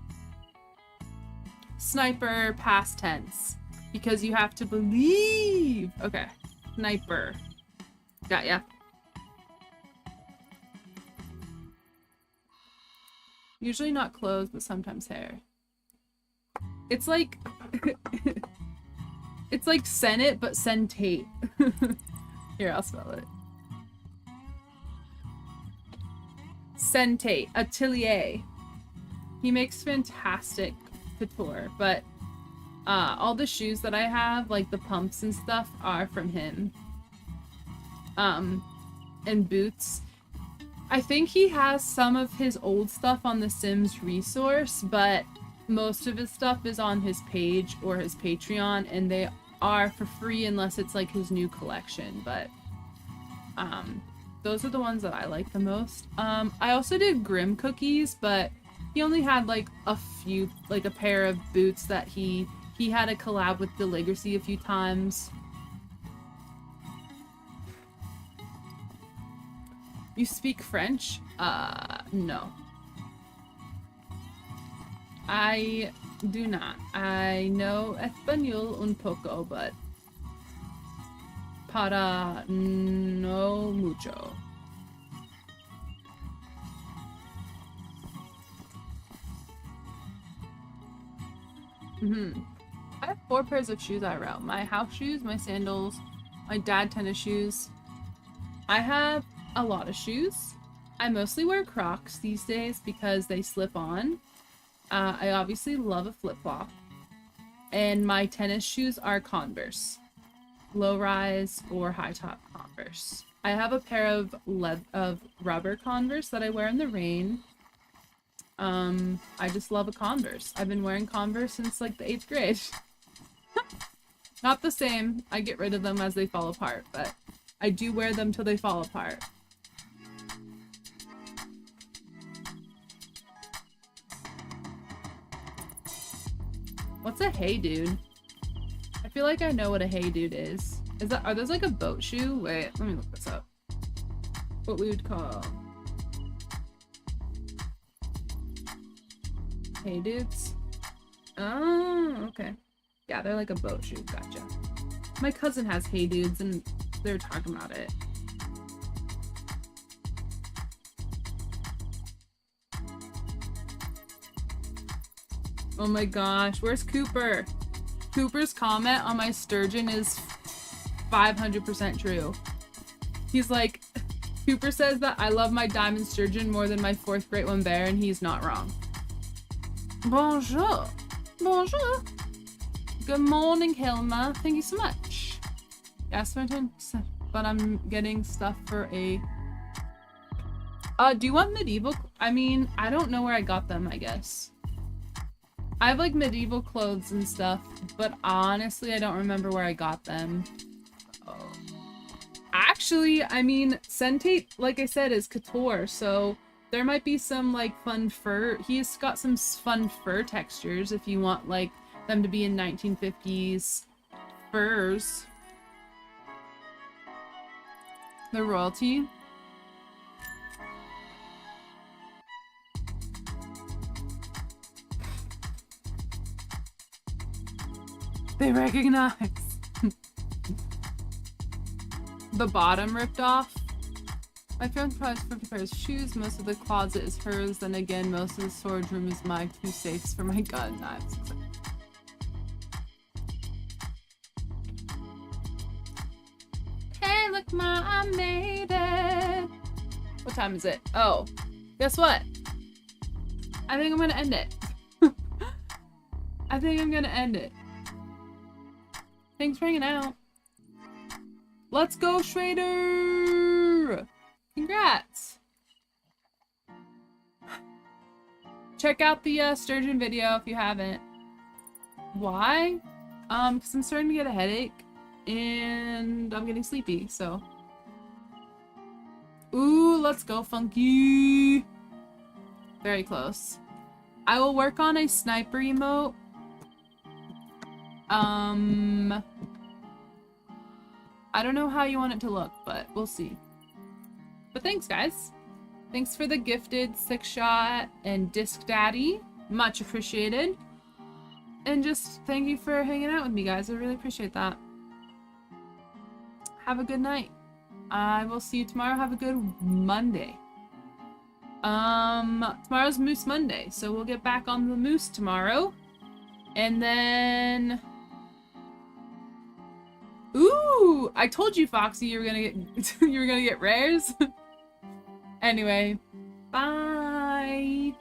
Sniper past tense because you have to believe. Okay, sniper. Got ya. Usually not clothes, but sometimes hair. It's like it's like Senate, but Sentate. Here, I'll spell it. Sentate Atelier. He makes fantastic couture, but all the shoes that I have, like the pumps and stuff, are from him. And boots. I think he has some of his old stuff on the Sims resource, but most of his stuff is on his page or his Patreon, and they are for free unless it's like his new collection, but those are the ones that I like the most. I also did Grim cookies, but he only had like a few, like a pair of boots that he had a collab with Deligracy a few times. You speak French? No. I do not. I know Español un poco, but para no mucho. I have 4 pairs of shoes I route. My house shoes, my sandals, my dad tennis shoes. I have a lot of shoes. I mostly wear Crocs these days because they slip on. I obviously love a flip-flop. And my tennis shoes are Converse. Low-rise or high-top Converse. I have a pair of rubber Converse that I wear in the rain. I just love a Converse. I've been wearing Converse since like the 8th grade. Not the same. I get rid of them as they fall apart, but I do wear them till they fall apart. What's a hey dude? I feel like I know what a hey dude is. Are those like a boat shoe? Wait, let me look this up. What we would call hey dudes? Oh, okay. Yeah, they're like a boat shoe. Gotcha. My cousin has hey dudes and they're talking about it. Oh my gosh, where's Cooper? Cooper's comment on my sturgeon is 500% true. He's like, Cooper says that I love my diamond sturgeon more than my 4th great one bear, and he's not wrong. Bonjour. Bonjour. Good morning, Hilma. Thank you so much. Yes, but I'm getting stuff for a... do you want medieval? I mean, I don't know where I got them, I guess. I have like medieval clothes and stuff, but honestly, I don't remember where I got them. Oh. Actually, I mean, Sentate, like I said, is couture, so there might be some like fun fur. He's got some fun fur textures if you want like them to be in 1950s furs. The royalty. They recognize. The bottom ripped off. My friend probably 50 pairs of shoes. Most of the closet is hers. Then again, most of the storage room is my 2 safes for my gun knives. Hey, look, Ma, I made it. What time is it? Oh, guess what? I think I'm gonna end it. I think I'm gonna end it. Thanks for hanging out. Let's go, Schrader! Congrats! Check out the sturgeon video if you haven't. Why? Because I'm starting to get a headache and I'm getting sleepy, so. Ooh, let's go, Funky! Very close. I will work on a sniper emote. I don't know how you want it to look, but we'll see. But thanks, guys. Thanks for the gifted 6-shot and Disc Daddy. Much appreciated. And just thank you for hanging out with me, guys. I really appreciate that. Have a good night. I will see you tomorrow. Have a good Monday. Tomorrow's Moose Monday, so we'll get back on the moose tomorrow. And then... Ooh! I told you, Foxy, you were gonna get you were gonna get rares. Anyway, bye.